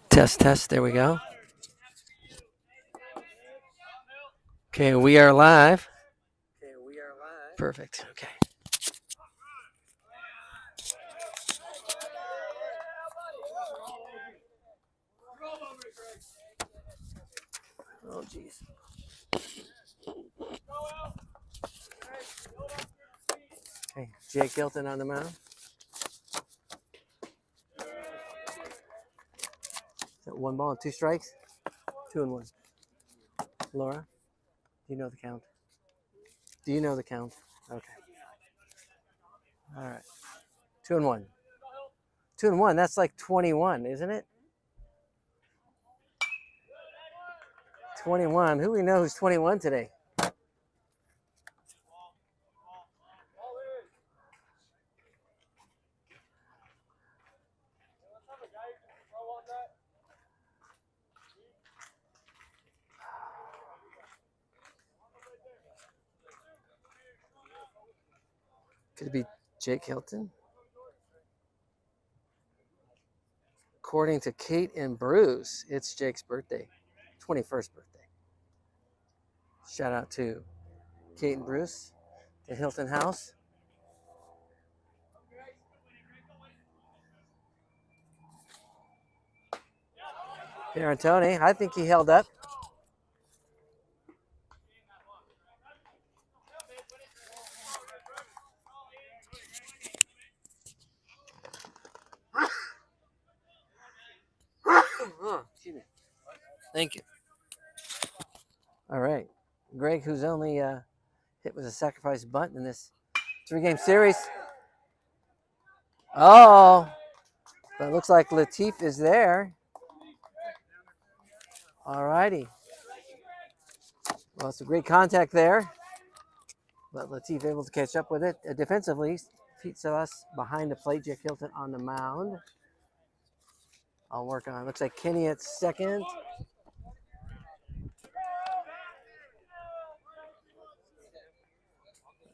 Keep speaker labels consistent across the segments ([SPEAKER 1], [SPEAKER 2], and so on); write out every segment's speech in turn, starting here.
[SPEAKER 1] Test, test. There we go. Okay, we are live. Perfect. Okay. Oh, jeez. Okay, Jake Hilton on the mound. Is that 1 ball and 2 strikes? 2-1. Laura, do you know the count? Do you know the count? Okay. All right. 2-1. 2-1. That's like 21, isn't it? 21. Who we know who's 21 today? Could it be Jake Hilton? According to Kate and Bruce, it's Jake's birthday, 21st birthday. Shout out to Kate and Bruce, the Hilton House. Pierantoni, I think he held up. Oh, excuse me. Thank you. All right. Greg, who's only hit with a sacrifice bunt in this 3-game series. Oh, but it looks like Latif is there. All righty. Well, it's a great contact there. But Latif able to catch up with it. Defensively, Pete Salas behind the plate. Jake Hilton on the mound. I'll work on. Looks like Kenny at second.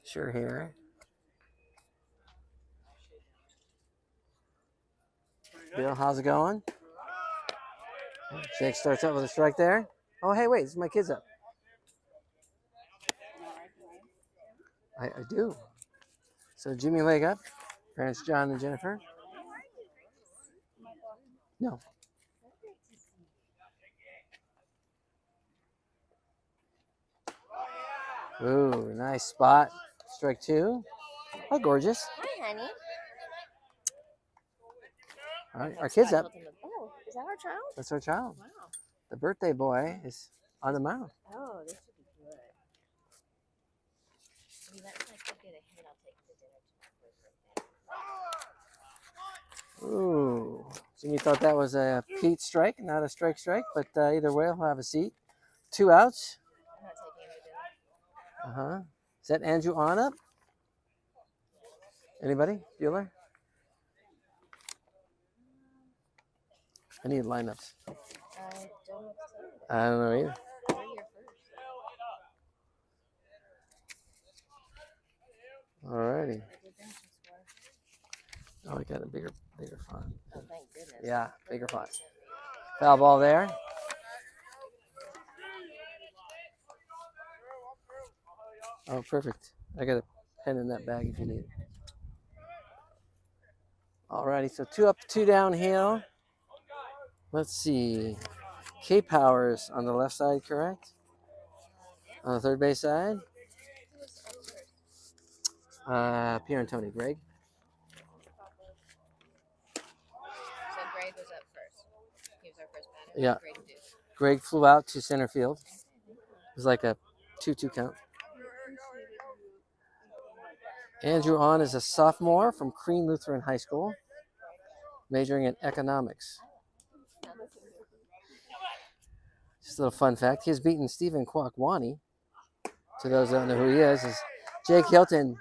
[SPEAKER 1] Sure here. Bill, how's it going? Jake starts out with a strike there. Oh, hey, wait, this is my kids up. I do. So Jimmy leg up. Parents John and Jennifer. No. Ooh, nice spot. Strike 2. Hi, gorgeous.
[SPEAKER 2] Hi, honey.
[SPEAKER 1] All right, our kid's up.
[SPEAKER 2] Oh, is that our child?
[SPEAKER 1] That's our child.
[SPEAKER 2] Wow.
[SPEAKER 1] The birthday boy is on the mound.
[SPEAKER 2] Oh, this should be good. Maybe that's my kid get a hit. I'll take him to dinner tomorrow for his birthday.
[SPEAKER 1] Ooh. Jimmy thought that was a Pete strike, not a strike, but either way, he'll have a seat. 2 outs.
[SPEAKER 2] I'm not taking him to dinner.
[SPEAKER 1] Uh-huh. Is that Andrew on up? Anybody? Bueller? I need lineups. I don't know either. Alrighty. Oh, we got a bigger font.
[SPEAKER 2] Oh, thank goodness.
[SPEAKER 1] Yeah, bigger font. Foul ball there. Oh, perfect. I got a pen in that bag if you need it. Alrighty, so 2 up, 2 downhill. Let's see. K Powers on the left side, correct? On the third base side. Pierantoni, Greg.
[SPEAKER 2] So Greg was up first. He was our first batter.
[SPEAKER 1] Yeah.
[SPEAKER 2] Greg
[SPEAKER 1] Greg flew out to center field. It was like a 2-2 count. Andrew On is a sophomore from Crean Lutheran High School, majoring in economics. Just a little fun fact. He has beaten Stephen Kwakwani. To those that don't know who he is Jake Hilton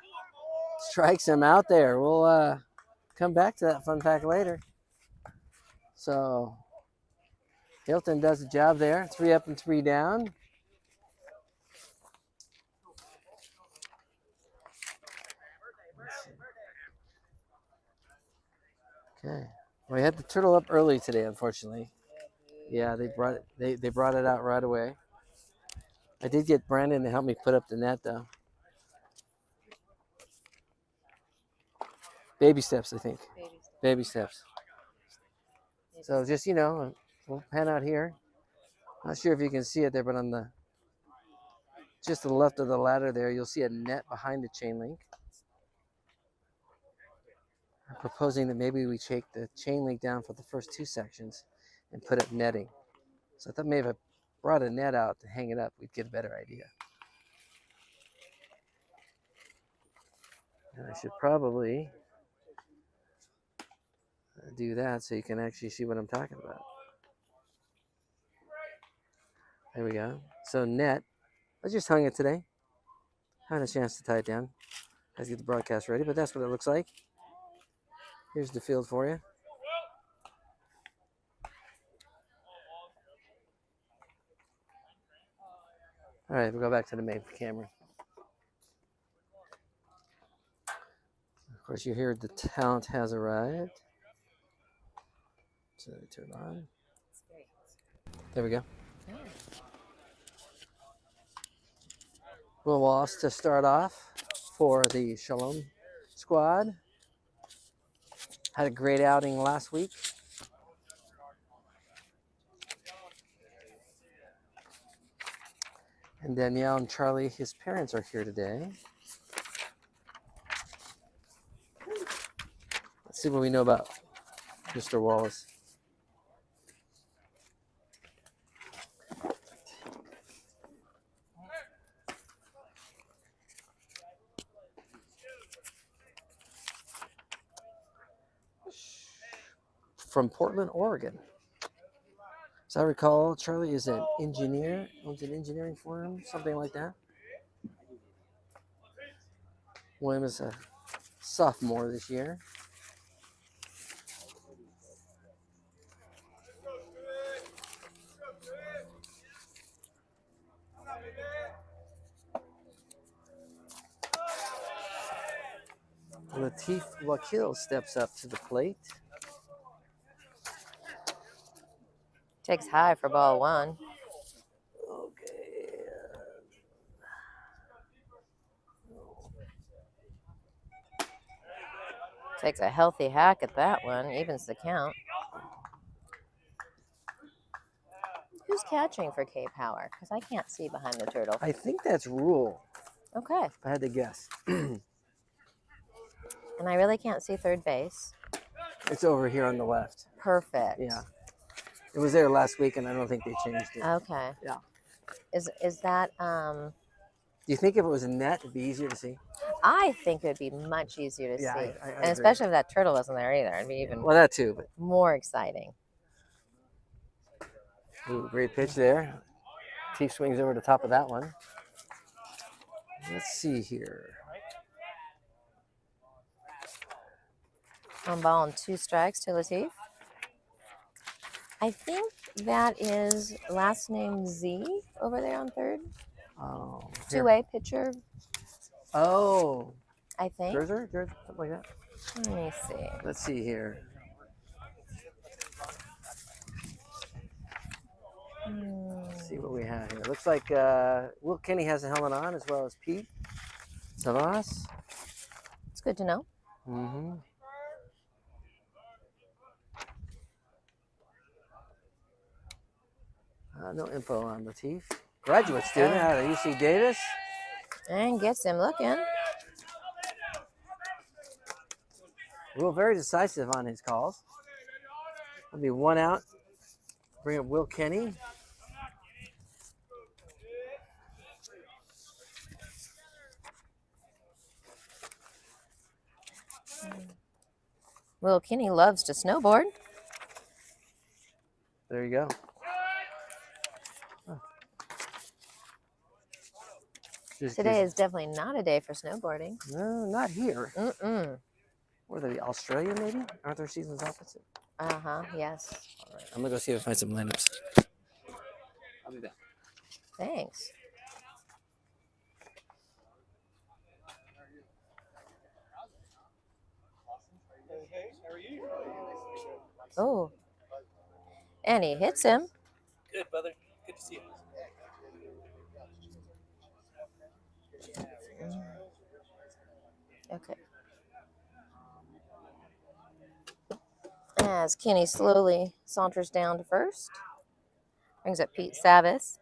[SPEAKER 1] strikes him out there. We'll come back to that fun fact later. So Hilton does the job there. 3 up and 3 down. Okay. We had the turtle up early today, unfortunately. Yeah, they brought it out right away. I did get Brandon to help me put up the net though. Baby steps, I think. Baby steps. So just, we'll pan out here. Not sure if you can see it there, but on the just to the left of the ladder there, you'll see a net behind the chain link. I'm proposing that maybe we take the chain link down for the first 2 sections and put up netting. So I thought maybe if I brought a net out to hang it up, we'd get a better idea. And I should probably do that so you can actually see what I'm talking about. There we go. So net, I just hung it today. Had a chance to tie it down. Let's get the broadcast ready, but that's what it looks like. Here's the field for you. All right, we'll go back to the main camera. Of course, you hear the talent has arrived. So turn on. There we go. Will Wallace to start off for the Shalom squad. Had a great outing last week. And Danielle and Charlie, his parents, are here today. Let's see what we know about Mr. Wallace. From Portland, Oregon. As I recall, Charlie is an engineer, owns an engineering firm, something like that. William is a sophomore this year. Latif Wakil steps up to the plate.
[SPEAKER 2] Takes high for ball 1.
[SPEAKER 1] Okay.
[SPEAKER 2] Takes a healthy hack at that one. Evens the count. Who's catching for K Power? Because I can't see behind the turtle.
[SPEAKER 1] I think that's Rule,
[SPEAKER 2] Okay.
[SPEAKER 1] if I had to guess.
[SPEAKER 2] And I really can't see third base.
[SPEAKER 1] It's over here on the left.
[SPEAKER 2] Perfect.
[SPEAKER 1] Yeah. It was there last week, and I don't think they changed it.
[SPEAKER 2] Okay.
[SPEAKER 1] Yeah.
[SPEAKER 2] Is that
[SPEAKER 1] Do you think if it was a net, it'd be easier to see?
[SPEAKER 2] I think it would be much easier to
[SPEAKER 1] Yeah,
[SPEAKER 2] see.
[SPEAKER 1] I
[SPEAKER 2] And
[SPEAKER 1] agree.
[SPEAKER 2] especially if that turtle wasn't there either. It'd be even
[SPEAKER 1] Well, that too, but
[SPEAKER 2] more exciting.
[SPEAKER 1] ooh, great pitch there. T swings over the top of that one. Let's see here.
[SPEAKER 2] 1 ball and 2 strikes to Latif. I think that is last name Z over there on third.
[SPEAKER 1] Oh,
[SPEAKER 2] 2-way pitcher,
[SPEAKER 1] oh,
[SPEAKER 2] I think.
[SPEAKER 1] Gerzer, something like that.
[SPEAKER 2] Let me see.
[SPEAKER 1] Let's see here. Let's see what we have here. Looks like Will Kenny has a helmet on, as well as Pete Savas.
[SPEAKER 2] It's good to know.
[SPEAKER 1] Mm-hmm. No info on Latif. Graduate student out of UC Davis.
[SPEAKER 2] And gets him looking.
[SPEAKER 1] Will very decisive on his calls. There'll be 1 out. Bring up Will Kenny.
[SPEAKER 2] Will Kinney loves to snowboard.
[SPEAKER 1] There you go.
[SPEAKER 2] Today is definitely not a day for snowboarding.
[SPEAKER 1] No, not here.
[SPEAKER 2] Mm-mm.
[SPEAKER 1] What are they, Australia maybe? Aren't their seasons opposite?
[SPEAKER 2] Uh-huh, yes.
[SPEAKER 1] All right, I'm going to go see if I find some lineups. I'll be back.
[SPEAKER 2] Thanks.
[SPEAKER 3] Hey, how are you?
[SPEAKER 2] Oh, and he hits him.
[SPEAKER 3] Good, brother. Good to see you.
[SPEAKER 2] Okay. As Kenny slowly saunters down to first, brings up Pete Savis.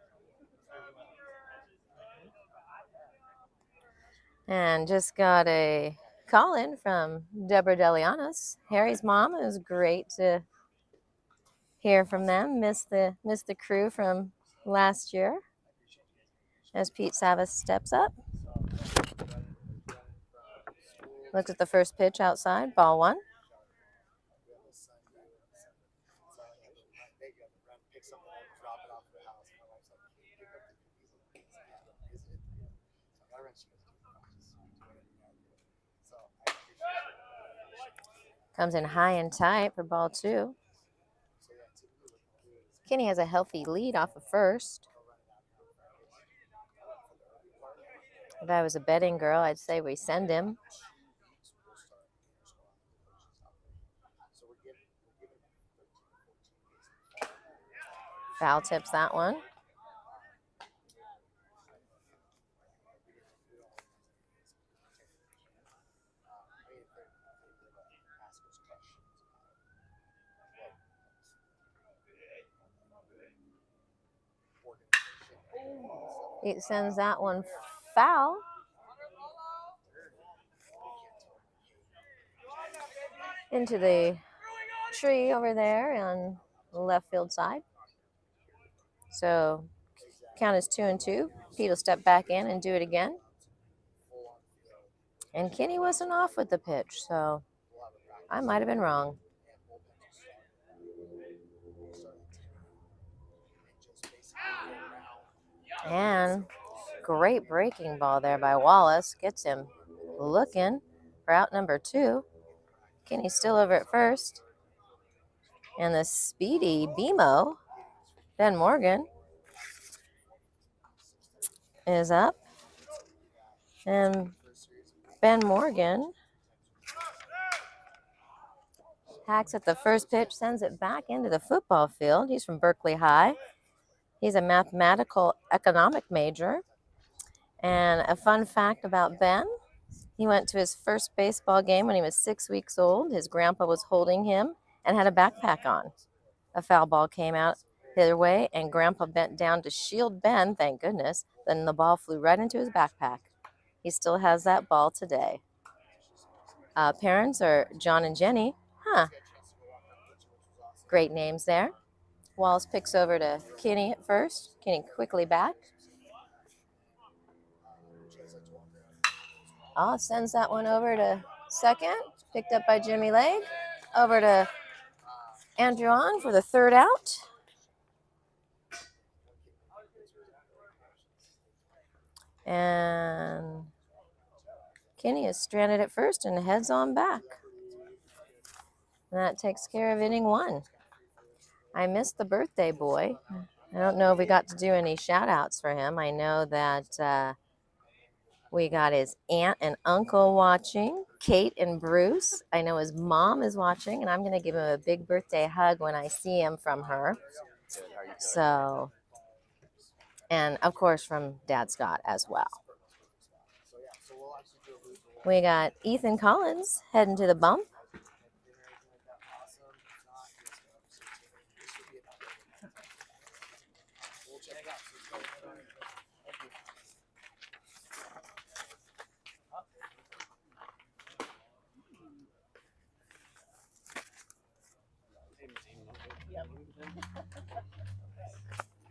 [SPEAKER 2] And just got a call in from Deborah Delianos, Harry's mom. It was great to hear from them. Missed the crew from last year. As Pete Savis steps up. Looks at the first pitch outside, ball one. Comes in high and tight for ball two. Kenny has a healthy lead off of first. If I was a betting girl, I'd say we send him. Foul tips that one. He sends that one foul. Into the tree over there on the left field side. So count is 2-2. Pete will step back in and do it again. And Kenny wasn't off with the pitch, so I might have been wrong. And great breaking ball there by Wallace. Gets him looking for out number two. Kenny's still over at first. And the speedy BMO, Ben Morgan, is up. And Ben Morgan hacks at the first pitch, sends it back into the football field. He's from Berkeley High. He's a mathematical economic major. And a fun fact about Ben, he went to his first baseball game when he was 6 weeks old. His grandpa was holding him and had a backpack on. A foul ball came out the other way, and grandpa bent down to shield Ben, thank goodness. Then the ball flew right into his backpack. He still has that ball today. Parents are John and Jenny. Great names there. Wallace picks over to Kenny at first. Kenny quickly back. Sends that one over to second. Picked up by Jimmy Legg. Over to Andrew on for the third out. And Kenny is stranded at first and heads on back. And that takes care of inning one. I missed the birthday boy. I don't know if we got to do any shout outs for him. I know that we got his aunt and uncle watching, Kate and Bruce. I know his mom is watching, and I'm going to give him a big birthday hug when I see him from her. So, and of course from Dad Scott as well. We got Ethan Collins heading to the bump.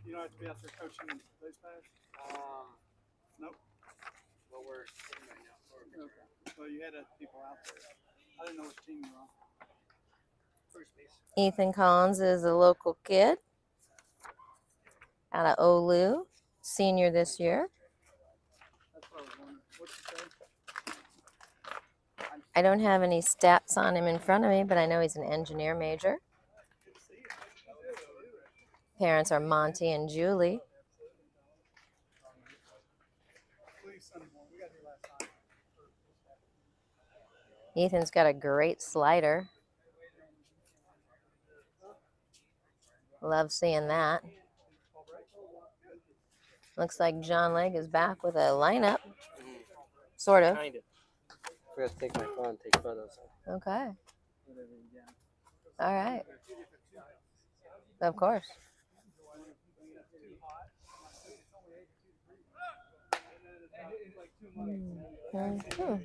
[SPEAKER 3] You don't have to be out there coaching those guys? Nope. Well, we're sitting right now. Okay. Well, you had people out there. I didn't know which team you were on. First base.
[SPEAKER 2] Ethan Collins is a local kid out of Olu, senior this year.
[SPEAKER 3] That's what I was wondering. What'd you say?
[SPEAKER 2] I don't have any stats on him in front of me, but I know he's an engineer major. Parents are Monty and Julie. Ethan's got a great slider. Love seeing that. Looks like John Legg is back with a lineup. Sort of.
[SPEAKER 1] Kind of. I forgot to take my phone, take photos.
[SPEAKER 2] Okay. All right. Of course. Mm-hmm.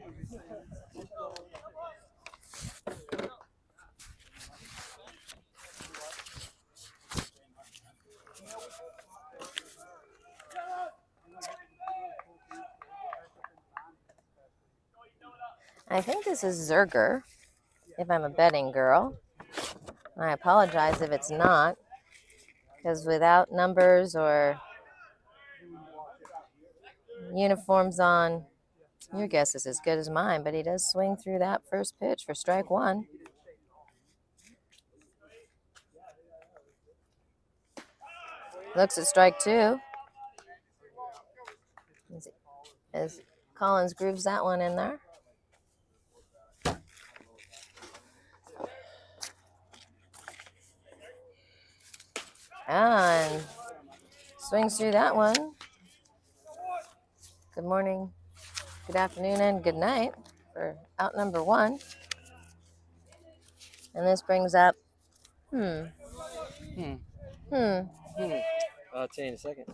[SPEAKER 2] I think this is Zerger, if I'm a betting girl. I apologize if it's not, because without numbers or uniforms on, your guess is as good as mine, but he does swing through that first pitch for strike one. Looks at strike two. As Collins grooves that one in there. And swings through that one. Good morning, good afternoon, and good night for out number one. And this brings up,
[SPEAKER 1] I'll tell you in a second.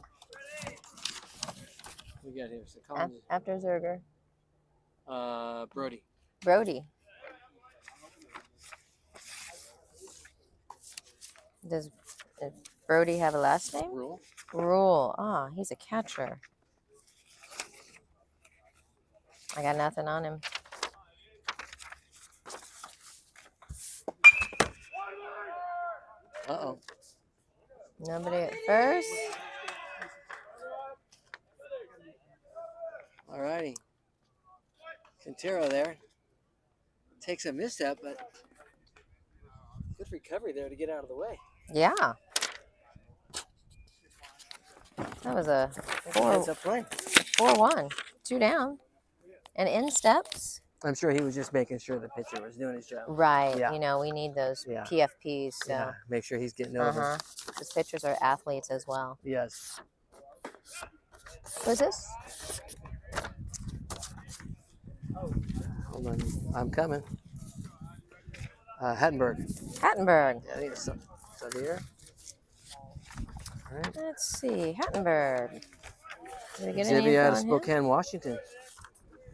[SPEAKER 1] We got here. So Collins.
[SPEAKER 2] After Zerger.
[SPEAKER 1] Brody.
[SPEAKER 2] Brody. Does Brody have a last name?
[SPEAKER 1] Rule.
[SPEAKER 2] Rule. Ah, he's a catcher. I got nothing on him.
[SPEAKER 1] Uh-oh.
[SPEAKER 2] Nobody at first.
[SPEAKER 1] All righty. Quintero there. Takes a misstep, but good recovery there to get out of the way.
[SPEAKER 2] Yeah. That was a
[SPEAKER 1] Heads up play.
[SPEAKER 2] 4-1. 2 down. And in steps.
[SPEAKER 1] I'm sure he was just making sure the pitcher was doing his job.
[SPEAKER 2] Right.
[SPEAKER 1] Yeah.
[SPEAKER 2] You know, we need those
[SPEAKER 1] Yeah.
[SPEAKER 2] PFPs. So.
[SPEAKER 1] Yeah. Make sure he's getting over.
[SPEAKER 2] Because pitchers are athletes as well.
[SPEAKER 1] Yes.
[SPEAKER 2] Who's this?
[SPEAKER 1] Hold on. I'm coming. Hattenberg.
[SPEAKER 2] Hattenberg.
[SPEAKER 1] Yeah, I think it's over here. All right.
[SPEAKER 2] Let's see. Hattenberg. Did we get any
[SPEAKER 1] Xavier
[SPEAKER 2] info
[SPEAKER 1] out of
[SPEAKER 2] on him?
[SPEAKER 1] Spokane, Washington.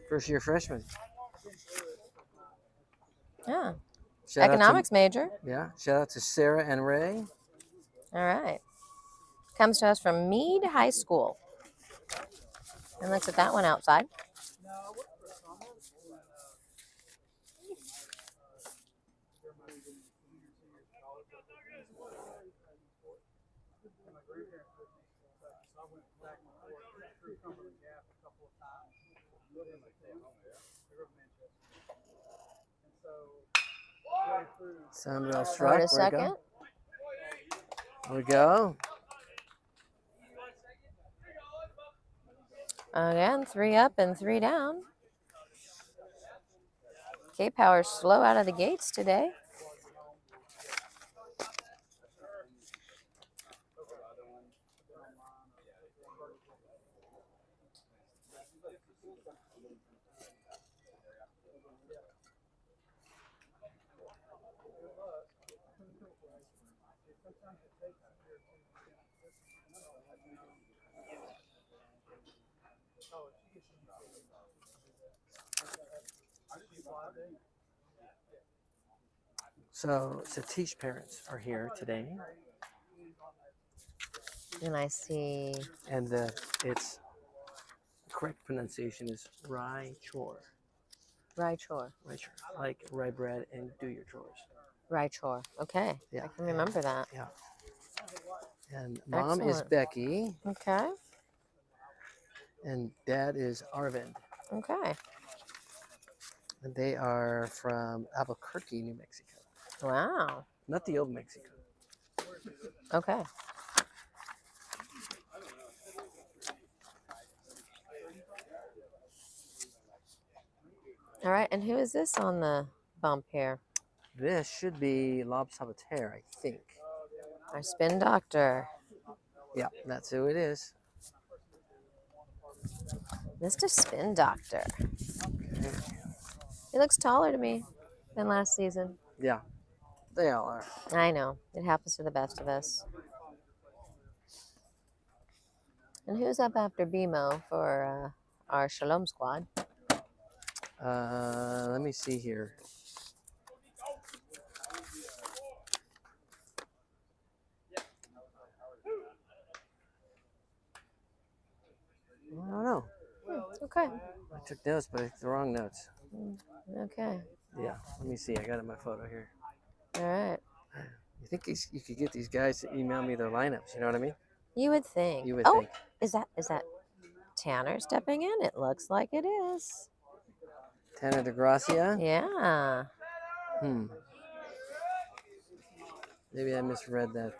[SPEAKER 1] First year freshman.
[SPEAKER 2] Yeah.
[SPEAKER 1] Shout out
[SPEAKER 2] Economics major.
[SPEAKER 1] yeah. Shout out to Sarah and Ray.
[SPEAKER 2] All right. Comes to us from Meade High School. And looks at that one outside.
[SPEAKER 1] Sandra
[SPEAKER 2] Wait
[SPEAKER 1] Struck.
[SPEAKER 2] a second.
[SPEAKER 1] There we go.
[SPEAKER 2] Again, 3 up and 3 down. K-Power's slow out of the gates today.
[SPEAKER 1] So Satish parents are here today,
[SPEAKER 2] And I see.
[SPEAKER 1] and its correct pronunciation is rye chore.
[SPEAKER 2] Rye chore.
[SPEAKER 1] Rye chore, like rye bread and do your chores.
[SPEAKER 2] Rye chore. Okay.
[SPEAKER 1] Yeah.
[SPEAKER 2] I can remember that.
[SPEAKER 1] Yeah. And mom is
[SPEAKER 2] Excellent.
[SPEAKER 1] Becky,
[SPEAKER 2] Okay.
[SPEAKER 1] and dad is Arvind.
[SPEAKER 2] Okay.
[SPEAKER 1] And they are from Albuquerque, New Mexico.
[SPEAKER 2] Wow.
[SPEAKER 1] Not the old Mexico.
[SPEAKER 2] Okay. All right. And who is this on the bump here?
[SPEAKER 1] This should be Lob Saboteur, I think.
[SPEAKER 2] Our spin doctor,
[SPEAKER 1] Yeah, that's who it is.
[SPEAKER 2] Mr. Spin Doctor. He looks taller to me than last season.
[SPEAKER 1] Yeah, they all are.
[SPEAKER 2] I know. It happens to the best of us. And who's up after BMO for our Shalom squad?
[SPEAKER 1] Let me see here. I don't know.
[SPEAKER 2] Okay.
[SPEAKER 1] I took notes, but I took the wrong notes.
[SPEAKER 2] Okay.
[SPEAKER 1] Yeah, let me see. I got it in my photo here.
[SPEAKER 2] All right.
[SPEAKER 1] You think you could get these guys to email me their lineups? You know what I mean?
[SPEAKER 2] You would think.
[SPEAKER 1] You would
[SPEAKER 2] oh,
[SPEAKER 1] think.
[SPEAKER 2] is that Tanner stepping in? It looks like it is.
[SPEAKER 1] Tanner DeGracia?
[SPEAKER 2] Yeah.
[SPEAKER 1] Maybe I misread that.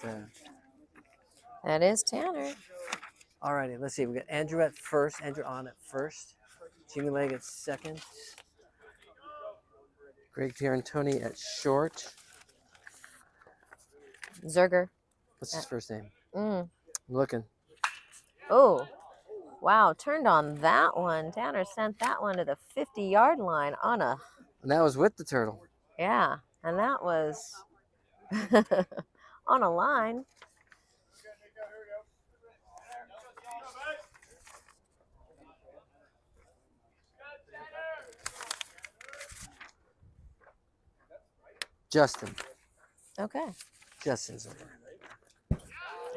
[SPEAKER 2] That is Tanner.
[SPEAKER 1] Alrighty, let's see. We got Andrew at first. Andrew on at first. Jimmy Legg at second. Greg Pierantoni at short.
[SPEAKER 2] Zerger.
[SPEAKER 1] What's his first name?
[SPEAKER 2] Mm.
[SPEAKER 1] I'm looking.
[SPEAKER 2] Oh, wow. Turned on that one. Tanner sent that one to the 50-yard line on a...
[SPEAKER 1] And that was with the turtle.
[SPEAKER 2] Yeah, and that was on a line.
[SPEAKER 1] Justin.
[SPEAKER 2] Okay.
[SPEAKER 1] Justin's over.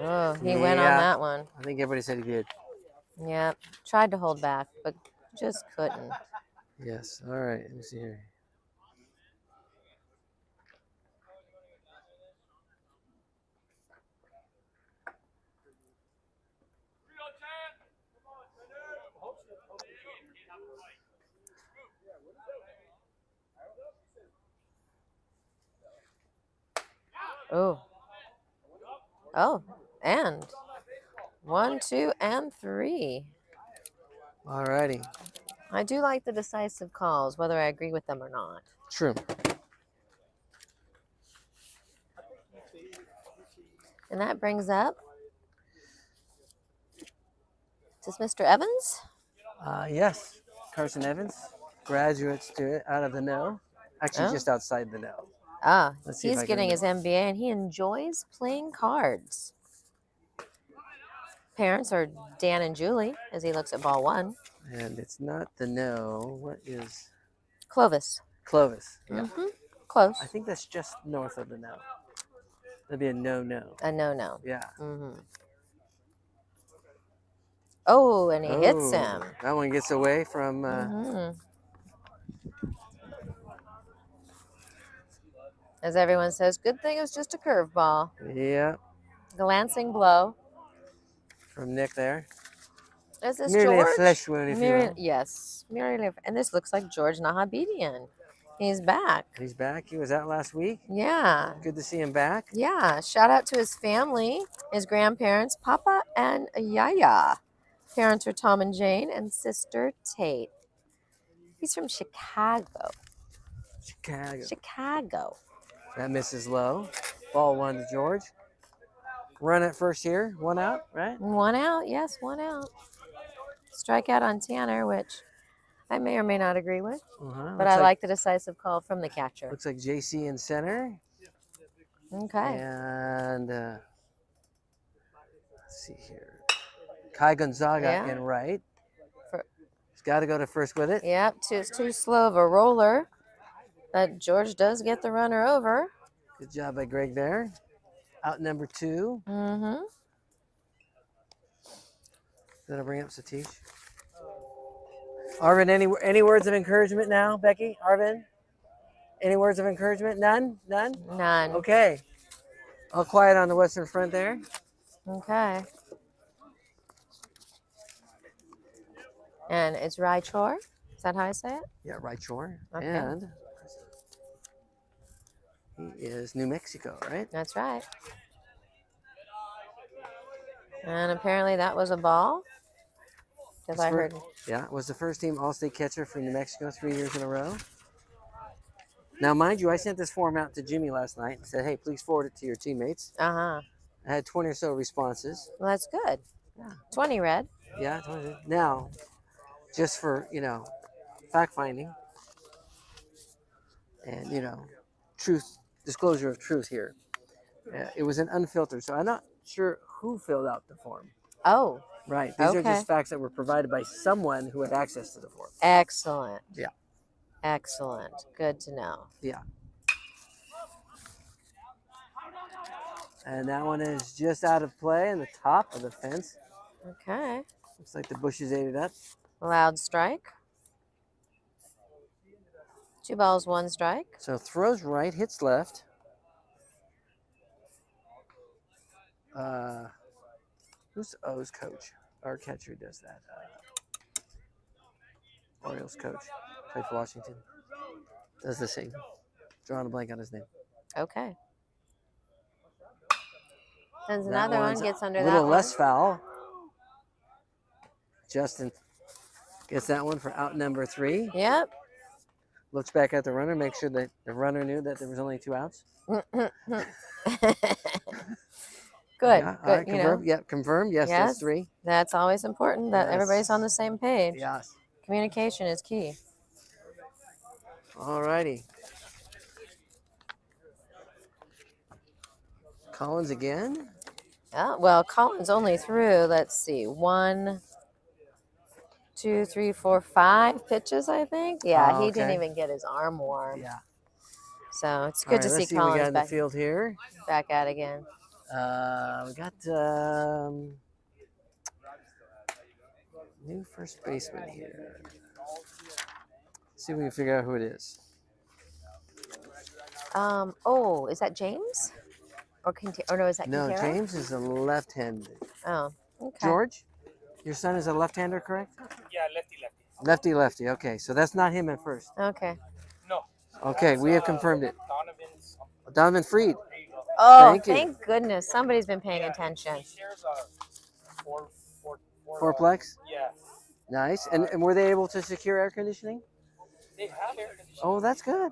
[SPEAKER 2] Oh, he went on that one.
[SPEAKER 1] I think everybody said he did.
[SPEAKER 2] Yep. Tried to hold back, but just couldn't.
[SPEAKER 1] Yes. All right. Let me see here.
[SPEAKER 2] Oh. Oh, and 1, 2, and 3.
[SPEAKER 1] All righty.
[SPEAKER 2] I do like the decisive calls, whether I agree with them or not.
[SPEAKER 1] True.
[SPEAKER 2] And that brings up, is this Mr. Evans?
[SPEAKER 1] Yes. Carson Evans. Graduate student out of the know. Actually,
[SPEAKER 2] Oh.
[SPEAKER 1] just outside the know.
[SPEAKER 2] Ah,
[SPEAKER 1] Let's see if
[SPEAKER 2] he's
[SPEAKER 1] I can
[SPEAKER 2] getting
[SPEAKER 1] read.
[SPEAKER 2] his MBA and he enjoys playing cards. Parents are Dan and Julie as he looks at ball 1.
[SPEAKER 1] And it's not the know. What is
[SPEAKER 2] Clovis.
[SPEAKER 1] Clovis? Yeah.
[SPEAKER 2] Mm-hmm. Close.
[SPEAKER 1] I think that's just north of the know. That'd be a no-no.
[SPEAKER 2] A no-no.
[SPEAKER 1] Yeah.
[SPEAKER 2] Mm-hmm. Oh, and he hits
[SPEAKER 1] Oh,
[SPEAKER 2] him.
[SPEAKER 1] That one gets away from.
[SPEAKER 2] Mm-hmm. As everyone says, good thing it was just a curveball.
[SPEAKER 1] Yeah.
[SPEAKER 2] Glancing blow.
[SPEAKER 1] From Nick there.
[SPEAKER 2] Is this
[SPEAKER 1] Merely
[SPEAKER 2] George?
[SPEAKER 1] a flesh wound, if you will.
[SPEAKER 2] Yes. Merely, and this looks like George Nahabedian. He's back.
[SPEAKER 1] He's back. He was out last week.
[SPEAKER 2] Yeah.
[SPEAKER 1] Good to see him back.
[SPEAKER 2] Yeah. Shout out to his family, his grandparents, Papa and Yaya. Parents are Tom and Jane and sister Tate. He's from Chicago. Chicago.
[SPEAKER 1] That misses low. Ball 1 to George. Run at first here. 1 out, right?
[SPEAKER 2] 1 out. Yes, 1 out. Strikeout on Tanner, which I may or may not agree with. But I like the decisive call from the catcher.
[SPEAKER 1] Looks like JC in center.
[SPEAKER 2] Okay.
[SPEAKER 1] And let's see here. Kai Gonzaga in right. He's got to go to first with it.
[SPEAKER 2] Yep, it's too slow of a roller. But George does get the runner over.
[SPEAKER 1] Good job by Greg there. Out number 2.
[SPEAKER 2] Mm-hmm.
[SPEAKER 1] That'll bring up Satish. Arvin, any words of encouragement now, Becky? Arvin? Any words of encouragement? None? None?
[SPEAKER 2] None.
[SPEAKER 1] Okay. All quiet on the western front there.
[SPEAKER 2] Okay. And it's Raichor. Is that how I say it?
[SPEAKER 1] Yeah, right shore.
[SPEAKER 2] Okay.
[SPEAKER 1] And he is New Mexico, right?
[SPEAKER 2] That's right. And apparently that was a ball. Because I heard.
[SPEAKER 1] Yeah, was the first team All-State catcher for New Mexico 3 years in a row. Now, mind you, I sent this form out to Jimmy last night and said, hey, please forward it to your teammates.
[SPEAKER 2] Uh-huh.
[SPEAKER 1] I had 20 or so responses.
[SPEAKER 2] Well, that's good.
[SPEAKER 1] Yeah.
[SPEAKER 2] 20 red.
[SPEAKER 1] Yeah, 20. Now, just for, fact finding and, truth, disclosure of truth here. It was an unfiltered, so I'm not sure who filled out the form.
[SPEAKER 2] Oh,
[SPEAKER 1] Right. These are
[SPEAKER 2] okay.
[SPEAKER 1] just facts that were provided by someone who had access to the form.
[SPEAKER 2] Excellent.
[SPEAKER 1] Yeah.
[SPEAKER 2] Excellent. Good to know.
[SPEAKER 1] Yeah. And that one is just out of play in the top of the fence.
[SPEAKER 2] Okay.
[SPEAKER 1] Looks like the bushes ate it up.
[SPEAKER 2] Loud strike. 2 balls, 1 strike.
[SPEAKER 1] So throws right, hits left. Who's O's coach? Our catcher does that. Orioles coach. Played for Washington. Does the same. Drawing a blank on his name.
[SPEAKER 2] Okay. Sends
[SPEAKER 1] That
[SPEAKER 2] another one,
[SPEAKER 1] one's
[SPEAKER 2] gets under
[SPEAKER 1] a
[SPEAKER 2] that
[SPEAKER 1] little
[SPEAKER 2] one.
[SPEAKER 1] less foul. Justin gets that one for out number 3.
[SPEAKER 2] Yep.
[SPEAKER 1] Looks back at the runner, make sure that the runner knew that there was only 2 outs.
[SPEAKER 2] Good.
[SPEAKER 1] Yeah, all right,
[SPEAKER 2] Good. You know,
[SPEAKER 1] confirmed. Yep, confirmed. Yes,
[SPEAKER 2] Yes.
[SPEAKER 1] that's 3.
[SPEAKER 2] that's always important that everybody's on the same page.
[SPEAKER 1] Yes.
[SPEAKER 2] Communication is key.
[SPEAKER 1] All righty. Collins again.
[SPEAKER 2] Yeah, well, Collins only threw, let's see, 1, 2, 3, 4, 5 pitches, I think. Yeah,
[SPEAKER 1] Oh,
[SPEAKER 2] he didn't
[SPEAKER 1] okay.
[SPEAKER 2] even get his arm warm.
[SPEAKER 1] Yeah.
[SPEAKER 2] So it's
[SPEAKER 1] All
[SPEAKER 2] good
[SPEAKER 1] right,
[SPEAKER 2] to
[SPEAKER 1] let's
[SPEAKER 2] see
[SPEAKER 1] see what we got
[SPEAKER 2] Collins
[SPEAKER 1] in the
[SPEAKER 2] back,
[SPEAKER 1] field here.
[SPEAKER 2] back at again.
[SPEAKER 1] We got new first baseman here. See if we can figure out who it is.
[SPEAKER 2] Oh, is that James? Or no, is that
[SPEAKER 1] No,
[SPEAKER 2] Quintero?
[SPEAKER 1] James is a left-handed.
[SPEAKER 2] Oh, okay.
[SPEAKER 1] George, your son is a left-hander, correct?
[SPEAKER 3] Yeah, lefty.
[SPEAKER 1] Lefty. Okay, so that's not him at first.
[SPEAKER 2] Okay.
[SPEAKER 3] No.
[SPEAKER 1] Okay, we have confirmed it.
[SPEAKER 3] Donovan's.
[SPEAKER 1] Donovan Freed.
[SPEAKER 3] There you go.
[SPEAKER 2] Oh,
[SPEAKER 1] Thank you.
[SPEAKER 2] thank goodness. Somebody's been paying attention.
[SPEAKER 3] He shares a
[SPEAKER 1] Fourplex.
[SPEAKER 3] yeah.
[SPEAKER 1] Nice. And were they able to secure air conditioning?
[SPEAKER 3] They have air conditioning.
[SPEAKER 1] Oh, that's good.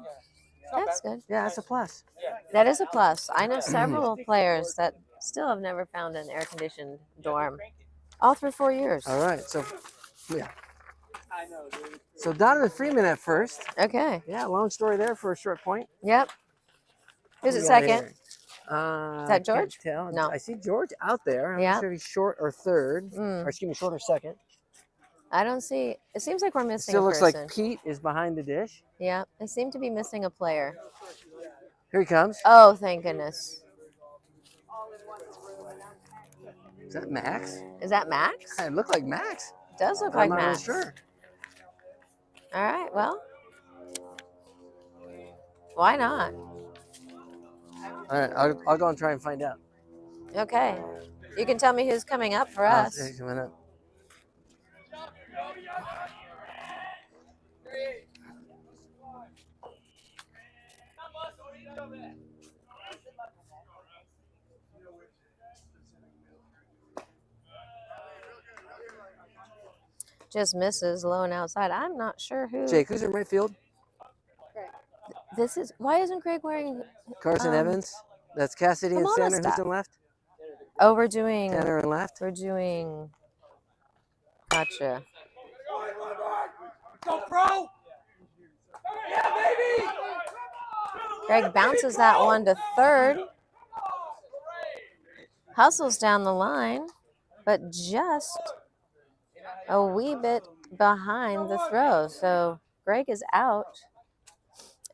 [SPEAKER 2] That's good.
[SPEAKER 1] Yeah, that's a plus.
[SPEAKER 2] That is a plus. I know several players that still have never found an air-conditioned dorm. All through 4 years.
[SPEAKER 1] All right, so yeah.
[SPEAKER 3] I know, dude.
[SPEAKER 1] So Donovan Freeman at first.
[SPEAKER 2] Okay.
[SPEAKER 1] Yeah, long story there for a short point.
[SPEAKER 2] Yep. Who's
[SPEAKER 1] Who
[SPEAKER 2] at
[SPEAKER 1] we got
[SPEAKER 2] second?
[SPEAKER 1] here?
[SPEAKER 2] Is that George?
[SPEAKER 1] Can't tell.
[SPEAKER 2] No.
[SPEAKER 1] I see George out there. I'm
[SPEAKER 2] Yeah.
[SPEAKER 1] not sure if he's short or third.
[SPEAKER 2] Mm.
[SPEAKER 1] Or excuse me, short or second.
[SPEAKER 2] I don't see. It seems like we're missing
[SPEAKER 1] Still
[SPEAKER 2] a
[SPEAKER 1] looks
[SPEAKER 2] person.
[SPEAKER 1] like Pete is behind the dish.
[SPEAKER 2] Yeah. I seem to be missing a player.
[SPEAKER 1] Here he comes.
[SPEAKER 2] Oh, thank goodness.
[SPEAKER 1] Is that Max?
[SPEAKER 2] Is that Max?
[SPEAKER 1] It looked like Max.
[SPEAKER 2] It does look
[SPEAKER 1] but
[SPEAKER 2] like
[SPEAKER 1] I'm not really
[SPEAKER 2] Max.
[SPEAKER 1] sure.
[SPEAKER 2] All right. Well, why not?
[SPEAKER 1] All right, I'll go and try and find out.
[SPEAKER 2] Okay. You can tell me who's coming up for us.
[SPEAKER 1] He's coming up.
[SPEAKER 2] Just misses low and outside. I'm not sure who.
[SPEAKER 1] Jake, who's in right field?
[SPEAKER 2] This is. Why isn't Greg wearing?
[SPEAKER 1] Carson Evans. That's Cassidy in
[SPEAKER 2] Pomona
[SPEAKER 1] center. Who's
[SPEAKER 2] stuff.
[SPEAKER 1] in left?
[SPEAKER 2] Oh, we're doing.
[SPEAKER 1] Tanner in left.
[SPEAKER 2] We're doing. Gotcha.
[SPEAKER 3] Go, bro! Yeah, baby!
[SPEAKER 2] Greg bounces that one to third. Hustles down the line, but just a wee bit behind the throw. So Greg is out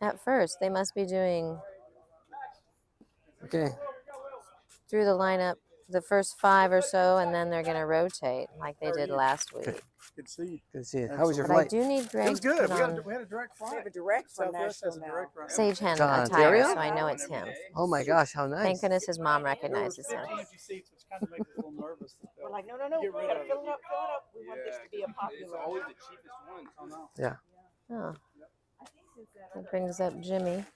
[SPEAKER 2] at first. They must be doing
[SPEAKER 1] Okay.
[SPEAKER 2] through the lineup the first 5 or so, and then they're going to rotate like they did last week.
[SPEAKER 3] Good to see you.
[SPEAKER 1] Good to see you. How was your
[SPEAKER 2] But I
[SPEAKER 1] flight?
[SPEAKER 2] do need Greg
[SPEAKER 3] It was good.
[SPEAKER 2] to put on
[SPEAKER 3] We had a direct flight.
[SPEAKER 4] We have a direct from
[SPEAKER 3] Southwest has
[SPEAKER 4] Nashville
[SPEAKER 3] a direct run.
[SPEAKER 2] Sagehand
[SPEAKER 1] To
[SPEAKER 2] attire,
[SPEAKER 1] Ontario?
[SPEAKER 2] so I know it's him.
[SPEAKER 1] Oh my gosh, how nice.
[SPEAKER 2] Thank goodness his mom
[SPEAKER 3] There was
[SPEAKER 2] recognizes him.
[SPEAKER 3] 15 empty seats, which kind of makes us a little nervous.
[SPEAKER 4] We're like, no, we
[SPEAKER 3] Get rid
[SPEAKER 4] gotta
[SPEAKER 3] of
[SPEAKER 4] fill
[SPEAKER 3] it.
[SPEAKER 4] it up, fill it up. We want this to be a popular.
[SPEAKER 3] always the cheapest one. Oh, no.
[SPEAKER 2] Oh. That brings up Jimmy.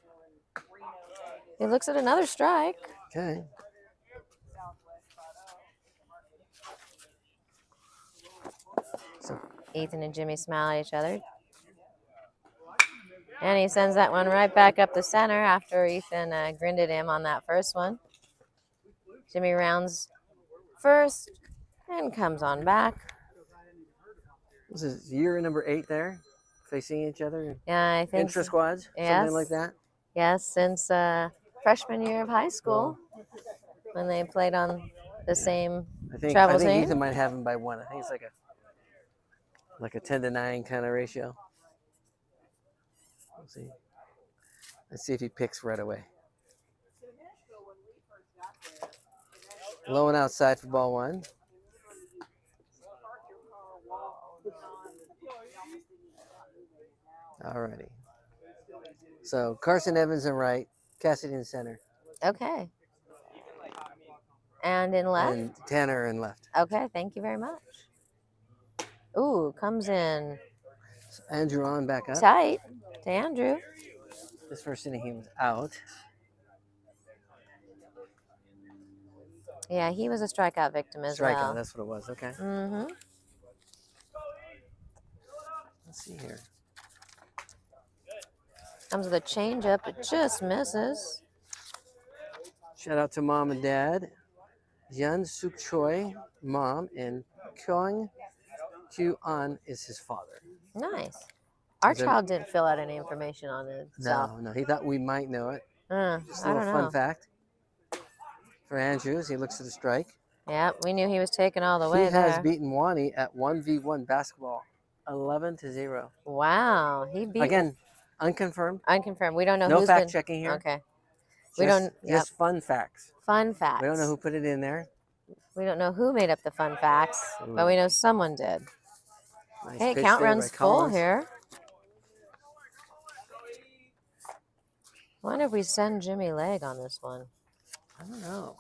[SPEAKER 2] He looks at another strike.
[SPEAKER 1] Okay. So
[SPEAKER 2] Ethan and Jimmy smile at each other. And he sends that one right back up the center after Ethan grinned at him on that first one. Jimmy rounds first and comes on back.
[SPEAKER 1] This is year number 8 there, facing each other.
[SPEAKER 2] Yeah, I think
[SPEAKER 1] Intra squads,
[SPEAKER 2] yes.
[SPEAKER 1] something like that.
[SPEAKER 2] Yes, since freshman year of high school, when they played on the same
[SPEAKER 1] I
[SPEAKER 2] travel
[SPEAKER 1] think
[SPEAKER 2] team.
[SPEAKER 1] Ethan might have him by 1. I think it's like a 10-9 kind of ratio. Let's see if he picks right away. Low and outside for ball 1. Alrighty. So Carson Evans in right, Cassidy in center.
[SPEAKER 2] Okay. And in left?
[SPEAKER 1] And Tanner in left.
[SPEAKER 2] Okay, thank you very much. Ooh, comes in
[SPEAKER 1] Andrew on back up.
[SPEAKER 2] tight to Andrew.
[SPEAKER 1] This first inning he was out.
[SPEAKER 2] Yeah, he was a strikeout victim as well.
[SPEAKER 1] Strikeout, that's what it was. Okay.
[SPEAKER 2] Mm-hmm.
[SPEAKER 1] Let's see here.
[SPEAKER 2] Comes with a changeup. It just misses.
[SPEAKER 1] Shout out to mom and dad. Yun Suk Choi, mom, and Kyung Kyu An is his father.
[SPEAKER 2] Nice. Our
[SPEAKER 1] Is it-
[SPEAKER 2] child didn't fill out any information on it.
[SPEAKER 1] No, he thought we might know it. Just a
[SPEAKER 2] I
[SPEAKER 1] little
[SPEAKER 2] don't
[SPEAKER 1] fun
[SPEAKER 2] know.
[SPEAKER 1] fact for Andrew as he looks at the strike.
[SPEAKER 2] Yeah, we knew he was taken all the way
[SPEAKER 1] He has
[SPEAKER 2] there.
[SPEAKER 1] beaten Wani at 1v1 basketball, 11-0.
[SPEAKER 2] Wow, he beat
[SPEAKER 1] Again, unconfirmed.
[SPEAKER 2] unconfirmed. We don't know
[SPEAKER 1] No
[SPEAKER 2] who's
[SPEAKER 1] fact
[SPEAKER 2] been
[SPEAKER 1] checking here.
[SPEAKER 2] Okay.
[SPEAKER 1] Just,
[SPEAKER 2] We don't. Yep.
[SPEAKER 1] Just fun facts.
[SPEAKER 2] Fun facts.
[SPEAKER 1] We don't know who put it in there.
[SPEAKER 2] We don't know who made up the fun facts, but we know someone did.
[SPEAKER 1] Nice
[SPEAKER 2] Hey,
[SPEAKER 1] pitch
[SPEAKER 2] count
[SPEAKER 1] there
[SPEAKER 2] runs
[SPEAKER 1] by
[SPEAKER 2] full
[SPEAKER 1] Collins.
[SPEAKER 2] here. Wonder if we send Jimmy Leg on this one.
[SPEAKER 1] I don't know.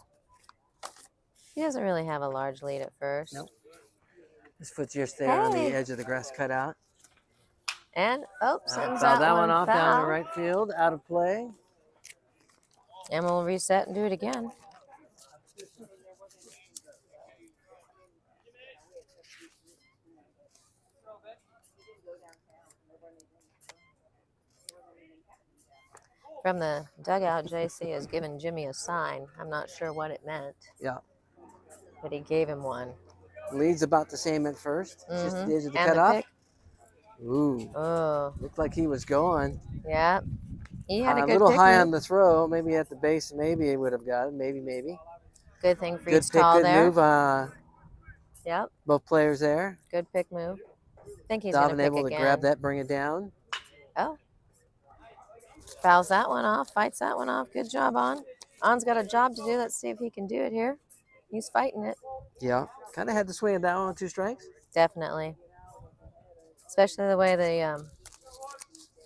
[SPEAKER 2] He doesn't really have a large lead at first.
[SPEAKER 1] Nope. His foot's just there on the
[SPEAKER 2] Hey.
[SPEAKER 1] edge of the grass cutout.
[SPEAKER 2] And sends
[SPEAKER 1] Foul
[SPEAKER 2] out
[SPEAKER 1] that one off down
[SPEAKER 2] foul.
[SPEAKER 1] the right field, out of play.
[SPEAKER 2] And we'll reset and do it again. From the dugout, JC has given Jimmy a sign. I'm not sure what it meant.
[SPEAKER 1] Yeah.
[SPEAKER 2] But he gave him one.
[SPEAKER 1] Lead's about the same at first. Just at the edge of the
[SPEAKER 2] And the
[SPEAKER 1] cutoff.
[SPEAKER 2] pick.
[SPEAKER 1] Ooh.
[SPEAKER 2] Oh,
[SPEAKER 1] Looked like he was going.
[SPEAKER 2] yeah. He had a good
[SPEAKER 1] little
[SPEAKER 2] pick
[SPEAKER 1] high
[SPEAKER 2] move.
[SPEAKER 1] on the throw. Maybe at the base, maybe he would have got it. Maybe.
[SPEAKER 2] Good thing for
[SPEAKER 1] Good
[SPEAKER 2] each
[SPEAKER 1] pick,
[SPEAKER 2] tall
[SPEAKER 1] good
[SPEAKER 2] there.
[SPEAKER 1] move.
[SPEAKER 2] Yep,
[SPEAKER 1] Both players there.
[SPEAKER 2] good pick move. I think he's going to
[SPEAKER 1] Dobbin
[SPEAKER 2] pick
[SPEAKER 1] able
[SPEAKER 2] again.
[SPEAKER 1] to grab that, bring it down.
[SPEAKER 2] Oh. Fouls that one off, fights that one off. Good job, On. On's got a job to do. Let's see if he can do it here. He's fighting it.
[SPEAKER 1] Yeah. Kind of had the swing of that one on 2 strikes.
[SPEAKER 2] Definitely. Especially the way the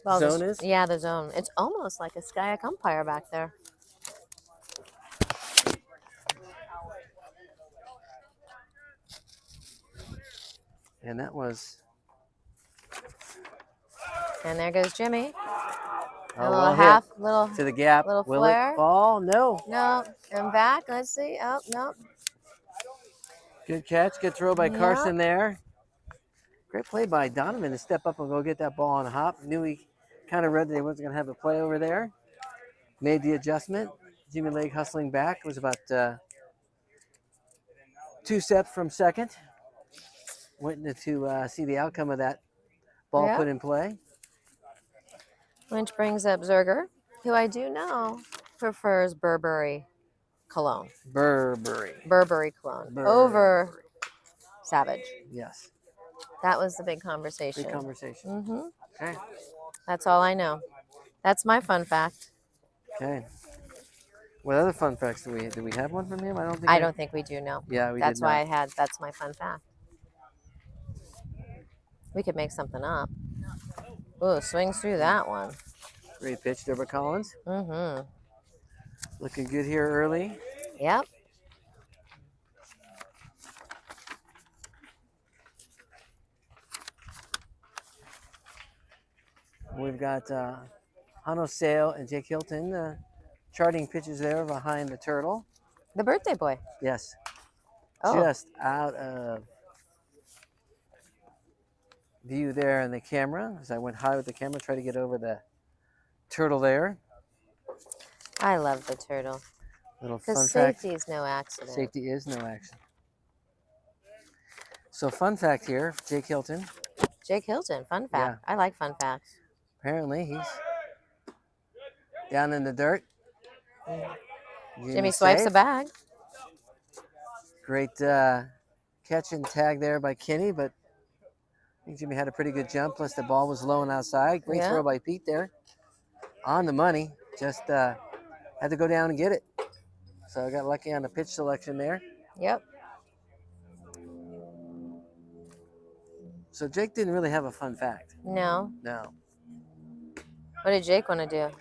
[SPEAKER 2] ball
[SPEAKER 1] Zone is?
[SPEAKER 2] Yeah, the zone. It's almost like a kayak umpire back there.
[SPEAKER 1] And that was
[SPEAKER 2] And there goes Jimmy.
[SPEAKER 1] a
[SPEAKER 2] A
[SPEAKER 1] well
[SPEAKER 2] little
[SPEAKER 1] hit
[SPEAKER 2] little
[SPEAKER 1] to the gap.
[SPEAKER 2] little
[SPEAKER 1] Will
[SPEAKER 2] flare.
[SPEAKER 1] it fall? No.
[SPEAKER 2] no, and back. Let's see. Oh, no.
[SPEAKER 1] Good catch. Good throw by
[SPEAKER 2] Yeah.
[SPEAKER 1] Carson there. Great play by Donovan to step up and go get that ball on a hop. Knew he kind of read that he wasn't going to have a play over there. Made the adjustment. Jimmy Lake hustling back. It was about 2 steps from second. Waiting to see the outcome of that ball
[SPEAKER 2] Yeah.
[SPEAKER 1] put in play.
[SPEAKER 2] Which brings up Zerger, who I do know prefers Burberry cologne.
[SPEAKER 1] Burberry.
[SPEAKER 2] Burberry cologne
[SPEAKER 1] Burberry.
[SPEAKER 2] over Savage.
[SPEAKER 1] Yes.
[SPEAKER 2] That was the big conversation.
[SPEAKER 1] Big conversation.
[SPEAKER 2] Mm-hmm.
[SPEAKER 1] Okay.
[SPEAKER 2] That's all I know. That's my fun fact.
[SPEAKER 1] Okay. What other fun facts do we have one from him? I
[SPEAKER 2] don't think we do know.
[SPEAKER 1] Yeah, we
[SPEAKER 2] That's
[SPEAKER 1] did
[SPEAKER 2] why
[SPEAKER 1] not.
[SPEAKER 2] that's my fun fact. We could make something up. Ooh, swings through that one.
[SPEAKER 1] Great pitch there by Collins.
[SPEAKER 2] Mm-hmm.
[SPEAKER 1] Looking good here early.
[SPEAKER 2] Yep.
[SPEAKER 1] We've got Hano Sale and Jake Hilton charting pitches there behind the turtle.
[SPEAKER 2] The birthday boy.
[SPEAKER 1] Yes.
[SPEAKER 2] Oh.
[SPEAKER 1] Just out of view there in the camera. As I went high with the camera, try to get over the turtle there.
[SPEAKER 2] I love the turtle.
[SPEAKER 1] Little
[SPEAKER 2] Because
[SPEAKER 1] fun fact.
[SPEAKER 2] safety is no accident.
[SPEAKER 1] Safety is no action. So fun fact here, Jake Hilton.
[SPEAKER 2] Jake Hilton, fun fact.
[SPEAKER 1] Yeah.
[SPEAKER 2] I like fun facts.
[SPEAKER 1] Apparently he's down in the dirt.
[SPEAKER 2] Jimmy swipes
[SPEAKER 1] safe.
[SPEAKER 2] a bag.
[SPEAKER 1] Great catch and tag there by Kenny, but I think Jimmy had a pretty good jump. Plus the ball was low and outside. Great
[SPEAKER 2] Yeah.
[SPEAKER 1] throw by Pete there. On the money. Just had to go down and get it. So I got lucky on the pitch selection there.
[SPEAKER 2] Yep.
[SPEAKER 1] So Jake didn't really have a fun fact.
[SPEAKER 2] No.
[SPEAKER 1] No.
[SPEAKER 2] What did Jake want to do?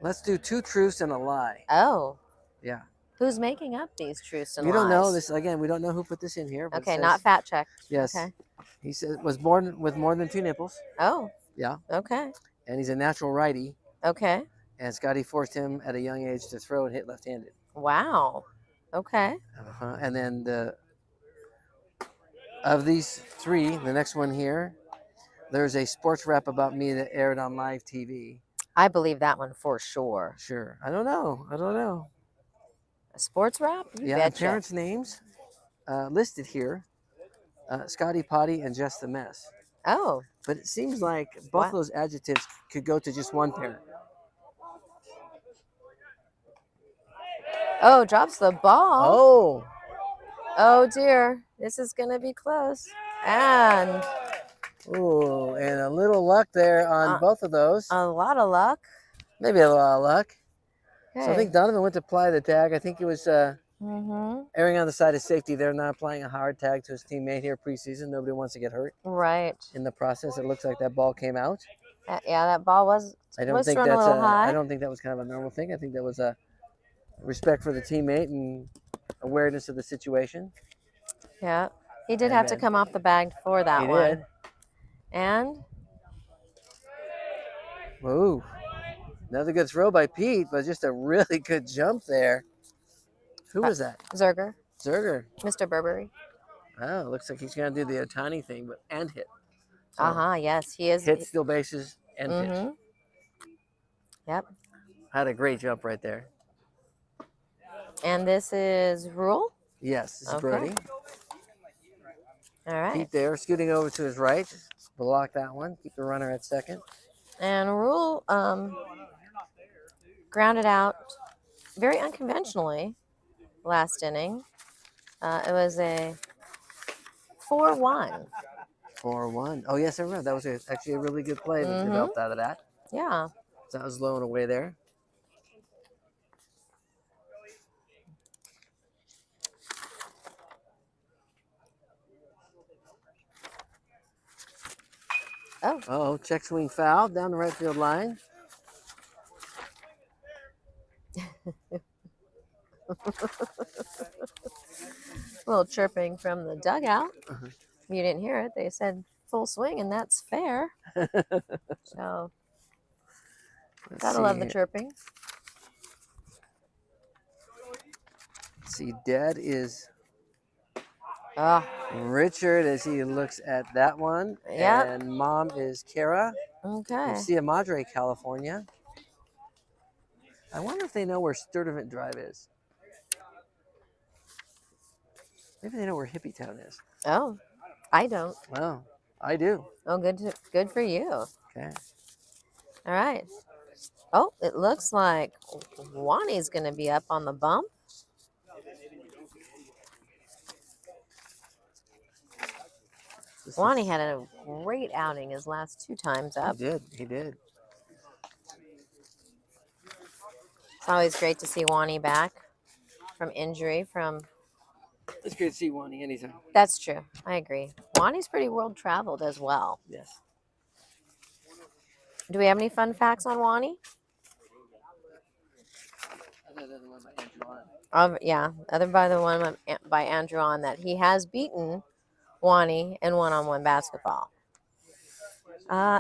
[SPEAKER 1] Let's do 2 truths and a lie.
[SPEAKER 2] Oh.
[SPEAKER 1] Yeah.
[SPEAKER 2] Who's making up these truths and
[SPEAKER 1] We
[SPEAKER 2] lies?
[SPEAKER 1] don't know this again. We don't know who put this in here. But
[SPEAKER 2] Okay,
[SPEAKER 1] it says,
[SPEAKER 2] not fact checked.
[SPEAKER 1] Yes.
[SPEAKER 2] Okay.
[SPEAKER 1] He said was born with more than 2 nipples.
[SPEAKER 2] Oh.
[SPEAKER 1] Yeah.
[SPEAKER 2] Okay.
[SPEAKER 1] And he's a natural righty.
[SPEAKER 2] Okay.
[SPEAKER 1] And Scotty forced him at a young age to throw and hit left-handed.
[SPEAKER 2] Wow. Okay.
[SPEAKER 1] And then of these 3, the next one here, there's a sports rap about me that aired on live TV.
[SPEAKER 2] I believe that one for sure.
[SPEAKER 1] Sure. I don't know.
[SPEAKER 2] A sports rap? You
[SPEAKER 1] Yeah,
[SPEAKER 2] betcha.
[SPEAKER 1] parents' names listed here. Scotty Potty and Just the Mess.
[SPEAKER 2] Oh.
[SPEAKER 1] But it seems like both of those adjectives could go to just one parent.
[SPEAKER 2] Oh, drops the ball.
[SPEAKER 1] Oh.
[SPEAKER 2] Oh dear. This is going to be close. And
[SPEAKER 1] Ooh, and a little luck there on both of those.
[SPEAKER 2] a lot of luck.
[SPEAKER 1] Maybe a lot of luck.
[SPEAKER 2] Okay.
[SPEAKER 1] So I think Donovan went to apply the tag. I think it was
[SPEAKER 2] Mm-hmm.
[SPEAKER 1] erring on the side of safety. They're not applying a hard tag to his teammate here preseason. Nobody wants to get hurt
[SPEAKER 2] Right.
[SPEAKER 1] in the process. It looks like that ball came out.
[SPEAKER 2] Yeah, that ball was
[SPEAKER 1] I don't
[SPEAKER 2] was
[SPEAKER 1] think
[SPEAKER 2] thrown
[SPEAKER 1] that's
[SPEAKER 2] a little high.
[SPEAKER 1] I don't think that was kind of a normal thing. I think that was a respect for the teammate and awareness of the situation.
[SPEAKER 2] Yeah. He did
[SPEAKER 1] And
[SPEAKER 2] have to
[SPEAKER 1] then
[SPEAKER 2] come off the bag for that
[SPEAKER 1] He
[SPEAKER 2] one.
[SPEAKER 1] did.
[SPEAKER 2] And
[SPEAKER 1] Ooh. Another good throw by Pete, but just a really good jump there. Who was that?
[SPEAKER 2] Zerger,
[SPEAKER 1] Zerger.
[SPEAKER 2] Mr. Burberry.
[SPEAKER 1] Oh, looks like he's going to do the Otani thing, but and hit. So
[SPEAKER 2] Yes, he is.
[SPEAKER 1] hit, steal bases, and pitch.
[SPEAKER 2] Mm-hmm. Yep.
[SPEAKER 1] Had a great jump right there.
[SPEAKER 2] And this is Rule.
[SPEAKER 1] Yes, this is
[SPEAKER 2] Okay.
[SPEAKER 1] Brody.
[SPEAKER 2] All right.
[SPEAKER 1] Pete there, scooting over to his right. Block that one. Keep the runner at second.
[SPEAKER 2] And Rule grounded out very unconventionally last inning. It was a 4-1.
[SPEAKER 1] 4-1. Oh, yes, I remember. That was actually a really good play that developed out of that.
[SPEAKER 2] Yeah.
[SPEAKER 1] So that was low and away there. Oh, check swing foul down the right field line.
[SPEAKER 2] A little chirping from the dugout. You didn't hear it. They said full swing, and that's fair. So, gotta love the chirping.
[SPEAKER 1] Let's see, Dad is
[SPEAKER 2] Ah,
[SPEAKER 1] Richard as he looks at that one.
[SPEAKER 2] Yep.
[SPEAKER 1] And Mom is Kara.
[SPEAKER 2] okay.
[SPEAKER 1] Garcia Madre, California. I wonder if they know where Sturdivant Drive is. Maybe they know where Hippie Town is.
[SPEAKER 2] Oh, I don't.
[SPEAKER 1] Well, I do.
[SPEAKER 2] Oh, good for you.
[SPEAKER 1] Okay.
[SPEAKER 2] All right. Oh, it looks like Wani's going to be up on the bump. Wani had a great outing his last 2 times up.
[SPEAKER 1] He did.
[SPEAKER 2] It's always great to see Wani back from injury.
[SPEAKER 1] It's great to see Wani anytime.
[SPEAKER 2] That's true. I agree. Wani's pretty world traveled as well.
[SPEAKER 1] Yes.
[SPEAKER 2] Do we have any fun facts on Wani?
[SPEAKER 1] Other than the one by Andrew on.
[SPEAKER 2] Yeah, other by the one by Andrew on that he has beaten Wani in one-on-one basketball.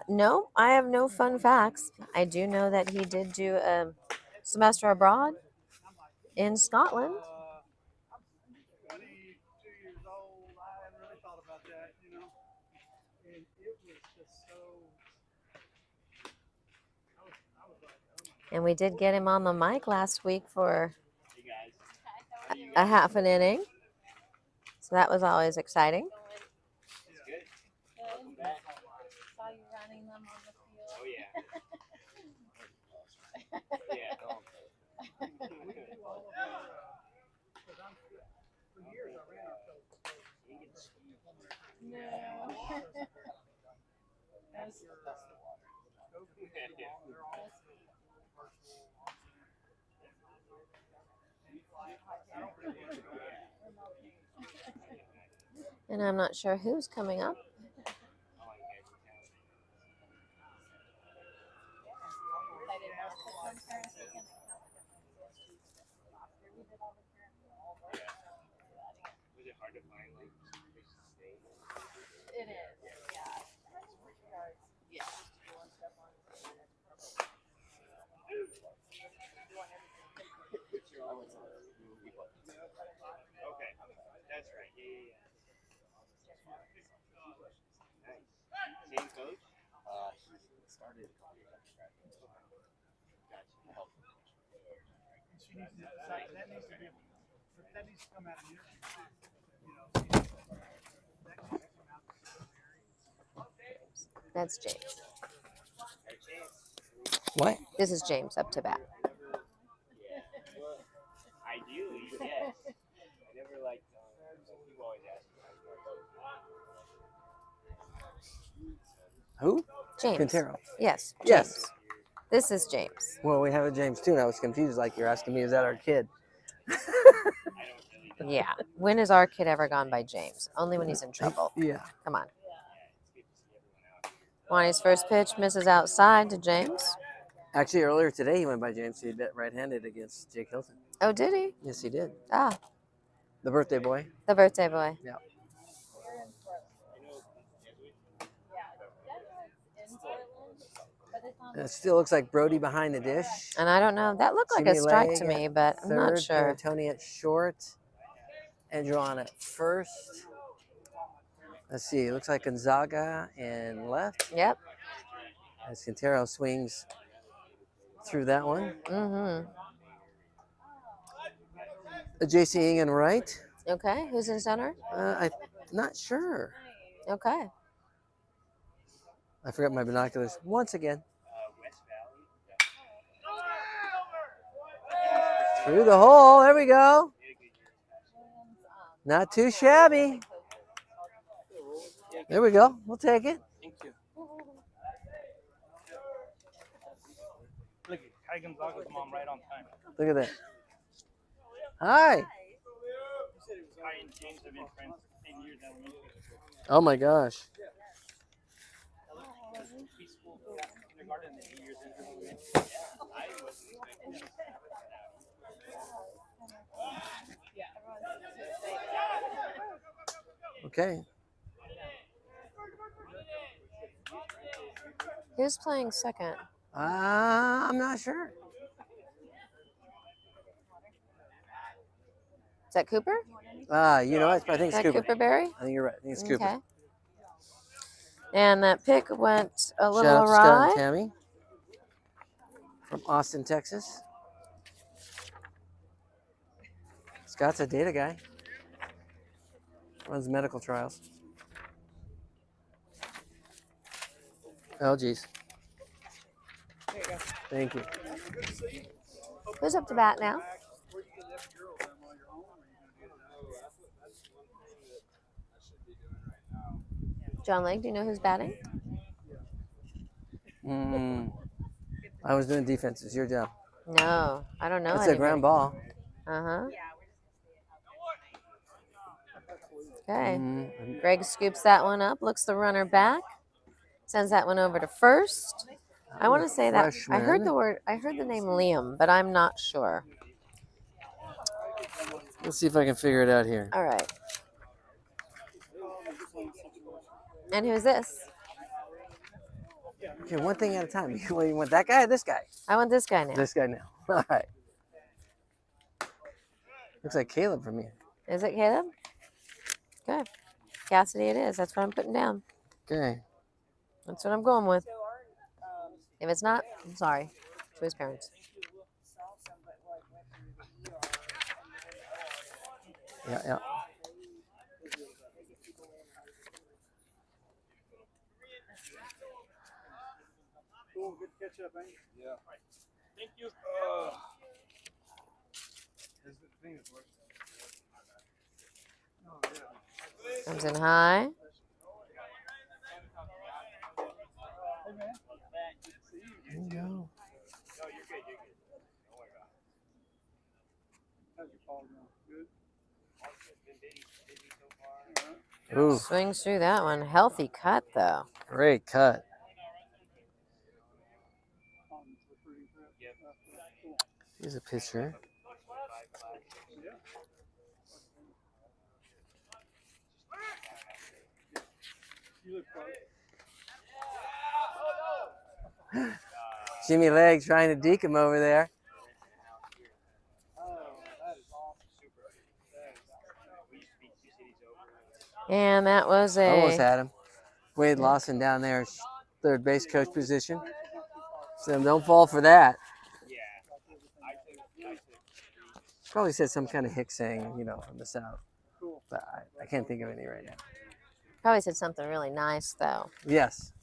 [SPEAKER 2] No, I have no fun facts. I do know that he did do a semester abroad in Scotland.
[SPEAKER 3] I'm 22 years old. I haven't really thought about that, you know. And it was just so. I was like, oh my
[SPEAKER 2] And we did get him on the mic last week for a half an inning. So that was always exciting.
[SPEAKER 5] Saw you running them on the field.
[SPEAKER 6] Oh yeah.
[SPEAKER 2] And I'm not sure who's coming up.
[SPEAKER 6] Was it hard to find like
[SPEAKER 5] It is, yeah. Yeah.
[SPEAKER 6] okay. That's right. Yeah. Nice. Same coach?
[SPEAKER 7] He started
[SPEAKER 3] That needs to come out of here.
[SPEAKER 2] That's James.
[SPEAKER 1] What?
[SPEAKER 2] This is James up to bat.
[SPEAKER 6] Ideally, yes. I never liked people always ask me.
[SPEAKER 1] Who?
[SPEAKER 2] James.
[SPEAKER 1] Quintero.
[SPEAKER 2] Yes. James.
[SPEAKER 1] Yes.
[SPEAKER 2] This is James.
[SPEAKER 1] Well, we have a James too, and I was confused. Like you're asking me, is that our kid?
[SPEAKER 2] Yeah. When has our kid ever gone by James? Only when he's in trouble.
[SPEAKER 1] Yeah.
[SPEAKER 2] Come on. Wani's first pitch misses outside to James.
[SPEAKER 1] Actually, earlier today he went by James. He hit right-handed against Jake Hilton.
[SPEAKER 2] Oh, did he?
[SPEAKER 1] Yes, he did.
[SPEAKER 2] Ah,
[SPEAKER 1] The birthday boy.
[SPEAKER 2] the birthday boy.
[SPEAKER 1] Yeah. And it still looks like Brody behind the dish.
[SPEAKER 2] And I don't know. That looked like a
[SPEAKER 1] Jimmy
[SPEAKER 2] strike
[SPEAKER 1] Leg
[SPEAKER 2] to
[SPEAKER 1] at
[SPEAKER 2] me, but I'm not
[SPEAKER 1] Third,
[SPEAKER 2] sure.
[SPEAKER 1] Tony at short. Andrew on at first. Let's see. It looks like Gonzaga in left.
[SPEAKER 2] Yep.
[SPEAKER 1] As Quintero swings through that one.
[SPEAKER 2] Mm-hmm.
[SPEAKER 1] JC in right.
[SPEAKER 2] Okay. Who's in center?
[SPEAKER 1] I'm not sure.
[SPEAKER 2] Okay.
[SPEAKER 1] I forgot my binoculars once again. Through the hole. There we go. Not too shabby. There we go. We'll take it.
[SPEAKER 3] Thank you. Look, Kai Gonzaga's mom right on time.
[SPEAKER 1] Look at that. Hi.
[SPEAKER 3] Kai and James have been friends for 10 years now.
[SPEAKER 1] Oh my gosh.
[SPEAKER 3] Preschool, kindergarten, and 8 years into
[SPEAKER 1] Okay.
[SPEAKER 2] Who's playing second?
[SPEAKER 1] I'm not sure.
[SPEAKER 2] Is that Cooper?
[SPEAKER 1] You know what? I think
[SPEAKER 2] Is
[SPEAKER 1] it's
[SPEAKER 2] that
[SPEAKER 1] Cooper.
[SPEAKER 2] Cooper Berry?
[SPEAKER 1] I think you're right. I think it's Cooper.
[SPEAKER 2] Okay. And that pick went a little
[SPEAKER 1] Shout out to Scott
[SPEAKER 2] awry.
[SPEAKER 1] and Tammy from Austin, Texas. Scott's a data guy. Runs medical trials. Oh, geez.
[SPEAKER 4] There you go.
[SPEAKER 1] Thank you.
[SPEAKER 2] Who's up to bat now? John Lake, do you know who's batting?
[SPEAKER 1] I was doing defense. It's your job.
[SPEAKER 2] No, I don't know.
[SPEAKER 1] It's a ground ball.
[SPEAKER 2] Uh-huh. Okay.
[SPEAKER 1] Mm,
[SPEAKER 2] Greg scoops that one up, looks the runner back, sends that one over to first. I want to say that I heard the name Liam, but I'm not sure.
[SPEAKER 1] Let's see if I can figure it out here.
[SPEAKER 2] All right. And who's this?
[SPEAKER 1] Okay, one thing at a time. You want that guy or this guy?
[SPEAKER 2] I want this guy now.
[SPEAKER 1] This guy now. All right. Looks like Caleb from here.
[SPEAKER 2] Is it Caleb? Good. Cassidy it is. That's what I'm putting down.
[SPEAKER 1] Okay.
[SPEAKER 2] That's what I'm going with. If it's not, I'm sorry to his parents.
[SPEAKER 1] Yeah.
[SPEAKER 3] Cool, good catch up, ain't it?
[SPEAKER 6] Yeah.
[SPEAKER 3] Thank you.
[SPEAKER 2] Comes in high.
[SPEAKER 3] Hey, man. Good to see you.
[SPEAKER 1] There you go.
[SPEAKER 6] No, you're good. You're good. Don't worry about it.
[SPEAKER 3] How's your fall going? Good?
[SPEAKER 6] Been busy so far.
[SPEAKER 1] Ooh,
[SPEAKER 2] Swings through that one. Healthy cut, though.
[SPEAKER 1] great cut.
[SPEAKER 3] On to the recruiting trip?
[SPEAKER 6] Yep.
[SPEAKER 3] Cool.
[SPEAKER 1] He's a pitcher.
[SPEAKER 3] Yeah. You look close.
[SPEAKER 1] Jimmy Leg trying to deke him over there.
[SPEAKER 3] Oh, that is awesome.
[SPEAKER 6] Super.
[SPEAKER 3] That is awesome.
[SPEAKER 6] We used to be 2 cities over.
[SPEAKER 2] And that was
[SPEAKER 1] Almost
[SPEAKER 2] a
[SPEAKER 1] had him. Wade Lawson down there, third base coach position. So don't fall for that.
[SPEAKER 6] Yeah. I took
[SPEAKER 1] Probably said some kind of hick saying, you know, from the south.
[SPEAKER 3] Cool.
[SPEAKER 1] But I can't think of any right now.
[SPEAKER 2] probably said something really nice, though.
[SPEAKER 1] Yes.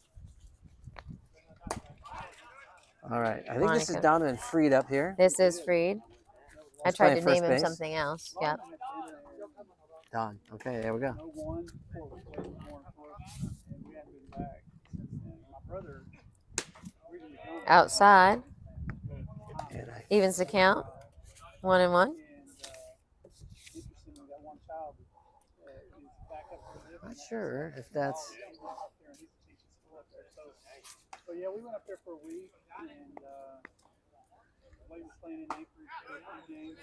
[SPEAKER 1] All right. I think this is
[SPEAKER 2] Monica.
[SPEAKER 1] Donovan Freed up here.
[SPEAKER 2] This is Freed. I
[SPEAKER 1] He's
[SPEAKER 2] tried
[SPEAKER 1] playing
[SPEAKER 2] to
[SPEAKER 1] first
[SPEAKER 2] name him
[SPEAKER 1] base.
[SPEAKER 2] something else. Yep.
[SPEAKER 1] Don. Okay, there we go.
[SPEAKER 3] No one, four was played more for us, and we haven't been back since then. My brother, we didn't go.
[SPEAKER 2] Outside.
[SPEAKER 1] And I,
[SPEAKER 2] Evens the count. 1-1.
[SPEAKER 3] And interestingly, that one child is back up for the
[SPEAKER 1] I'm not sure if that's.
[SPEAKER 3] So yeah, we went up there for a week, and Blake was playing in Anchorage for a few games.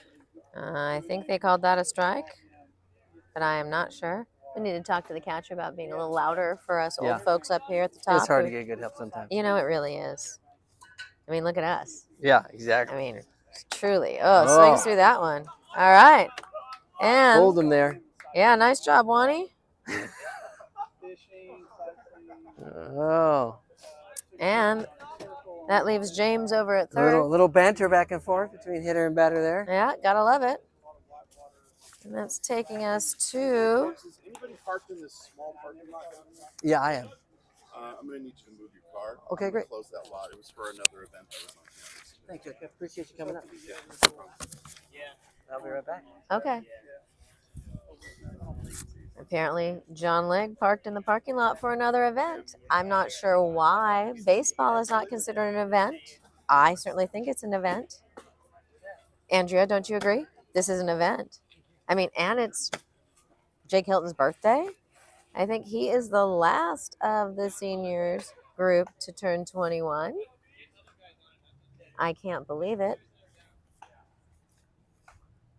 [SPEAKER 2] I think they called that a strike, but I am not sure. We need to talk to the catcher about being a little louder for us
[SPEAKER 1] Yeah.
[SPEAKER 2] old folks up here at the top.
[SPEAKER 1] It's hard to
[SPEAKER 2] who-
[SPEAKER 1] get good help sometimes.
[SPEAKER 2] You know, it really is. I mean, look at us.
[SPEAKER 1] Yeah,
[SPEAKER 2] I
[SPEAKER 1] exactly.
[SPEAKER 2] mean, truly. Oh, swings through that one. All right. And,
[SPEAKER 1] Hold him there.
[SPEAKER 2] yeah, nice job, Wani.
[SPEAKER 3] Fishing, sightseeing,
[SPEAKER 1] Oh,
[SPEAKER 2] And that leaves James over at third.
[SPEAKER 1] little banter back and forth between hitter and batter there.
[SPEAKER 2] Yeah, gotta love it. And that's taking us to.
[SPEAKER 8] Is anybody parked in this small parking lot?
[SPEAKER 1] Yeah, I am.
[SPEAKER 8] I'm going to need you to move your car.
[SPEAKER 1] Okay,
[SPEAKER 8] I'm gonna
[SPEAKER 1] great.
[SPEAKER 8] Close that lot. It was for another event that was on campus.
[SPEAKER 1] Thank you. I appreciate you coming up.
[SPEAKER 8] Yeah.
[SPEAKER 1] I'll be right back.
[SPEAKER 2] Okay. Apparently, John Legg parked in the parking lot for another event. I'm not sure why. Baseball is not considered an event. I certainly think it's an event. Andrea, don't you agree? This is an event. I mean, and it's Jake Hilton's birthday. I think he is the last of the seniors group to turn 21. I can't believe it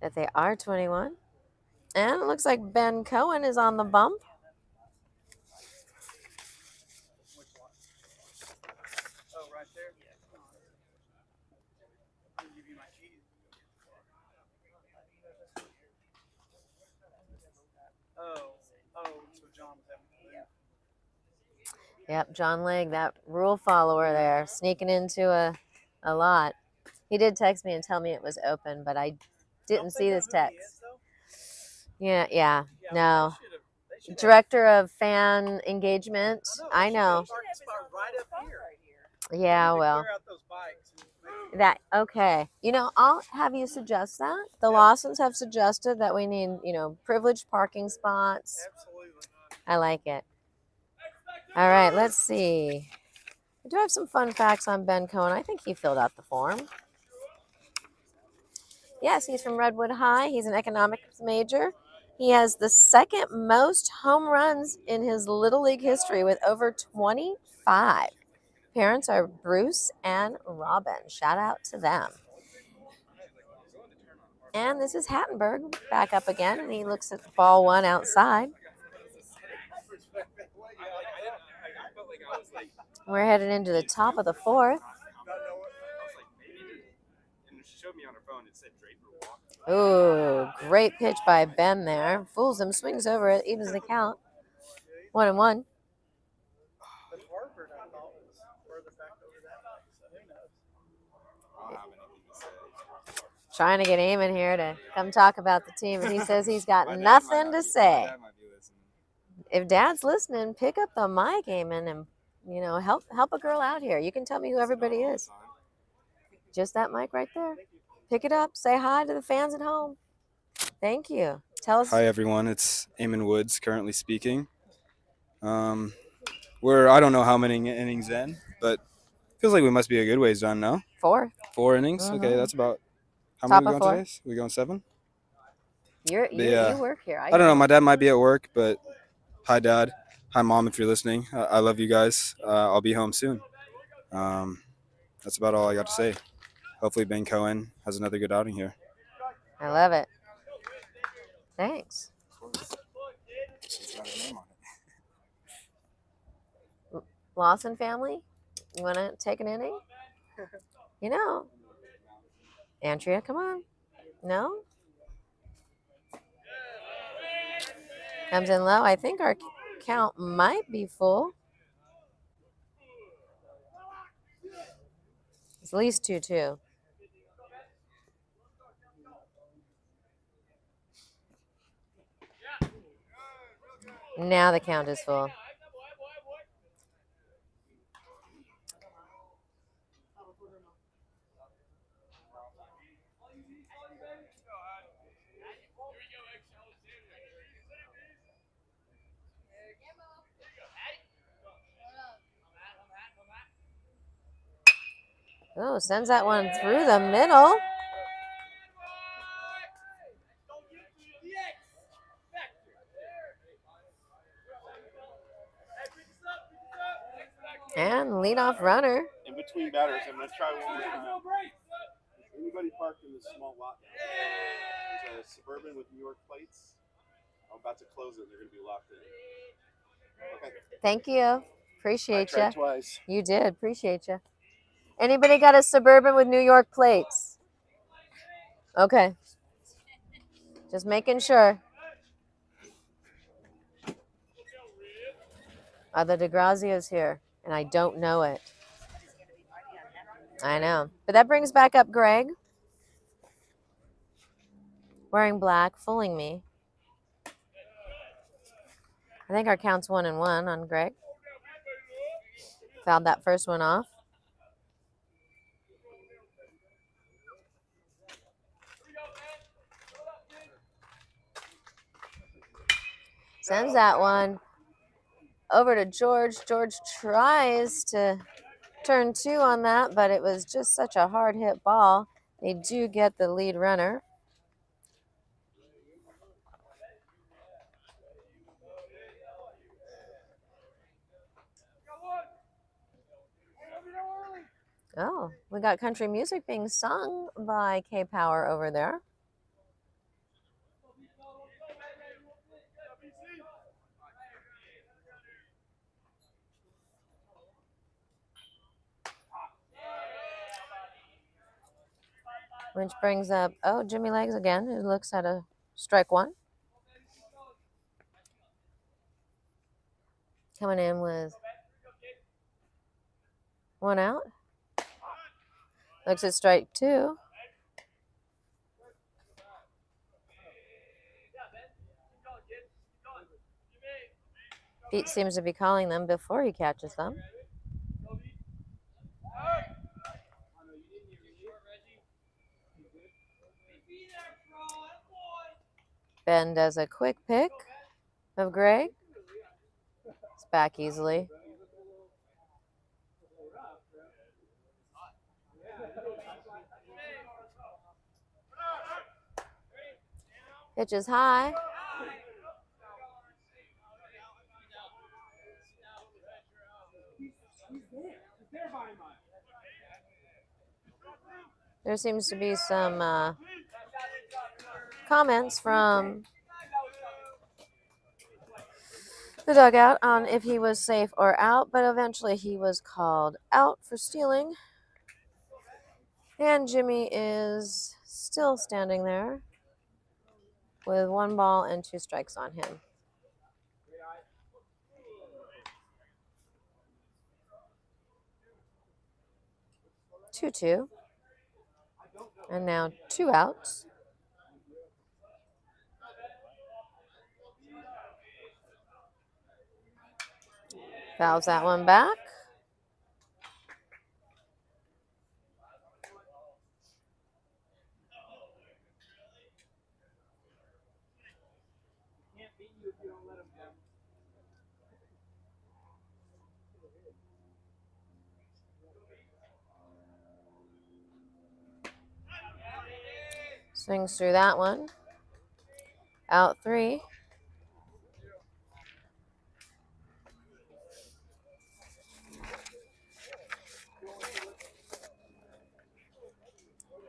[SPEAKER 2] that they are 21. And it looks like Ben Cohen is on the bump.
[SPEAKER 3] oh, right there? I'll give you my keys. So John was having to leave.
[SPEAKER 2] Yep, John Legg, that rule follower there, sneaking into a lot. He did text me and tell me it was open, but I didn't see this text. Yeah, no. Director of fan engagement. I know.
[SPEAKER 3] Right up here.
[SPEAKER 2] Yeah, well,
[SPEAKER 3] Clear out those bikes and
[SPEAKER 2] that okay. You know, I'll have you suggest that. The Lawsons have suggested that we need, privileged parking spots.
[SPEAKER 3] absolutely.
[SPEAKER 2] I like it. All right, let's see. I do have some fun facts on Ben Cohen. I think he filled out the form. Yes, he's from Redwood High. He's an economics major. He has the second most home runs in his Little League history with over 25. Parents are Bruce and Robin. Shout out to them. And this is Hattenberg back up again, and he looks at ball one outside. We're headed into the top of the fourth.
[SPEAKER 6] And she showed me on her phone, it said Draper walk.
[SPEAKER 2] Ooh, great pitch by Ben there. Fools him, swings over it, evens the count. 1-1.
[SPEAKER 3] But Harvard, I thought, was further back over that way, so who knows?
[SPEAKER 8] I don't have anything to say.
[SPEAKER 2] Trying to get Eamon here to come talk about the team, and he says he's got nothing to say. If Dad's listening, pick up the mic, Eamon, and help a girl out here. You can tell me who everybody is. Just that mic right there. Pick it up. Say hi to the fans at home. Thank you. Tell us.
[SPEAKER 9] Hi everyone, it's Eamon Woods currently speaking. We're I don't know how many innings in, but feels like we must be a good ways done now.
[SPEAKER 2] 4.
[SPEAKER 9] 4 innings.
[SPEAKER 2] Mhm.
[SPEAKER 9] Okay, that's about how
[SPEAKER 2] Top
[SPEAKER 9] many we
[SPEAKER 2] of
[SPEAKER 9] going
[SPEAKER 2] 4.
[SPEAKER 9] today? We going 7?
[SPEAKER 2] You
[SPEAKER 9] Yeah.
[SPEAKER 2] work here.
[SPEAKER 9] I don't know. My dad might be at work, but hi Dad, hi Mom if you're listening. I love you guys. I'll be home soon. That's about all I got to say. Hopefully Ben Cohen has another good outing here.
[SPEAKER 2] I love it. Thanks. Lawson family, you want to take an inning? Andrea, come on. No? Comes in low. I think our count might be full. It's at least 2-2. Now the count is full. Oh, sends that one through the middle. And leadoff runner.
[SPEAKER 8] In between batters, I'm going to try one more time. Is anybody parked in this small lot down there? There's a Suburban with New York plates. I'm about to close it. They're going to be locked in. Okay.
[SPEAKER 2] Thank you. Appreciate you.
[SPEAKER 8] I tried twice.
[SPEAKER 2] You did. Appreciate you. Anybody got a Suburban with New York plates? Okay. Just making sure. Are the DeGrazio's here? And I don't know it. I know. But that brings back up Greg. Wearing black, fooling me. I think our count's 1-1 on Greg. Fouled that first one off. Sends that one over to George. George tries to turn 2 on that, but it was just such a hard hit ball. They do get the lead runner. Oh, we got country music being sung by K-Power over there. Which brings up, Jimmy Legs again, who looks at a strike 1. Coming in with 1 out. Looks at strike 2. Pete seems to be calling them before he catches them. Ben does a quick pick of Greg. It's back easily. Pitch is high. There seems to be some comments from the dugout on if he was safe or out, but eventually he was called out for stealing. And Jimmy is still standing there with 1 ball and 2 strikes on him. Two. And now 2 outs. Fouls that one back. Swings through that one. Out 3.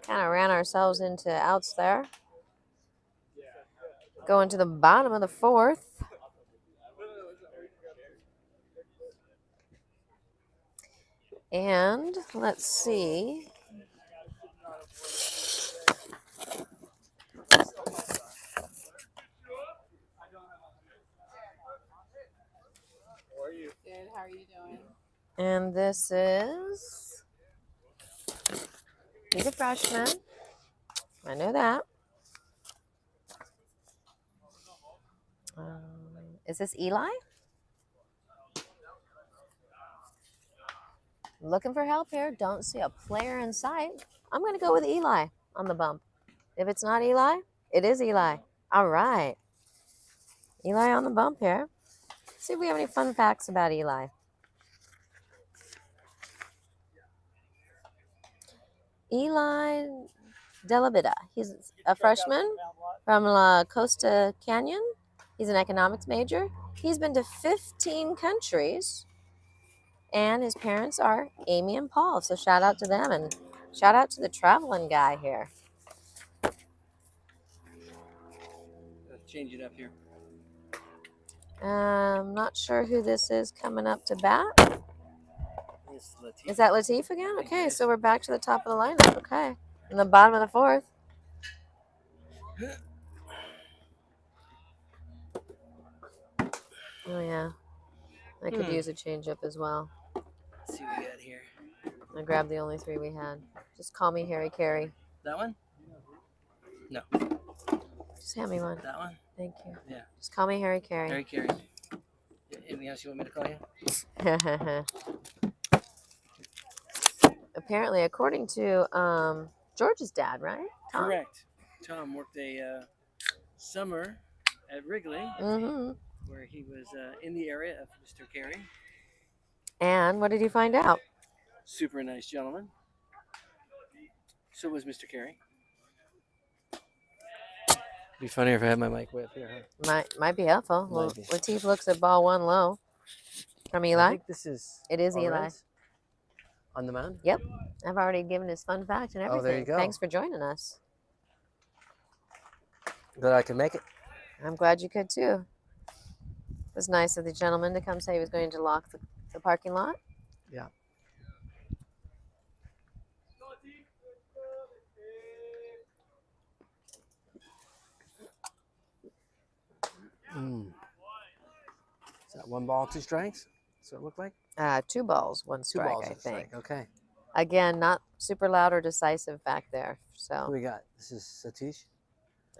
[SPEAKER 2] Kind of ran ourselves into outs there. Going to the bottom of the 4th. And let's see.
[SPEAKER 5] Good. How are you doing?
[SPEAKER 2] And this is, he's a freshman. I know that. Is this Eli? Looking for help here. Don't see a player in sight. I'm going to go with Eli on the bump. If it's not Eli, it is Eli. All right. Eli on the bump here. See if we have any fun facts about Eli. Eli Delabida. He's a freshman from La Costa Canyon. He's an economics major. He's been to 15 countries. And his parents are Amy and Paul. So shout out to them and shout out to the traveling guy here.
[SPEAKER 1] Let's change it up here.
[SPEAKER 2] I'm not sure who this is coming up to bat.
[SPEAKER 1] It's Latif.
[SPEAKER 2] Is that Latif again? Okay, so we're back to the top of the lineup. Okay. In the bottom of the 4th. Oh, yeah. I could use a changeup as well.
[SPEAKER 1] Let's see what we got here.
[SPEAKER 2] I grabbed the only 3 we had. Just call me Harry Carey.
[SPEAKER 1] That one? No.
[SPEAKER 2] Just hand me one.
[SPEAKER 1] That one?
[SPEAKER 2] Thank you.
[SPEAKER 1] Yeah.
[SPEAKER 2] Just call me Harry Carey.
[SPEAKER 1] Harry Carey. Anything else you want me to call you?
[SPEAKER 2] Apparently, according to George's dad, right? Tom?
[SPEAKER 1] Correct. Tom worked a summer at Wrigley, where he was in the area of Mr. Carey.
[SPEAKER 2] And what did he find out?
[SPEAKER 1] Super nice gentleman. So was Mr. Carey. Be funnier if I had my mic way up here, huh?
[SPEAKER 2] Might be helpful.
[SPEAKER 1] Might be.
[SPEAKER 2] Latif looks at ball 1 low. From Eli?
[SPEAKER 1] I think this is.
[SPEAKER 2] It is Eli.
[SPEAKER 1] Alvarez on the mound?
[SPEAKER 2] Yep. I've already given his fun fact and everything.
[SPEAKER 1] Oh, there you go.
[SPEAKER 2] Thanks for joining us.
[SPEAKER 1] Glad I could make it.
[SPEAKER 2] I'm glad you could too. It was nice of the gentleman to come say he was going to lock the parking lot.
[SPEAKER 1] Yeah. Is that 1 ball, 2 strikes? So it looked like
[SPEAKER 2] 2 balls, 1
[SPEAKER 1] 2
[SPEAKER 2] strike,
[SPEAKER 1] balls,
[SPEAKER 2] I
[SPEAKER 1] a
[SPEAKER 2] think.
[SPEAKER 1] strike. Okay.
[SPEAKER 2] Again, not super loud or decisive back there.
[SPEAKER 1] Who
[SPEAKER 2] So
[SPEAKER 1] we got? This is Satish.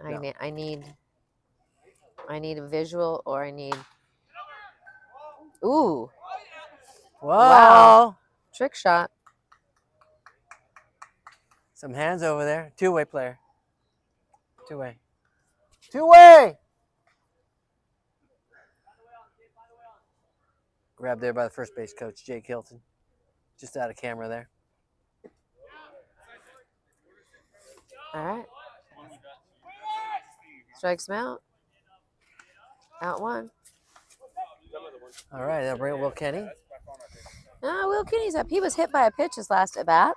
[SPEAKER 1] No.
[SPEAKER 2] I need a visual, or I need. Ooh,
[SPEAKER 1] Whoa!
[SPEAKER 2] Wow. Trick shot.
[SPEAKER 1] Some hands over there. 2-way player. 2-way. 2-way! Grabbed there by the first base coach, Jake Hilton. Just out of camera there.
[SPEAKER 2] All right. Strikes him out. Out 1.
[SPEAKER 1] All right, that'll bring Will Kenny.
[SPEAKER 2] Will Kinney's up. He was hit by a pitch his last at bat.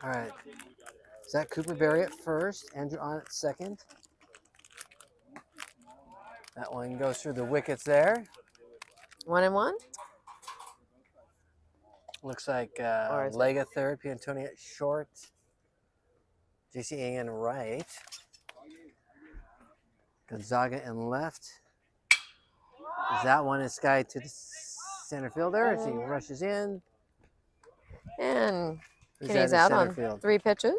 [SPEAKER 1] All right. Is that Cooper Berry at first? Andrew on at second. That one goes through the wickets there.
[SPEAKER 2] 1-1.
[SPEAKER 1] Looks like
[SPEAKER 2] Or is it-
[SPEAKER 1] Lega third, Piantoni at short, JC in right, Gonzaga in left. That one is Sky to the center fielder as he rushes in.
[SPEAKER 2] And
[SPEAKER 1] Who's
[SPEAKER 2] Kenny's
[SPEAKER 1] that in
[SPEAKER 2] out
[SPEAKER 1] center
[SPEAKER 2] on
[SPEAKER 1] field?
[SPEAKER 2] 3 pitches.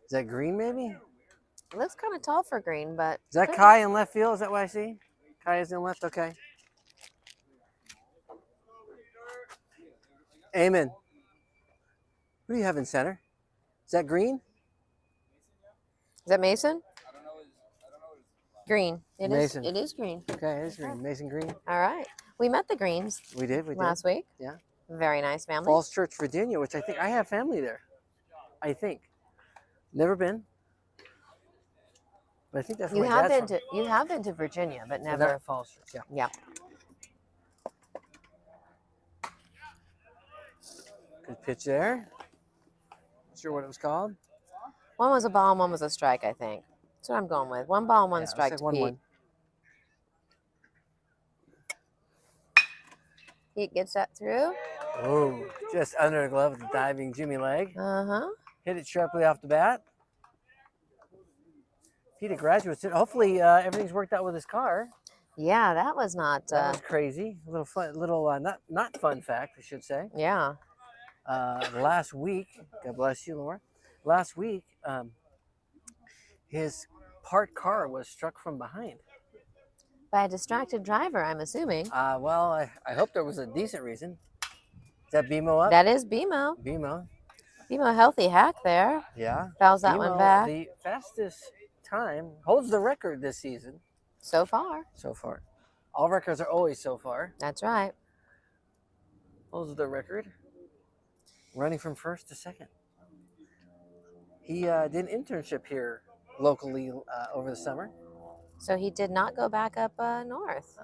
[SPEAKER 1] Is that Green maybe?
[SPEAKER 2] It looks kind of tall for Green, but
[SPEAKER 1] Is that Kai in left field? Is that what I see? Kai is in left, okay. Amen. Who do you have in center? Is that Green?
[SPEAKER 2] is that Mason? Green. It is.
[SPEAKER 1] Mason.
[SPEAKER 2] It is Green.
[SPEAKER 1] Okay, it is Green. Mason Green.
[SPEAKER 2] All right. We met the Greens
[SPEAKER 1] We did.
[SPEAKER 2] last week.
[SPEAKER 1] Yeah.
[SPEAKER 2] Very nice family.
[SPEAKER 1] Falls Church, Virginia, which I think I have family there. I think. Never been. But I think that's
[SPEAKER 2] You
[SPEAKER 1] where my
[SPEAKER 2] have
[SPEAKER 1] dad's
[SPEAKER 2] been
[SPEAKER 1] from.
[SPEAKER 2] to Virginia, but
[SPEAKER 1] So they're
[SPEAKER 2] never.
[SPEAKER 1] at Falls Church, yeah.
[SPEAKER 2] Yeah.
[SPEAKER 1] Good pitch there. Not sure what it was called.
[SPEAKER 2] One was a ball and one was a strike, I think. That's what I'm going with. 1 ball and 1
[SPEAKER 1] Yeah,
[SPEAKER 2] strike
[SPEAKER 1] looks
[SPEAKER 2] to
[SPEAKER 1] like
[SPEAKER 2] Pete.
[SPEAKER 1] 1-1.
[SPEAKER 2] Pete gets that through.
[SPEAKER 1] Oh, just under the glove with the diving Jimmy leg.
[SPEAKER 2] Uh-huh.
[SPEAKER 1] Hit it sharply off the bat. Pete, a graduate student. Hopefully everything's worked out with his car.
[SPEAKER 2] Yeah, that was not.
[SPEAKER 1] That was crazy. A little fun, not fun fact, I should say.
[SPEAKER 2] Yeah.
[SPEAKER 1] Last week, God bless you, Laura. Last week, his parked car was struck from behind.
[SPEAKER 2] By a distracted driver, I'm assuming.
[SPEAKER 1] Well, I hope there was a decent reason. Is that BMO up?
[SPEAKER 2] That is BMO.
[SPEAKER 1] BMO,
[SPEAKER 2] BMO healthy hack there.
[SPEAKER 1] yeah.
[SPEAKER 2] Fouls that one
[SPEAKER 1] BMO,
[SPEAKER 2] back.
[SPEAKER 1] The fastest time, holds the record this season
[SPEAKER 2] So far.
[SPEAKER 1] so far. All records are always so far.
[SPEAKER 2] That's right.
[SPEAKER 1] Holds the record. Running from first to second. He did an internship here locally over the summer.
[SPEAKER 2] So he did not go back up north.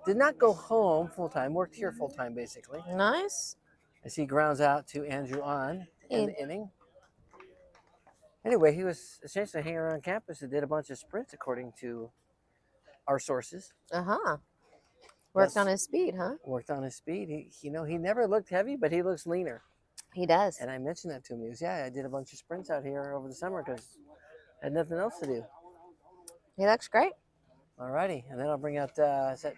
[SPEAKER 1] Did not go home full time, worked here full time basically.
[SPEAKER 2] Nice.
[SPEAKER 1] As he grounds out to Andrew on in
[SPEAKER 2] He-
[SPEAKER 1] the inning. Anyway, he was essentially hanging around campus and did a bunch of sprints according to our sources.
[SPEAKER 2] Uh-huh. Worked
[SPEAKER 1] Yes.
[SPEAKER 2] on his speed, huh?
[SPEAKER 1] Worked on his speed. He never looked heavy, but he looks leaner.
[SPEAKER 2] He does.
[SPEAKER 1] And I mentioned that to him. He goes, yeah, I did a bunch of sprints out here over the summer because I had nothing else to do.
[SPEAKER 2] He looks great.
[SPEAKER 1] All righty. And then I'll bring out, is that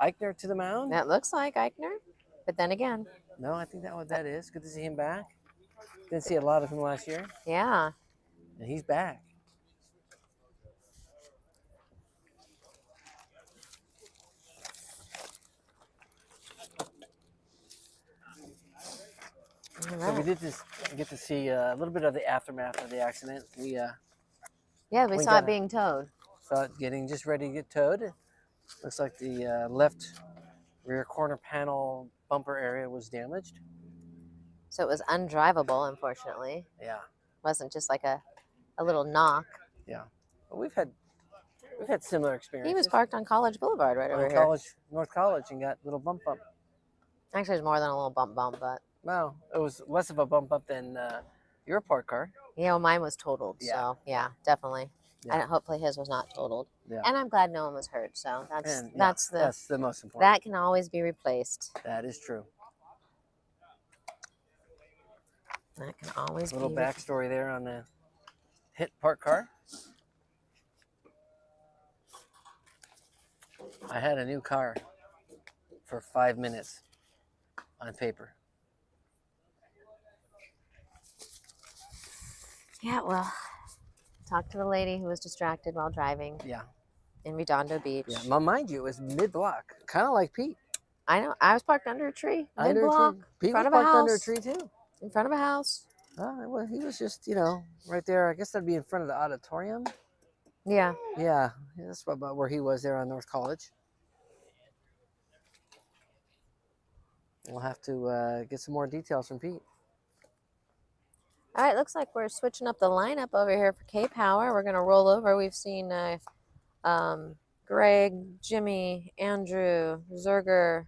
[SPEAKER 1] Eichner to the mound?
[SPEAKER 2] That looks like Eichner. But then again,
[SPEAKER 1] No, I think that is. Good to see him back. Didn't see a lot of him last year.
[SPEAKER 2] yeah.
[SPEAKER 1] And he's back.
[SPEAKER 2] All
[SPEAKER 1] So we
[SPEAKER 2] right.
[SPEAKER 1] did just get to see a little bit of the aftermath of the accident. We
[SPEAKER 2] Yeah, we
[SPEAKER 1] we
[SPEAKER 2] saw
[SPEAKER 1] got
[SPEAKER 2] it being towed.
[SPEAKER 1] saw it getting just ready to get towed. Looks like the left rear corner panel bumper area was damaged.
[SPEAKER 2] So it was undrivable, unfortunately.
[SPEAKER 1] Yeah,
[SPEAKER 2] Wasn't just like a little knock.
[SPEAKER 1] yeah. But we've had similar experiences.
[SPEAKER 2] He was parked on College Boulevard right over
[SPEAKER 1] on
[SPEAKER 2] here.
[SPEAKER 1] college, North College, and got a little bump up.
[SPEAKER 2] Actually, it's more than a little bump, but
[SPEAKER 1] Well, it was less of a bump up than your parked car.
[SPEAKER 2] yeah, well, mine was totaled.
[SPEAKER 1] Yeah.
[SPEAKER 2] So yeah, definitely.
[SPEAKER 1] Yeah.
[SPEAKER 2] And hopefully his was not totaled.
[SPEAKER 1] Yeah.
[SPEAKER 2] And I'm glad no one was hurt. So that's
[SPEAKER 1] And, yeah,
[SPEAKER 2] that's
[SPEAKER 1] the most important.
[SPEAKER 2] that can always be replaced.
[SPEAKER 1] That is true.
[SPEAKER 2] That can always
[SPEAKER 1] A little
[SPEAKER 2] be
[SPEAKER 1] backstory there on the hit parked car. I had a new car for 5 minutes on paper.
[SPEAKER 2] Yeah, well, talk to the lady who was distracted while driving
[SPEAKER 1] Yeah,
[SPEAKER 2] in Redondo Beach.
[SPEAKER 1] yeah. Now, mind you, it was mid-block, kind of like Pete.
[SPEAKER 2] I know. I was parked under a tree,
[SPEAKER 1] Under a
[SPEAKER 2] mid-block,
[SPEAKER 1] tree. Pete was
[SPEAKER 2] front of a
[SPEAKER 1] parked under a
[SPEAKER 2] house.
[SPEAKER 1] tree too.
[SPEAKER 2] in front of a house.
[SPEAKER 1] Well, he was just, right there. I guess that'd be in front of the auditorium.
[SPEAKER 2] Yeah.
[SPEAKER 1] Yeah, that's about where he was there on North College. We'll have to get some more details from Pete.
[SPEAKER 2] All right, looks like we're switching up the lineup over here for K-Power. We're going to roll over. We've seen Greg, Jimmy, Andrew, Zerger,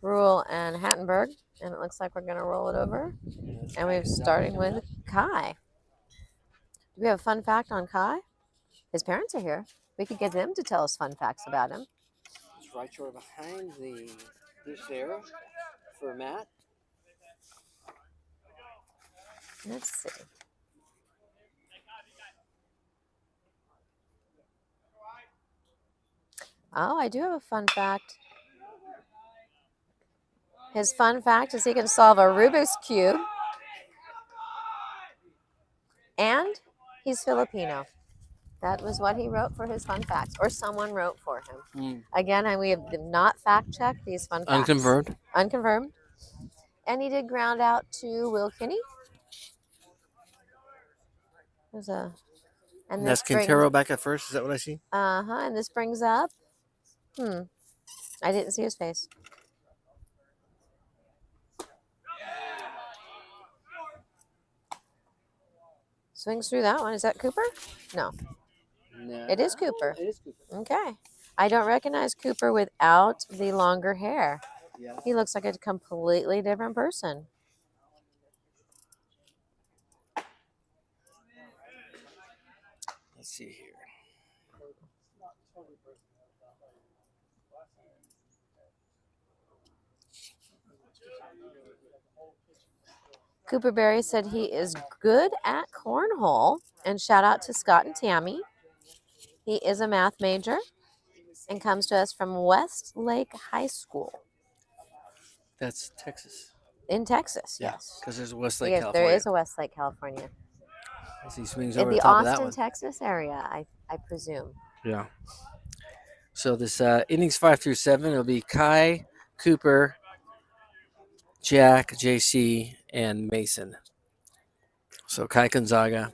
[SPEAKER 2] Rule, and Hattenberg. And it looks like we're going to roll it over. And we're starting with Kai. Do we have a fun fact on Kai? His parents are here. We could get them to tell us fun facts about him.
[SPEAKER 1] It's right short behind the dish there. for Matt.
[SPEAKER 2] Let's see. Oh, I do have a fun fact. His fun fact is he can solve a Rubik's Cube. And he's Filipino. That was what he wrote for his fun facts, or someone wrote for him. Again, we have not fact-checked these fun facts.
[SPEAKER 1] Unconfirmed.
[SPEAKER 2] Unconfirmed. And he did ground out to Will Kinney. There's a...
[SPEAKER 1] And that's Quintero back at first. Is that what I see?
[SPEAKER 2] Uh-huh. And this brings up... I didn't see his face. Swings through that one. Is that Cooper? No.
[SPEAKER 1] No.
[SPEAKER 2] It is Cooper.
[SPEAKER 1] It is Cooper.
[SPEAKER 2] Okay. I don't recognize Cooper without the longer hair.
[SPEAKER 1] Yeah.
[SPEAKER 2] He looks like a completely different person.
[SPEAKER 1] Let's see here.
[SPEAKER 2] Cooper Berry said he is good at cornhole, and shout out to Scott and Tammy. He is a math major and comes to us from Westlake High School.
[SPEAKER 1] That's Texas.
[SPEAKER 2] In Texas, yes.
[SPEAKER 1] Because there's a Westlake,
[SPEAKER 2] Yes,
[SPEAKER 1] California.
[SPEAKER 2] there is a Westlake, California.
[SPEAKER 1] As he swings
[SPEAKER 2] In
[SPEAKER 1] over
[SPEAKER 2] the
[SPEAKER 1] the top of that
[SPEAKER 2] Austin,
[SPEAKER 1] one.
[SPEAKER 2] Texas area, I presume.
[SPEAKER 1] Yeah. So this innings 5 through 7, it'll be Kai, Cooper, Jack, JC, and Mason. So Kai Gonzaga,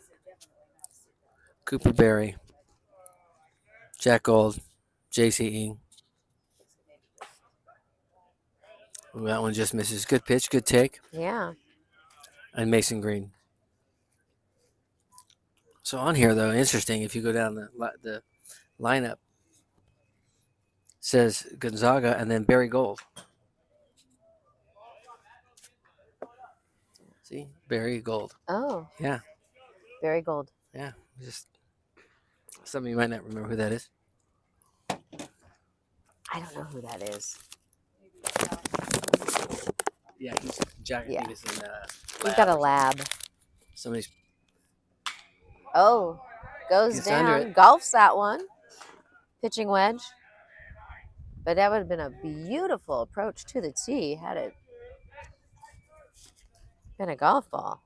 [SPEAKER 1] Cooper Berry, Jack Gold, JC Ing. Ooh, that one just misses. Good pitch, good take.
[SPEAKER 2] Yeah.
[SPEAKER 1] And Mason Green. So on here, though, interesting, if you go down the lineup, says Gonzaga and then Barry Gold. See? Barry Gold.
[SPEAKER 2] Oh.
[SPEAKER 1] Yeah.
[SPEAKER 2] Barry Gold.
[SPEAKER 1] Yeah. Just some of you might not remember who that is.
[SPEAKER 2] I don't know who that is.
[SPEAKER 1] Yeah, he's Jack.
[SPEAKER 2] Yeah.
[SPEAKER 1] I think it's in
[SPEAKER 2] He's got a lab.
[SPEAKER 1] Somebody's.
[SPEAKER 2] Oh, goes
[SPEAKER 1] Gets under
[SPEAKER 2] down,
[SPEAKER 1] it.
[SPEAKER 2] golfs that one. Pitching wedge. But that would have been a beautiful approach to the tee had it been a golf ball.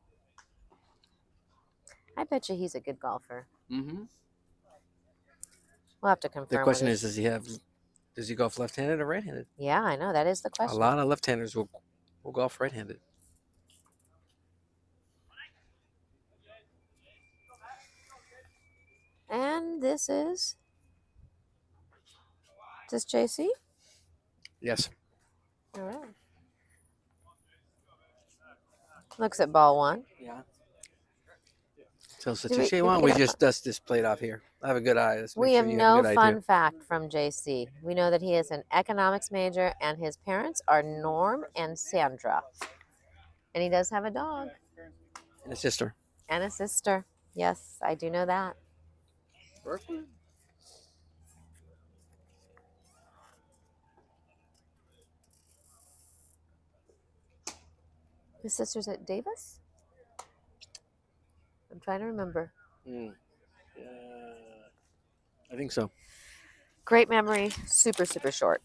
[SPEAKER 2] I bet you he's a good golfer.
[SPEAKER 1] Mm-hmm.
[SPEAKER 2] We'll have to confirm.
[SPEAKER 1] The question
[SPEAKER 2] with
[SPEAKER 1] is, does he golf left-handed or right-handed?
[SPEAKER 2] Yeah, I know. That is the
[SPEAKER 1] A
[SPEAKER 2] question.
[SPEAKER 1] lot of left-handers will golf right-handed.
[SPEAKER 2] And this is JC?
[SPEAKER 1] Yes.
[SPEAKER 2] All right. Looks at ball one.
[SPEAKER 1] Yeah. So
[SPEAKER 2] Do we-
[SPEAKER 1] Satushe,
[SPEAKER 2] do
[SPEAKER 1] why
[SPEAKER 2] we
[SPEAKER 1] don't we
[SPEAKER 2] get a
[SPEAKER 1] just dust this plate off here? I have a good eye. Let's make
[SPEAKER 2] We
[SPEAKER 1] sure
[SPEAKER 2] have
[SPEAKER 1] you
[SPEAKER 2] no
[SPEAKER 1] a good eye,
[SPEAKER 2] fun
[SPEAKER 1] too.
[SPEAKER 2] fact from JC. We know that he is an economics major and his parents are Norm and Sandra. And he does have a dog
[SPEAKER 1] And a sister.
[SPEAKER 2] and a sister. Yes, I do know that.
[SPEAKER 1] Berkeley?
[SPEAKER 2] His sister's at Davis? I'm trying to remember.
[SPEAKER 1] I think so.
[SPEAKER 2] Great memory, super, super short.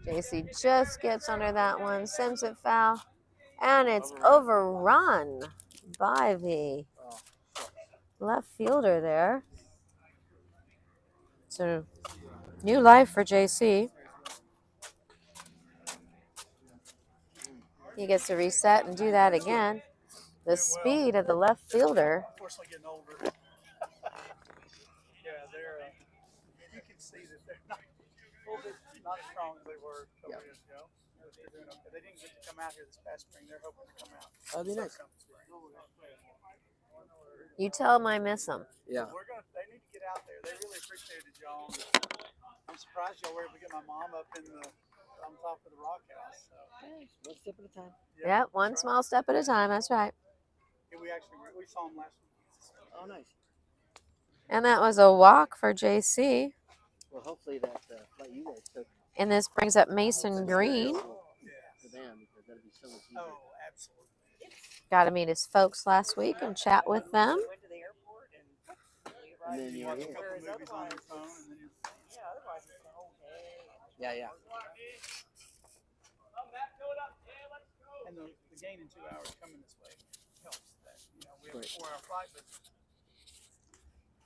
[SPEAKER 2] JC just gets under that one, sends it foul, and it's overrun by the left fielder there. So, new life for JC. He gets to reset and do that again. The speed of the left fielder.
[SPEAKER 3] Unfortunately, getting older. Yeah, they're. You can see that they're not a little bit not as strong as they were a couple years ago. They're doing okay. They didn't get to come out here this past spring. They're hoping to come out.
[SPEAKER 1] That'd be nice.
[SPEAKER 2] You tell him I miss him.
[SPEAKER 1] Yeah.
[SPEAKER 3] They need to get out there. They really appreciated y'all. I'm surprised y'all were able to get my mom up on top of the rock house. So.
[SPEAKER 1] One step at a time.
[SPEAKER 2] Yep, one small step at a time. That's right.
[SPEAKER 3] Yeah, we saw him last week.
[SPEAKER 1] Oh, nice.
[SPEAKER 2] And that was a walk for JC.
[SPEAKER 1] Well, hopefully that flight you guys took
[SPEAKER 2] And this brings up Mason Green.
[SPEAKER 1] for them because that'd be so much easier.
[SPEAKER 3] Oh, absolutely.
[SPEAKER 2] Got to meet his folks last week and chat with them.
[SPEAKER 4] Went to the airport and
[SPEAKER 1] And then
[SPEAKER 3] You
[SPEAKER 1] you're
[SPEAKER 3] watch a
[SPEAKER 1] here.
[SPEAKER 3] couple movies on your phone, and then
[SPEAKER 4] otherwise it's the whole day.
[SPEAKER 1] Yeah.
[SPEAKER 3] and the gain in 2 hours coming this way helps. That we have a
[SPEAKER 1] Right.
[SPEAKER 3] 4-hour flight,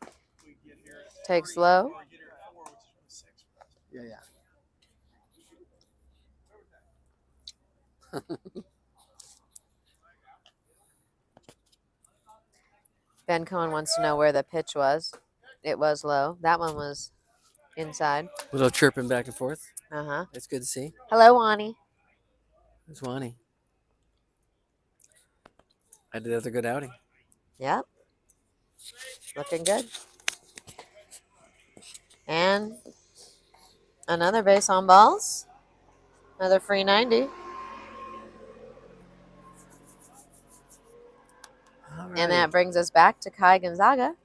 [SPEAKER 3] but we get here at
[SPEAKER 2] Takes
[SPEAKER 3] 3,
[SPEAKER 2] low.
[SPEAKER 3] or we get here at 4, which is 6 for us.
[SPEAKER 1] Yeah.
[SPEAKER 2] Ben Cohen wants to know where the pitch was. It was low. That one was inside.
[SPEAKER 1] A little chirping back and forth.
[SPEAKER 2] Uh-huh.
[SPEAKER 1] It's good to see.
[SPEAKER 2] Hello, Wani.
[SPEAKER 1] It's Wani. I did another good outing.
[SPEAKER 2] Yep. Looking good. And another base on balls. Another free 90. And that brings us back to Kai Gonzaga,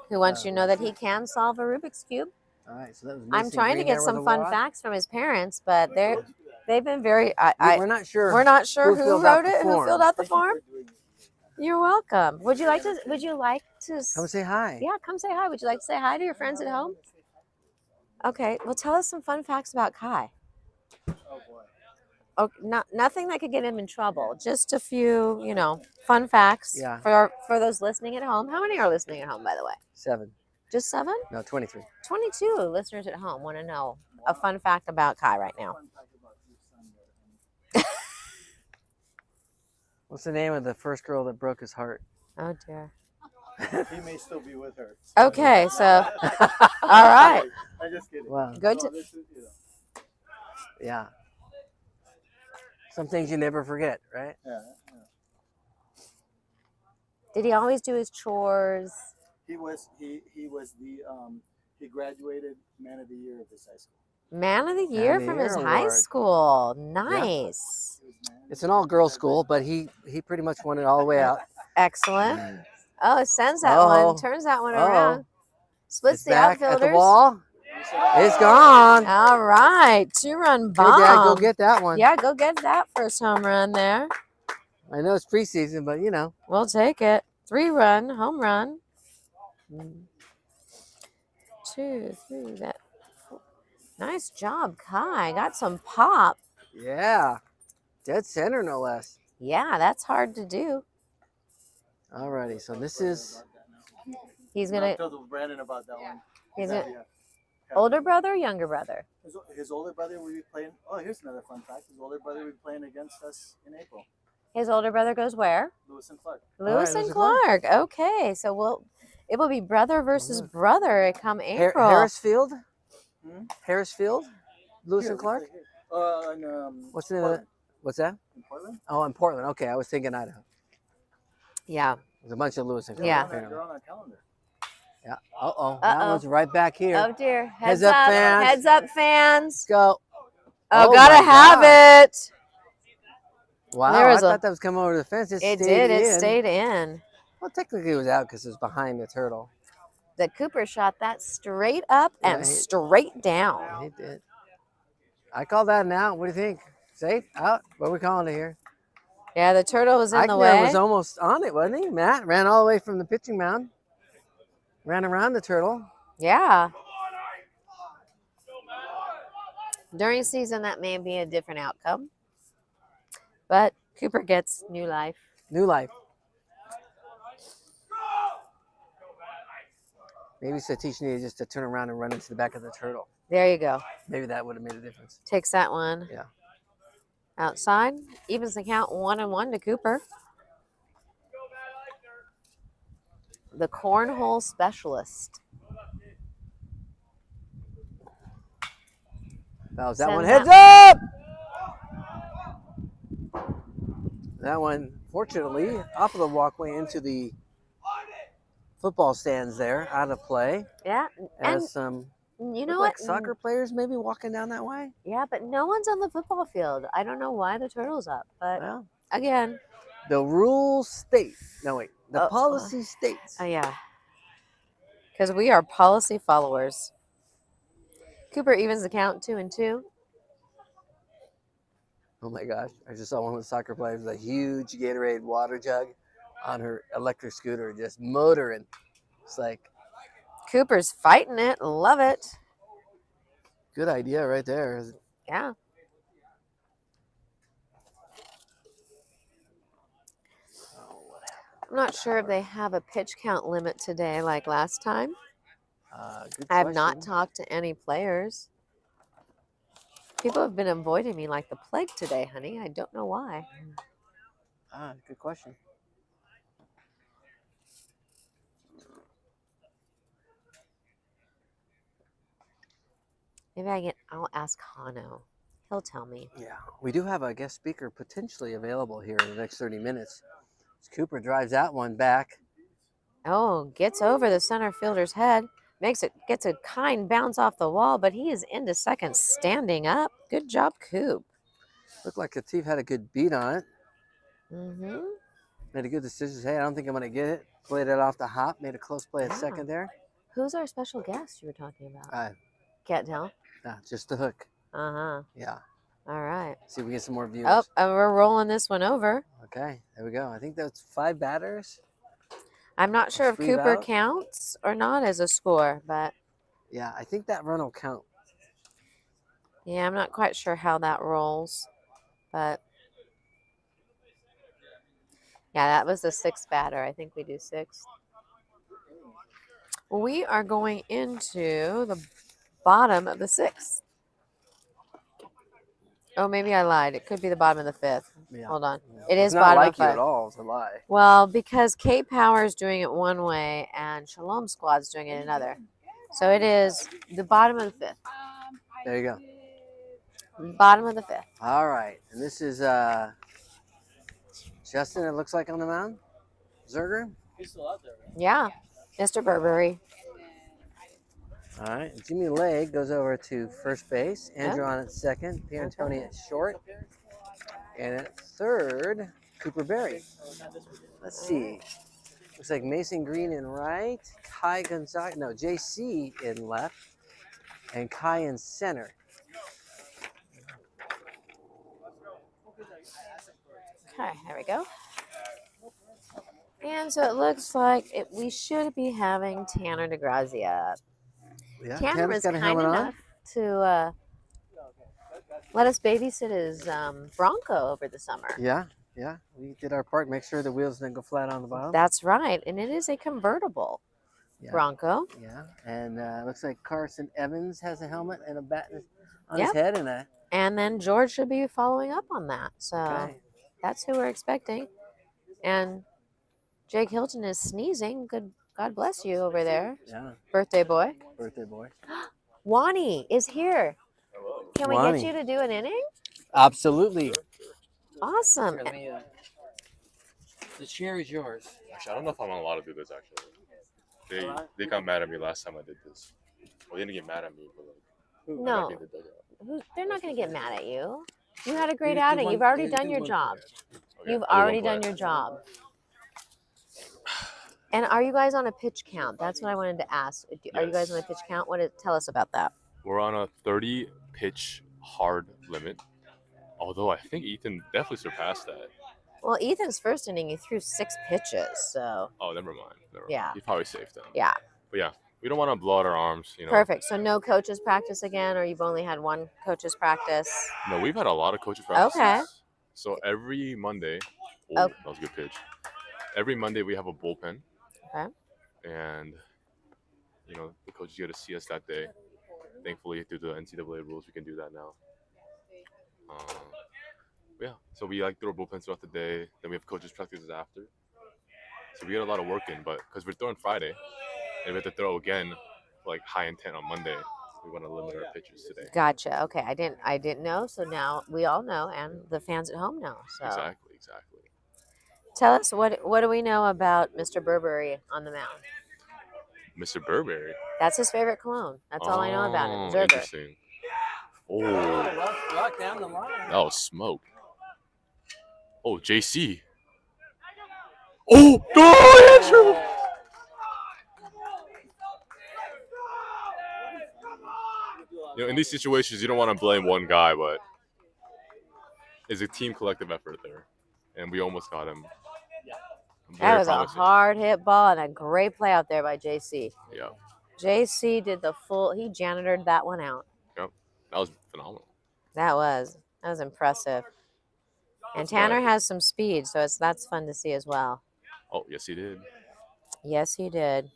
[SPEAKER 2] who wants you to know that he can solve a Rubik's Cube.
[SPEAKER 1] All right, so that was
[SPEAKER 2] I'm
[SPEAKER 1] Mason
[SPEAKER 2] trying to
[SPEAKER 1] Green
[SPEAKER 2] get
[SPEAKER 1] there with
[SPEAKER 2] some
[SPEAKER 1] the
[SPEAKER 2] fun
[SPEAKER 1] walk.
[SPEAKER 2] facts from his parents, but they've been very.
[SPEAKER 1] We're not sure.
[SPEAKER 2] We're not sure
[SPEAKER 1] who
[SPEAKER 2] who
[SPEAKER 1] filled out
[SPEAKER 2] wrote
[SPEAKER 1] the
[SPEAKER 2] it, who
[SPEAKER 1] form.
[SPEAKER 2] filled out the form. You're welcome. Would you like to?
[SPEAKER 1] Come say hi.
[SPEAKER 2] Yeah, come say hi. Would you like to say hi to your friends at home? Okay. Well, tell us some fun facts about Kai.
[SPEAKER 3] Oh boy.
[SPEAKER 2] Oh, nothing that could get him in trouble. Just a few, fun facts
[SPEAKER 1] Yeah.
[SPEAKER 2] for those listening at home. How many are listening at home, by the way?
[SPEAKER 1] 7.
[SPEAKER 2] Just 7?
[SPEAKER 1] No, 23.
[SPEAKER 2] 22 listeners at home want to know a fun fact about Kai right now.
[SPEAKER 1] What's the name of the first girl that broke his heart?
[SPEAKER 2] Oh dear.
[SPEAKER 3] He may still be with her.
[SPEAKER 2] Okay, so all right.
[SPEAKER 3] I'm just kidding.
[SPEAKER 1] Wow.
[SPEAKER 2] Good.
[SPEAKER 3] No, this is,
[SPEAKER 1] Yeah. Some things you never forget, right?
[SPEAKER 3] yeah.
[SPEAKER 2] Did he always do his chores?
[SPEAKER 3] He was the he graduated Man of the Year of his high school.
[SPEAKER 2] Man of the
[SPEAKER 1] Man
[SPEAKER 2] Year
[SPEAKER 1] of the
[SPEAKER 2] from his
[SPEAKER 1] Year
[SPEAKER 2] high
[SPEAKER 1] award.
[SPEAKER 2] school. Nice.
[SPEAKER 1] It's an all-girls school, but he pretty much won it all the way out.
[SPEAKER 2] Excellent. Oh, it sends that
[SPEAKER 1] Uh-oh.
[SPEAKER 2] one, turns that one
[SPEAKER 1] Uh-oh.
[SPEAKER 2] around. Splits
[SPEAKER 1] It's
[SPEAKER 2] the
[SPEAKER 1] back at the
[SPEAKER 2] outfielders.
[SPEAKER 1] wall. It's gone.
[SPEAKER 2] All right, 2-run
[SPEAKER 1] Hey,
[SPEAKER 2] bomb.
[SPEAKER 1] Dad, go get that one.
[SPEAKER 2] Yeah, go get that first home run there.
[SPEAKER 1] I know it's preseason, but
[SPEAKER 2] We'll take it. 3-run home run. 2, 3. That. Nice job, Kai. Got some pop.
[SPEAKER 1] yeah. Dead center, no less.
[SPEAKER 2] Yeah, that's hard to do.
[SPEAKER 1] Alrighty, so this is
[SPEAKER 2] He's gonna.
[SPEAKER 3] I told Brandon about that one.
[SPEAKER 2] He's gonna.
[SPEAKER 3] Yeah.
[SPEAKER 2] Older brother, or younger brother.
[SPEAKER 3] His older brother will be playing. Oh, here's another fun fact. His older brother will be playing against us in April.
[SPEAKER 2] His older brother goes where?
[SPEAKER 3] Lewis and Clark.
[SPEAKER 2] Lewis and
[SPEAKER 1] Lewis and Clark.
[SPEAKER 2] Clark. Okay, so it will be brother versus brother come April.
[SPEAKER 1] Harrisfield.
[SPEAKER 3] Hmm?
[SPEAKER 1] Harrisfield. Lewis
[SPEAKER 3] Here,
[SPEAKER 1] and Clark.
[SPEAKER 3] right here. And,
[SPEAKER 1] What's the name of
[SPEAKER 3] Portland.
[SPEAKER 1] it? What's that?
[SPEAKER 3] In Portland?
[SPEAKER 1] Oh, in Portland. Okay, I was thinking Idaho.
[SPEAKER 2] Yeah.
[SPEAKER 1] There's a bunch of Lewis and Clark.
[SPEAKER 2] Yeah.
[SPEAKER 1] apparently.
[SPEAKER 3] They're on our calendar.
[SPEAKER 1] Yeah. That
[SPEAKER 2] Uh-oh.
[SPEAKER 1] one's right back here.
[SPEAKER 2] Oh dear.
[SPEAKER 1] Heads up, fans.
[SPEAKER 2] Heads up, fans.
[SPEAKER 1] Let's go.
[SPEAKER 2] Oh,
[SPEAKER 1] Oh,
[SPEAKER 2] gotta
[SPEAKER 1] my
[SPEAKER 2] have
[SPEAKER 1] God.
[SPEAKER 2] it.
[SPEAKER 1] Wow,
[SPEAKER 2] There
[SPEAKER 1] I
[SPEAKER 2] was a-
[SPEAKER 1] thought that was coming over the fence.
[SPEAKER 2] It
[SPEAKER 1] stayed
[SPEAKER 2] did. It
[SPEAKER 1] in.
[SPEAKER 2] stayed in.
[SPEAKER 1] Well, technically it was out because it was behind the turtle.
[SPEAKER 2] The Cooper shot that straight up
[SPEAKER 1] Yeah,
[SPEAKER 2] and
[SPEAKER 1] he-
[SPEAKER 2] straight down.
[SPEAKER 1] Yeah, he did. I call that an out. What do you think? Safe? Out? What are we calling it here?
[SPEAKER 2] Yeah, the turtle was in the
[SPEAKER 1] Eichner
[SPEAKER 2] way.
[SPEAKER 1] was almost on it, wasn't he? Matt ran all the way from the pitching mound. Ran around the turtle.
[SPEAKER 2] Yeah. During season, that may be a different outcome. But Cooper gets new life.
[SPEAKER 1] New life. Maybe Satish needed just to turn around and run into the back of the turtle.
[SPEAKER 2] There you go.
[SPEAKER 1] Maybe that would have made a difference.
[SPEAKER 2] Takes that one.
[SPEAKER 1] Yeah.
[SPEAKER 2] Outside. Evens the count 1-1 to Cooper. The cornhole specialist.
[SPEAKER 1] Fouls that
[SPEAKER 2] Sends
[SPEAKER 1] one.
[SPEAKER 2] that
[SPEAKER 1] Heads up! That one, fortunately, off of the walkway into the football stands there, out of play.
[SPEAKER 2] Yeah. And
[SPEAKER 1] As some
[SPEAKER 2] you know
[SPEAKER 1] like
[SPEAKER 2] what?
[SPEAKER 1] soccer players maybe walking down that way.
[SPEAKER 2] Yeah, but no one's on the football field. I don't know why the turtle's up. But
[SPEAKER 1] Well,
[SPEAKER 2] again,
[SPEAKER 1] the rules state. No, wait. The
[SPEAKER 2] Oh,
[SPEAKER 1] policy states.
[SPEAKER 2] yeah. because we are policy followers. Cooper evens the count 2-2.
[SPEAKER 1] Oh my gosh! I just saw one of the soccer players with a huge Gatorade water jug on her electric scooter, just motoring. It's like
[SPEAKER 2] Cooper's fighting it. Love it.
[SPEAKER 1] good idea right there.
[SPEAKER 2] Yeah. I'm not sure if they have a pitch count limit today like last time.
[SPEAKER 1] Good
[SPEAKER 2] I have not
[SPEAKER 1] question.
[SPEAKER 2] talked to any players. People have been avoiding me like the plague today, honey. I don't know why.
[SPEAKER 1] Good question.
[SPEAKER 2] Maybe I'll ask Hano. He'll tell me.
[SPEAKER 1] Yeah, we do have a guest speaker potentially available here in the next 30 minutes. Cooper drives that one back.
[SPEAKER 2] Oh, gets over the center fielder's head. Gets a kind bounce off the wall, but he is into second standing up. Good job, Coop.
[SPEAKER 1] Looked like Katif had a good beat on it.
[SPEAKER 2] Mm-hmm.
[SPEAKER 1] Made a good decision. Hey, I don't think I'm going to get it. Played it off the hop. Made a close play at second there.
[SPEAKER 2] Who's our special guest you were talking about? Can't tell.
[SPEAKER 1] Nah, just the hook.
[SPEAKER 2] Uh-huh.
[SPEAKER 1] Yeah.
[SPEAKER 2] All right.
[SPEAKER 1] See if we get some more views.
[SPEAKER 2] Oh, and we're rolling this one over.
[SPEAKER 1] Okay, there we go. I think that's 5 batters.
[SPEAKER 2] I'm not sure if
[SPEAKER 1] Three
[SPEAKER 2] Cooper
[SPEAKER 1] out.
[SPEAKER 2] counts or not as a score, but
[SPEAKER 1] Yeah, I think that run will count.
[SPEAKER 2] yeah, I'm not quite sure how that rolls, but yeah, that was the 6th batter. I think we do 6. We are going into the bottom of the 6th. Oh, maybe I lied. It could be the bottom of the 5th.
[SPEAKER 1] Yeah.
[SPEAKER 2] Hold on.
[SPEAKER 1] Yeah.
[SPEAKER 2] It is
[SPEAKER 1] It's not
[SPEAKER 2] bottom
[SPEAKER 1] like
[SPEAKER 2] of
[SPEAKER 1] you
[SPEAKER 2] 5.
[SPEAKER 1] at all. It's a lie.
[SPEAKER 2] Well, because K Power is doing it one way and Shalom Squad's doing it another. So it is the bottom of the 5th.
[SPEAKER 1] There you go.
[SPEAKER 2] Bottom of the 5th.
[SPEAKER 1] All right, and this is Justin. It looks like on the mound. Zerger.
[SPEAKER 6] He's still out there, right?
[SPEAKER 2] Yeah. Mr. Burberry.
[SPEAKER 1] All right, Jimmy Legg goes over to first base. Andrew on at second. Pierantoni at short. And at third, Cooper Berry. Let's see. Looks like Mason Green in right. Kai Gonzaga. No, JC in left. And Kai in center.
[SPEAKER 2] Okay, there we go. And so it looks like we should be having Tanner DeGrazia.
[SPEAKER 1] Yeah,
[SPEAKER 2] Tanner was
[SPEAKER 1] got a
[SPEAKER 2] kind
[SPEAKER 1] helmet on.
[SPEAKER 2] enough to let us babysit his Bronco over the summer.
[SPEAKER 1] Yeah, yeah. We did our part. Make sure the wheels didn't go flat on the bottom.
[SPEAKER 2] That's right. And it is a convertible Bronco.
[SPEAKER 1] Yeah, and looks like Carson Evans has a helmet and a bat on his head.
[SPEAKER 2] And then George should be following up on that. So
[SPEAKER 1] Okay.
[SPEAKER 2] that's who we're expecting. And Jake Hilton is sneezing. Good. God bless you over there.
[SPEAKER 1] Yeah,
[SPEAKER 2] Birthday boy.
[SPEAKER 1] birthday boy.
[SPEAKER 2] Wani is here. Can we
[SPEAKER 1] Wani.
[SPEAKER 2] get you to do an inning?
[SPEAKER 1] Absolutely.
[SPEAKER 2] Awesome.
[SPEAKER 1] The chair is yours.
[SPEAKER 10] Actually, I don't know if I'm allowed to do this. Actually, they got mad at me last time I did this. Well, they didn't get mad at me, but like, I
[SPEAKER 2] No.
[SPEAKER 10] might be in the dugout.
[SPEAKER 2] They're not going to get mad at you. You had a great
[SPEAKER 1] You do
[SPEAKER 2] outing.
[SPEAKER 1] one-
[SPEAKER 2] You've already
[SPEAKER 1] you
[SPEAKER 2] done
[SPEAKER 1] do
[SPEAKER 2] your
[SPEAKER 1] one
[SPEAKER 2] job.
[SPEAKER 10] Okay,
[SPEAKER 2] You've
[SPEAKER 10] I'll do one
[SPEAKER 2] already
[SPEAKER 10] play.
[SPEAKER 2] done your job. And are you guys on a pitch count? That's what I wanted to ask. Are you guys on a pitch count? Tell us about that.
[SPEAKER 10] We're on a 30 pitch hard limit. Although I think Ethan definitely surpassed that.
[SPEAKER 2] Well, Ethan's first inning, he threw 6 pitches. So,
[SPEAKER 10] Oh, never mind.
[SPEAKER 2] Yeah.
[SPEAKER 10] He probably saved them.
[SPEAKER 2] yeah,
[SPEAKER 10] But yeah, we don't want to blow out our arms. You know.
[SPEAKER 2] perfect. So no coaches practice again, or you've only had one coaches practice?
[SPEAKER 10] No, we've had a lot of coaches practices.
[SPEAKER 2] Okay.
[SPEAKER 10] So every Monday,
[SPEAKER 2] Oh.
[SPEAKER 10] that was a good pitch. Every Monday we have a bullpen.
[SPEAKER 2] Okay.
[SPEAKER 10] And, you know, the coaches get to see us that day. Thankfully, through the NCAA rules, we can do that now. Yeah, so we throw our bullpens throughout the day. Then we have coaches practices after. So we get a lot of work in, but because we're throwing Friday, and we have to throw again, like high intent on Monday, we want to limit our pitches today.
[SPEAKER 2] Gotcha. Okay, I didn't know. So now we all know, and the fans at home know. So
[SPEAKER 10] Exactly.
[SPEAKER 2] tell us what do we know about Mr. Burberry on the mound?
[SPEAKER 10] Mr. Burberry.
[SPEAKER 2] That's his favorite cologne. That's all I know about it.
[SPEAKER 10] Oh,
[SPEAKER 2] Zerger.
[SPEAKER 10] interesting. Oh,
[SPEAKER 1] Walk down the line.
[SPEAKER 10] that was smoke. Oh, JC. Oh, no, Andrew. in these situations, you don't want to blame one guy, but it's a team collective effort there, and we almost got him.
[SPEAKER 2] That was
[SPEAKER 10] promising.
[SPEAKER 2] a hard hit ball and a great play out there by JC.
[SPEAKER 10] Yeah.
[SPEAKER 2] JC did he janitored that one out.
[SPEAKER 10] Yep. That was phenomenal.
[SPEAKER 2] That was impressive. And Tanner has some speed, so that's fun to see as well.
[SPEAKER 10] Oh, yes, he did.
[SPEAKER 2] Yes, he did.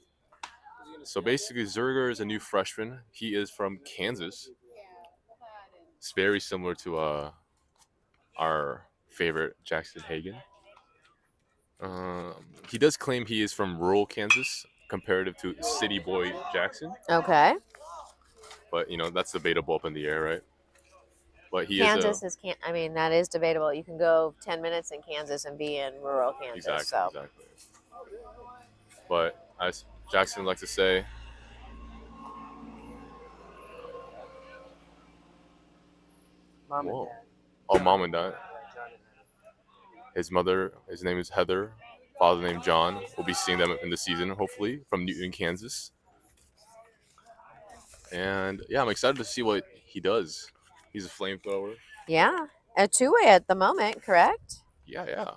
[SPEAKER 10] So basically, Zerger is a new freshman. He is from Kansas. It's very similar to our favorite Jackson Hagen. He does claim he is from rural Kansas, comparative to city boy Jackson.
[SPEAKER 2] Okay.
[SPEAKER 10] But that's debatable up in the air, right? But
[SPEAKER 2] Kansas that is debatable. You can go 10 minutes in Kansas and be in rural Kansas.
[SPEAKER 10] Exactly. But as Jackson likes to say,
[SPEAKER 1] Mom and
[SPEAKER 10] whoa.
[SPEAKER 1] Dad.
[SPEAKER 10] Oh, mom and dad. His mother, his name is Heather. Father named John. We'll be seeing them in the season, hopefully, from Newton, Kansas. And yeah, I'm excited to see what he does. He's a flamethrower.
[SPEAKER 2] Yeah, a two-way at the moment, correct?
[SPEAKER 10] Yeah.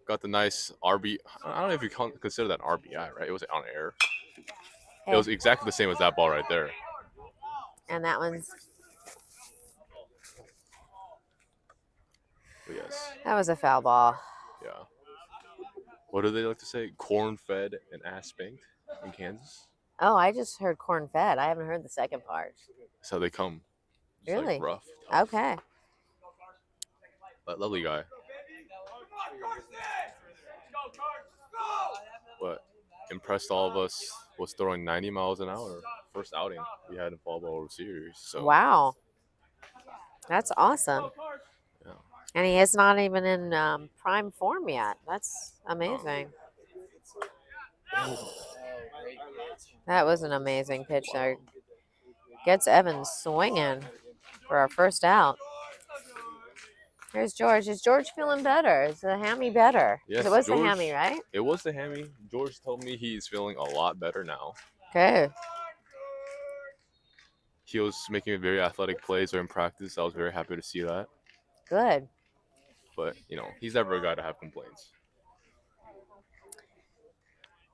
[SPEAKER 10] Got the nice RB. I don't know if you consider that RBI, right? It was on air.
[SPEAKER 2] Hey.
[SPEAKER 10] It was exactly the same as that ball right there.
[SPEAKER 2] And that one's.
[SPEAKER 10] But yes.
[SPEAKER 2] That was a foul ball.
[SPEAKER 10] Yeah. What do they like to say? Corn-fed and ass-spanked in Kansas?
[SPEAKER 2] Oh, I just heard corn-fed. I haven't heard the second part.
[SPEAKER 10] That's how they come. It's
[SPEAKER 2] really?
[SPEAKER 10] Like rough. Tough.
[SPEAKER 2] Okay.
[SPEAKER 10] That lovely guy. But impressed all of us was throwing 90 miles an hour. First outing we had in Fall Ball World Series. So.
[SPEAKER 2] Wow. That's awesome.
[SPEAKER 10] Yeah.
[SPEAKER 2] And he is not even in prime form yet. That's amazing. That was an amazing pitch there. Gets Evans swinging for our first out. Here's George. Is George feeling better? Is the hammy better?
[SPEAKER 10] Yes,
[SPEAKER 2] it was
[SPEAKER 10] George,
[SPEAKER 2] the hammy, right?
[SPEAKER 10] It was the hammy. George told me he's feeling a lot better now.
[SPEAKER 2] Okay.
[SPEAKER 10] He was making very athletic plays during practice. I was very happy to see that.
[SPEAKER 2] Good.
[SPEAKER 10] But, he's never a guy to have complaints.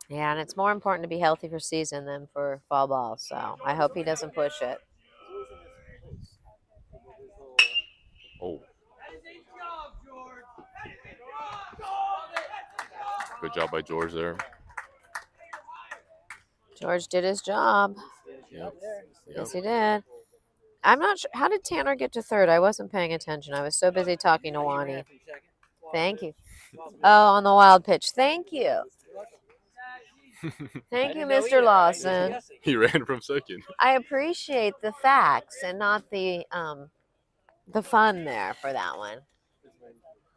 [SPEAKER 2] Yeah, and it's more important to be healthy for season than for fall ball. So I hope he doesn't push it.
[SPEAKER 10] Oh. Good job by George there.
[SPEAKER 2] George did his job.
[SPEAKER 10] Yep.
[SPEAKER 2] Yes, he did. I'm not sure. How did Tanner get to third? I wasn't paying attention. I was so busy talking to Wani. Thank you. Oh, on the wild pitch. Thank you. Thank you, Mr. Lawson.
[SPEAKER 10] He ran from second.
[SPEAKER 2] I appreciate the facts and not the fun there for that one.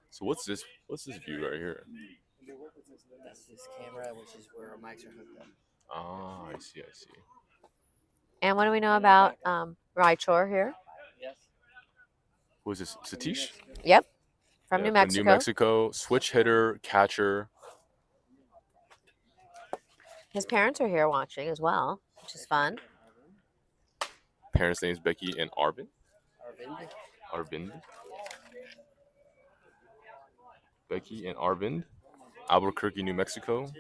[SPEAKER 10] So what's this view right here?
[SPEAKER 1] That's this camera, which is where our mics are hooked up.
[SPEAKER 10] Ah, I see.
[SPEAKER 2] And what do we know about Raichor here?
[SPEAKER 1] Yes.
[SPEAKER 10] Who is this? Satish?
[SPEAKER 2] Yep. From New Mexico.
[SPEAKER 10] From New Mexico. Switch hitter, catcher.
[SPEAKER 2] His parents are here watching as well, which is fun.
[SPEAKER 10] Parents' names Becky and Arvind. Arvind. Becky and Arvind. Albuquerque, New Mexico.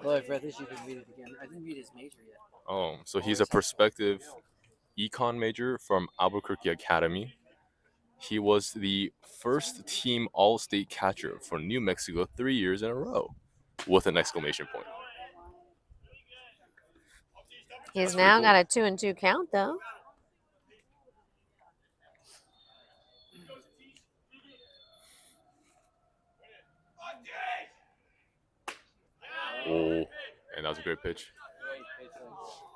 [SPEAKER 1] Well, I think you can read it again. I didn't read his major yet.
[SPEAKER 10] Oh, so he's a prospective econ major from Albuquerque Academy. He was the first team All-State catcher for New Mexico 3 years in a row, with an exclamation point.
[SPEAKER 2] He's now got a 2-2 count, though.
[SPEAKER 10] Oh, and that was a great pitch.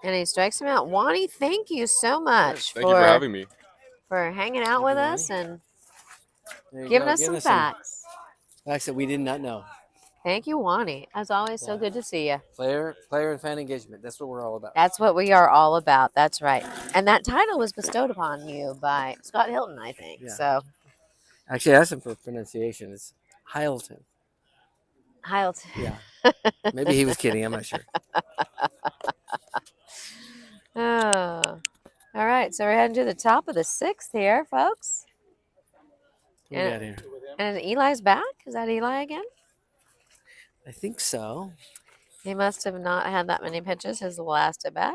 [SPEAKER 2] And he strikes him out. Wani, thank you so much
[SPEAKER 10] Thank you for having me.
[SPEAKER 2] For hanging out with us and giving us some facts.
[SPEAKER 1] Facts that we did not know.
[SPEAKER 2] Thank you, Wani. As always, so good to see you.
[SPEAKER 1] Player and fan engagement. That's what we're all about.
[SPEAKER 2] That's what we are all about. That's right. And that title was bestowed upon you by Scott Hilton, I think.
[SPEAKER 1] Yeah.
[SPEAKER 2] So,
[SPEAKER 1] actually, I asked him for pronunciation. It's Hilton.
[SPEAKER 2] Heil.
[SPEAKER 1] Yeah. Maybe he was kidding. I'm not sure.
[SPEAKER 2] Oh. All right, so we're heading to the top of the 6th here, folks.
[SPEAKER 1] Who we got here?
[SPEAKER 2] And Eli's back. Is that Eli again?
[SPEAKER 1] I think so.
[SPEAKER 2] He must have not had that many pitches his last at bat.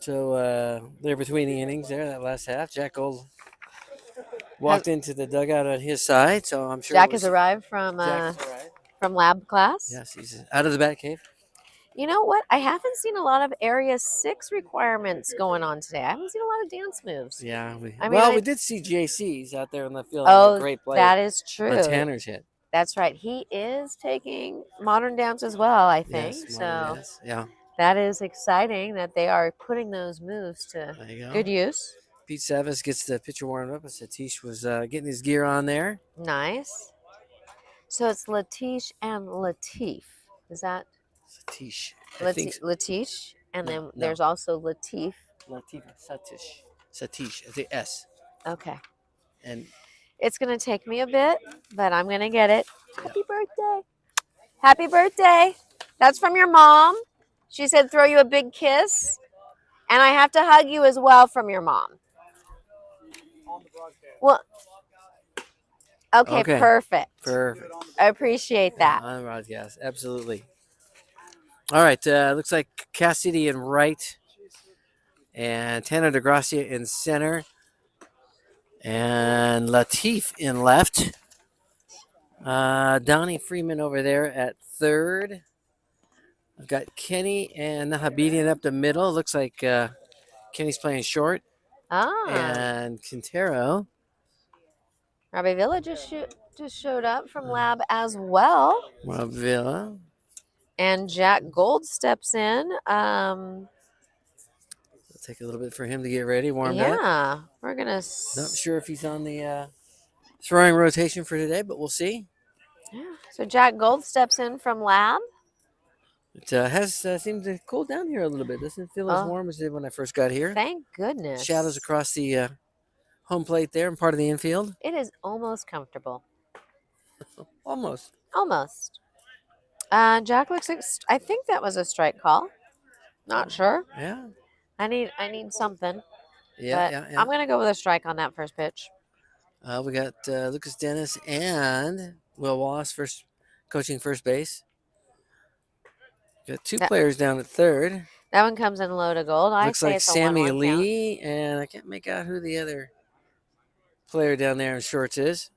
[SPEAKER 1] So they're between the innings there, that last half. Jack Gold walked into the dugout on his side, so I'm sure
[SPEAKER 2] Jack has arrived from
[SPEAKER 1] Jack has arrived.
[SPEAKER 2] from lab class.
[SPEAKER 1] Yes, he's out of the bat cave.
[SPEAKER 2] You know what? I haven't seen a lot of Area 6 requirements going on today. I haven't seen a lot of dance moves.
[SPEAKER 1] Yeah.
[SPEAKER 2] I mean,
[SPEAKER 1] we did see JC's out there on the field.
[SPEAKER 2] Oh,
[SPEAKER 1] a great play.
[SPEAKER 2] that is true.
[SPEAKER 1] On Tanner's hit.
[SPEAKER 2] That's right. He is taking modern dance as well, I think.
[SPEAKER 1] Yes,
[SPEAKER 2] so
[SPEAKER 1] modern dance. Yeah.
[SPEAKER 2] that is exciting that they are putting those moves to
[SPEAKER 1] There you go.
[SPEAKER 2] good use.
[SPEAKER 1] Pete Savas gets the pitcher warmed up. Satish was getting his gear on there.
[SPEAKER 2] Nice. So it's Latish and Latif. Is that
[SPEAKER 1] Satish. I think so.
[SPEAKER 2] Latish? And
[SPEAKER 1] No,
[SPEAKER 2] then
[SPEAKER 1] no.
[SPEAKER 2] there's also Latif.
[SPEAKER 1] Latif Satish. Satish. I think S.
[SPEAKER 2] Okay.
[SPEAKER 1] And
[SPEAKER 2] It's going to take me a bit, but I'm going to get it. Happy birthday. Happy birthday. That's from your mom. She said throw you a big kiss. And I have to hug you as well from your mom.
[SPEAKER 3] On the broadcast.
[SPEAKER 2] Well, okay,
[SPEAKER 1] Okay.
[SPEAKER 2] perfect.
[SPEAKER 1] perfect.
[SPEAKER 2] I appreciate that.
[SPEAKER 1] On the broadcast. Absolutely. All right. Looks like Cassidy in right. And Tanner DeGracia in center. And Latif in left. Donnie Freeman over there at third. I've got Kenny and Nahabedian up the middle. Looks like Kenny's playing short.
[SPEAKER 2] Ah,
[SPEAKER 1] And Quintero.
[SPEAKER 2] Robbie Villa just showed up from lab as well.
[SPEAKER 1] Villa.
[SPEAKER 2] And Jack Gold steps in.
[SPEAKER 1] It'll take a little bit for him to get ready, warmed up.
[SPEAKER 2] Yeah, we're going to...
[SPEAKER 1] Not sure if he's on the throwing rotation for today, but we'll see.
[SPEAKER 2] Yeah. So Jack Gold steps in from lab.
[SPEAKER 1] It has seemed to cool down here a little bit. Doesn't feel as
[SPEAKER 2] Oh.
[SPEAKER 1] warm as it did when I first got here.
[SPEAKER 2] Thank goodness.
[SPEAKER 1] Shadows across the home plate there and part of the infield.
[SPEAKER 2] It is almost comfortable.
[SPEAKER 1] Almost.
[SPEAKER 2] Almost. Jack looks like... I think that was a strike call. Not sure.
[SPEAKER 1] Yeah.
[SPEAKER 2] I need something.
[SPEAKER 1] Yeah,
[SPEAKER 2] but
[SPEAKER 1] yeah.
[SPEAKER 2] I'm going to go with a strike on that first pitch.
[SPEAKER 1] We got Lucas Dennis and Will Wallace coaching first base. Got two players down at third.
[SPEAKER 2] That one comes in low to gold. I
[SPEAKER 1] Looks
[SPEAKER 2] say
[SPEAKER 1] like
[SPEAKER 2] it's a
[SPEAKER 1] Sammy
[SPEAKER 2] 1-1
[SPEAKER 1] Lee, and I can't make out who the other player down there in shorts is.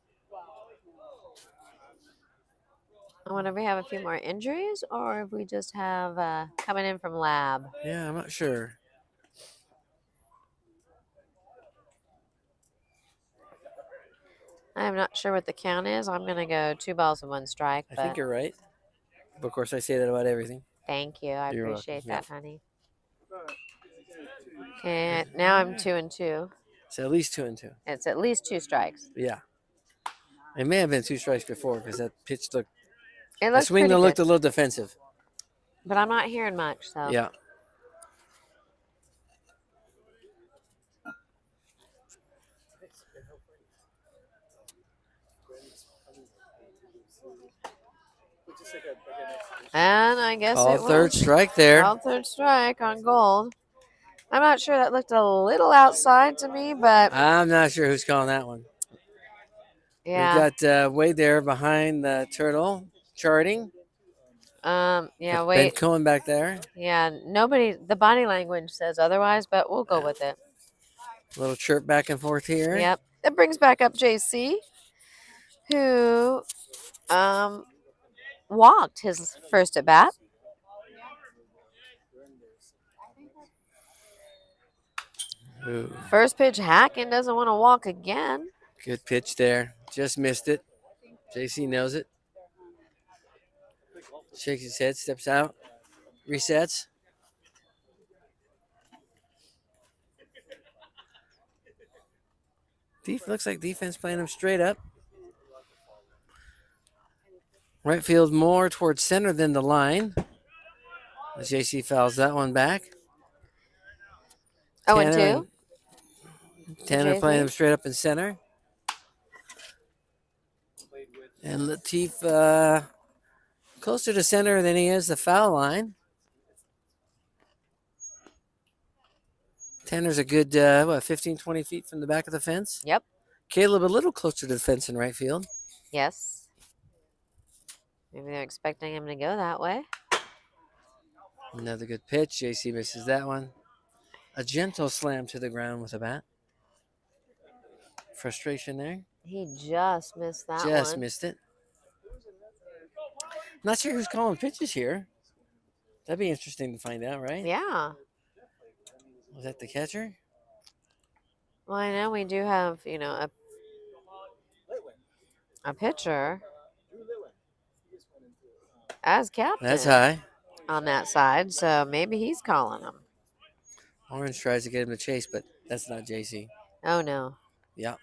[SPEAKER 2] I wonder if we have a few more injuries or if we just have coming in from lab.
[SPEAKER 1] Yeah, I'm not sure.
[SPEAKER 2] I'm not sure what the count is. I'm going to go 2 balls and 1 strike.
[SPEAKER 1] I
[SPEAKER 2] But
[SPEAKER 1] think you're right. But of course, I say that about everything.
[SPEAKER 2] thank you. I
[SPEAKER 1] You're welcome.
[SPEAKER 2] appreciate
[SPEAKER 1] Yeah.
[SPEAKER 2] that, honey. Okay, now I'm 2-2.
[SPEAKER 1] It's at least 2-2.
[SPEAKER 2] It's at least 2 strikes.
[SPEAKER 1] Yeah. It may have been 2 strikes before because that pitch looked.
[SPEAKER 2] It
[SPEAKER 1] The
[SPEAKER 2] looks
[SPEAKER 1] swing
[SPEAKER 2] pretty
[SPEAKER 1] looked
[SPEAKER 2] good,
[SPEAKER 1] a little defensive.
[SPEAKER 2] but I'm not hearing much. So
[SPEAKER 1] Yeah.
[SPEAKER 2] And I guess
[SPEAKER 1] All
[SPEAKER 2] it
[SPEAKER 1] third
[SPEAKER 2] was
[SPEAKER 1] strike there.
[SPEAKER 2] all third strike on Gold. I'm not sure. That looked a little outside to me, but
[SPEAKER 1] I'm not sure who's calling that one.
[SPEAKER 2] yeah.
[SPEAKER 1] We've got Wade there behind the turtle charting.
[SPEAKER 2] Yeah,
[SPEAKER 1] Ben
[SPEAKER 2] wait.
[SPEAKER 1] Cohen back there.
[SPEAKER 2] Yeah, nobody, the body language says otherwise, but we'll go with it.
[SPEAKER 1] A little chirp back and forth here.
[SPEAKER 2] Yep. That brings back up JC, who walked his first at bat.
[SPEAKER 1] Ooh,
[SPEAKER 2] First pitch, Hacken doesn't want to walk again.
[SPEAKER 1] good pitch there. Just missed it. JC knows it. Shakes his head, steps out, resets. Looks like defense playing him straight up. Right field more towards center than the line. As JC fouls that one back.
[SPEAKER 2] 0-2.
[SPEAKER 1] Tanner
[SPEAKER 2] JC?
[SPEAKER 1] playing him straight up in center. And Latif closer to center than he is the foul line. Tanner's a good, 15, 20 feet from the back of the fence.
[SPEAKER 2] Yep.
[SPEAKER 1] Caleb a little closer to the fence in right field.
[SPEAKER 2] Yes. Maybe they're expecting him to go that way.
[SPEAKER 1] Another good pitch. JC misses that one. A gentle slam to the ground with a bat. Frustration there.
[SPEAKER 2] He just missed that
[SPEAKER 1] Just
[SPEAKER 2] one.
[SPEAKER 1] missed it. Not sure who's calling pitches here. That'd be interesting to find out, right?
[SPEAKER 2] Yeah.
[SPEAKER 1] Was that the catcher?
[SPEAKER 2] Well, I know we do have, a pitcher as captain.
[SPEAKER 1] That's high.
[SPEAKER 2] On that side, so maybe he's calling him.
[SPEAKER 1] Orange tries to get him to chase, but that's not JC.
[SPEAKER 2] Oh no.
[SPEAKER 1] Yeah.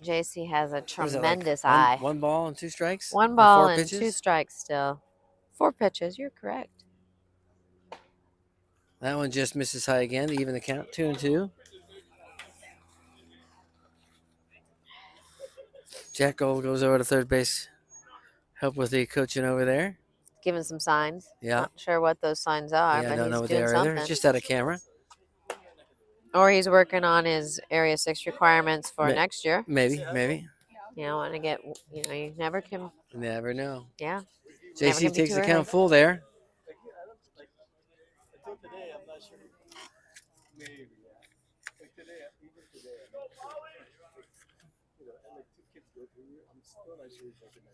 [SPEAKER 2] JC has a
[SPEAKER 1] What is that, like
[SPEAKER 2] tremendous eye.
[SPEAKER 1] One ball and 2 strikes?
[SPEAKER 2] One
[SPEAKER 1] Or
[SPEAKER 2] ball
[SPEAKER 1] 4
[SPEAKER 2] and
[SPEAKER 1] pitches?
[SPEAKER 2] 2 strikes still. 4 pitches, you're correct.
[SPEAKER 1] That one just misses high again to even the count. 2-2. Jack Gold goes over to third base. Help with the coaching over there.
[SPEAKER 2] Giving some signs.
[SPEAKER 1] Yeah.
[SPEAKER 2] Not sure what those signs are,
[SPEAKER 1] Yeah, I
[SPEAKER 2] but
[SPEAKER 1] don't
[SPEAKER 2] he's
[SPEAKER 1] know what they
[SPEAKER 2] doing
[SPEAKER 1] are either.
[SPEAKER 2] something.
[SPEAKER 1] It's just out of camera.
[SPEAKER 2] Or he's working on his Area 6 requirements for
[SPEAKER 1] Ma-
[SPEAKER 2] next year.
[SPEAKER 1] Maybe.
[SPEAKER 2] Want to get, you never can,
[SPEAKER 1] Never know.
[SPEAKER 2] yeah. Never
[SPEAKER 1] JC
[SPEAKER 2] can be
[SPEAKER 1] takes
[SPEAKER 2] too
[SPEAKER 1] the
[SPEAKER 2] early.
[SPEAKER 1] count full there.
[SPEAKER 3] Until today, I'm not sure. Maybe, yeah. Like today, even today, I'm not sure. And like 2 kids go through here, I'm still not sure he's recognizing.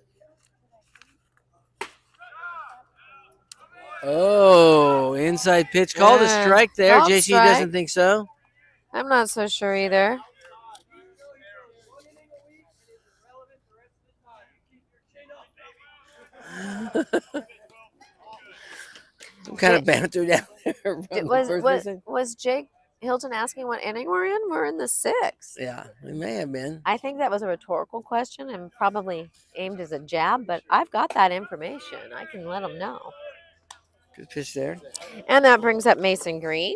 [SPEAKER 1] Oh, inside pitch. Called a
[SPEAKER 2] Yeah,
[SPEAKER 1] strike there.
[SPEAKER 2] called
[SPEAKER 1] JC
[SPEAKER 2] strike.
[SPEAKER 1] doesn't think so.
[SPEAKER 2] I'm not so sure either.
[SPEAKER 1] Some kind of banter down there. around the first baseline.
[SPEAKER 2] Was Jake Hilton asking what inning we're in? We're in the 6th.
[SPEAKER 1] Yeah, it may have been.
[SPEAKER 2] I think that was a rhetorical question and probably aimed as a jab, but I've got that information. I can let him know.
[SPEAKER 1] Good pitch there.
[SPEAKER 2] And that brings up Mason Green,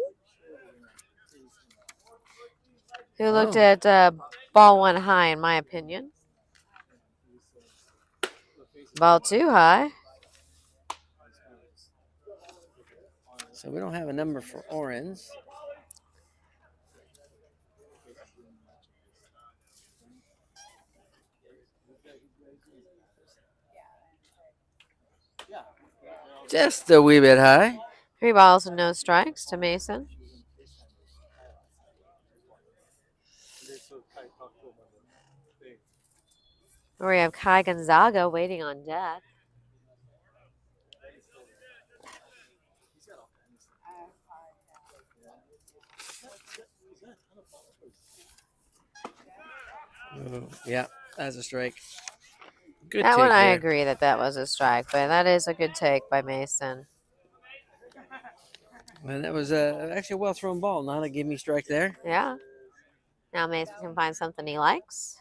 [SPEAKER 2] who looked
[SPEAKER 1] Oh.
[SPEAKER 2] at ball 1 high, in my opinion. Ball 2 high.
[SPEAKER 1] So we don't have a number for Orange. Just a wee bit high.
[SPEAKER 2] 3 balls and no strikes to Mason. We have Kai Gonzaga waiting on deck.
[SPEAKER 1] Yeah, that's a strike. Good
[SPEAKER 2] That
[SPEAKER 1] take
[SPEAKER 2] one, I
[SPEAKER 1] there.
[SPEAKER 2] agree that was a strike, but that is a good take by Mason.
[SPEAKER 1] And that was actually a well thrown ball. Not a give me strike there.
[SPEAKER 2] Yeah. Now Mason can find something he likes.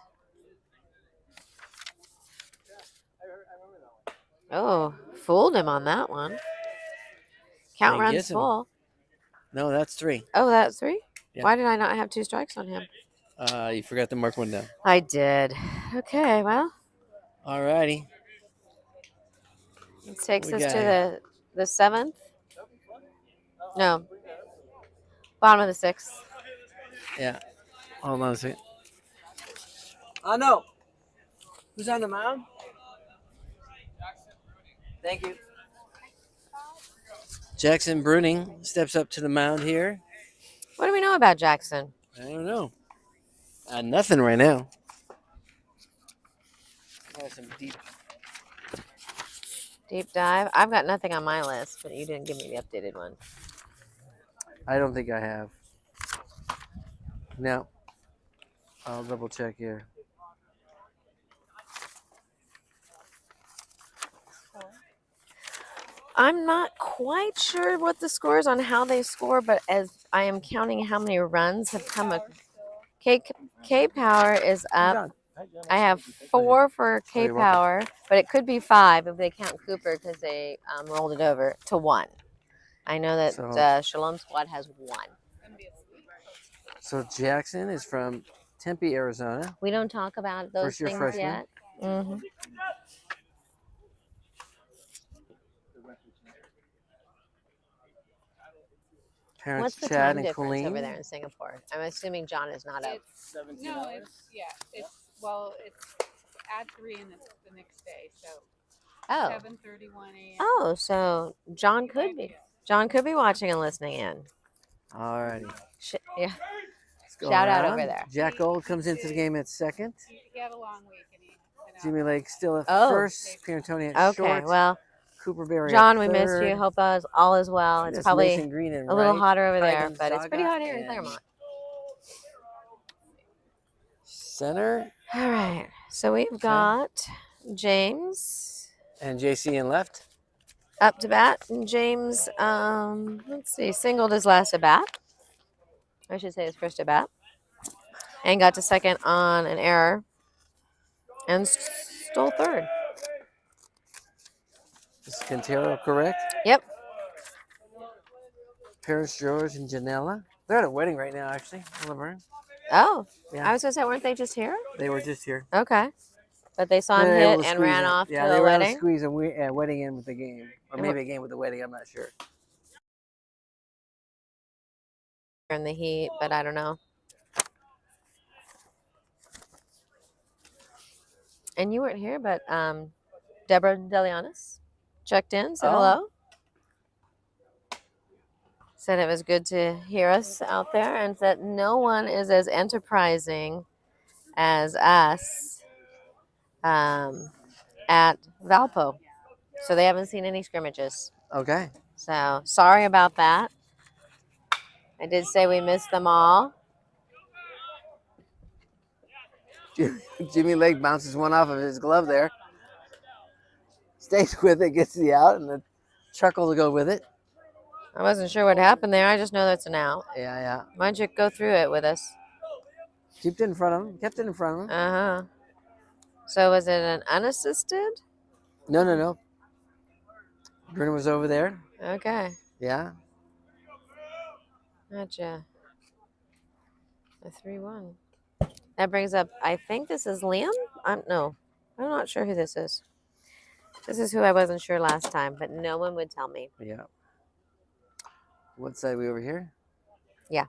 [SPEAKER 2] Oh, fooled him on that one. Count
[SPEAKER 1] He
[SPEAKER 2] runs
[SPEAKER 1] gets him.
[SPEAKER 2] full.
[SPEAKER 1] No, that's 3.
[SPEAKER 2] Oh, that's 3?
[SPEAKER 1] Yeah.
[SPEAKER 2] Why did I not have 2 strikes on him?
[SPEAKER 1] You forgot to mark one down.
[SPEAKER 2] I did. Okay, well,
[SPEAKER 1] All righty.
[SPEAKER 2] it takes
[SPEAKER 1] We
[SPEAKER 2] us
[SPEAKER 1] got
[SPEAKER 2] to the 7th. No. Bottom of the 6th.
[SPEAKER 1] Yeah. Hold on a second. Oh, no. Who's on the mound? Thank you. Jackson Bruning steps up to the mound here.
[SPEAKER 2] What do we know about Jackson?
[SPEAKER 1] I don't know. Nothing right now. Oh, some
[SPEAKER 2] Deep dive. I've got nothing on my list, but you didn't give me the updated one.
[SPEAKER 1] I don't think I have. No. I'll double check here.
[SPEAKER 2] I'm not quite sure what the score is on how they score, but as I am counting how many runs have come, K Power is up. I have 4 for K
[SPEAKER 1] you're welcome.
[SPEAKER 2] Power, but it could be 5 if they count Cooper because they rolled it over to 1. I know that
[SPEAKER 1] So-
[SPEAKER 2] Shalom Squad has 1.
[SPEAKER 1] So Jackson is from Tempe, Arizona.
[SPEAKER 2] We don't talk about those
[SPEAKER 1] First-year
[SPEAKER 2] things
[SPEAKER 1] freshman.
[SPEAKER 2] yet. Hmm.
[SPEAKER 1] Parents
[SPEAKER 2] What's the
[SPEAKER 1] Chad
[SPEAKER 2] time
[SPEAKER 1] and
[SPEAKER 2] difference over
[SPEAKER 1] Colleen.
[SPEAKER 2] there in Singapore? I'm assuming John is not up.
[SPEAKER 5] It's, no, it's at 3 and it's the next day, so
[SPEAKER 2] Oh.
[SPEAKER 5] 7:31 a.m.
[SPEAKER 2] Oh, so John could be watching and listening in.
[SPEAKER 1] Alrighty.
[SPEAKER 2] Yeah.
[SPEAKER 1] Let's go
[SPEAKER 2] Shout out
[SPEAKER 1] around.
[SPEAKER 2] over there.
[SPEAKER 1] Jack Gold comes into the game at second.
[SPEAKER 5] He had a long week and he went out.
[SPEAKER 1] Jimmy Lake still at
[SPEAKER 2] Oh.
[SPEAKER 1] first. Pierantoni at
[SPEAKER 2] Okay,
[SPEAKER 1] short.
[SPEAKER 2] well,
[SPEAKER 1] Cooper Berry
[SPEAKER 2] John,
[SPEAKER 1] at
[SPEAKER 2] we
[SPEAKER 1] third.
[SPEAKER 2] missed you. Hope all is well. It's
[SPEAKER 1] That's
[SPEAKER 2] probably
[SPEAKER 1] Mason Green and
[SPEAKER 2] a little
[SPEAKER 1] right.
[SPEAKER 2] hotter over there,
[SPEAKER 1] Hyde
[SPEAKER 2] but it's pretty
[SPEAKER 1] Gonzaga
[SPEAKER 2] hot here in
[SPEAKER 1] and
[SPEAKER 2] Claremont.
[SPEAKER 1] Center.
[SPEAKER 2] All right, so we've got James
[SPEAKER 1] And JC in left.
[SPEAKER 2] up to bat. And James, let's see, singled his last at bat. I should say his first at bat. And got to second on an error. And stole third.
[SPEAKER 1] Is Quintero correct?
[SPEAKER 2] Yep.
[SPEAKER 1] Paris, George, and Janella. They're at a wedding right now, actually, in Laverne.
[SPEAKER 2] Oh,
[SPEAKER 1] Yeah.
[SPEAKER 2] I was going to say, weren't they just here?
[SPEAKER 1] They were just here.
[SPEAKER 2] Okay. But they saw him
[SPEAKER 1] They were able
[SPEAKER 2] hit
[SPEAKER 1] to
[SPEAKER 2] and
[SPEAKER 1] squeeze
[SPEAKER 2] ran
[SPEAKER 1] in.
[SPEAKER 2] off
[SPEAKER 1] Yeah,
[SPEAKER 2] to
[SPEAKER 1] they
[SPEAKER 2] a
[SPEAKER 1] were able to
[SPEAKER 2] wedding.
[SPEAKER 1] squeeze a wedding in with the game. Or
[SPEAKER 2] And
[SPEAKER 1] maybe a game with the wedding, I'm not sure.
[SPEAKER 2] In the heat, but I don't know. And you weren't here, but Deborah Delianis checked in, said
[SPEAKER 1] Oh.
[SPEAKER 2] hello. Said it was good to hear us out there, and that no one is as enterprising as us at Valpo. So they haven't seen any scrimmages.
[SPEAKER 1] Okay.
[SPEAKER 2] So sorry about that. I did say we missed them all.
[SPEAKER 1] Jimmy Lake bounces one off of his glove there. Stays with it, gets the out, and the chuckle to go with it.
[SPEAKER 2] I wasn't sure what happened there. I just know that's an out.
[SPEAKER 1] Yeah.
[SPEAKER 2] Why don't you go through it with us?
[SPEAKER 1] Kept it in front of him.
[SPEAKER 2] Uh-huh. So was it an unassisted?
[SPEAKER 1] No. Bruno was over there.
[SPEAKER 2] Okay.
[SPEAKER 1] Yeah.
[SPEAKER 2] Gotcha. A 3-1. That brings up, I think this is Liam? No, I'm not sure who this is. This is who I wasn't sure last time, but no one would tell me.
[SPEAKER 1] Yeah. What side are we over here?
[SPEAKER 2] Yeah.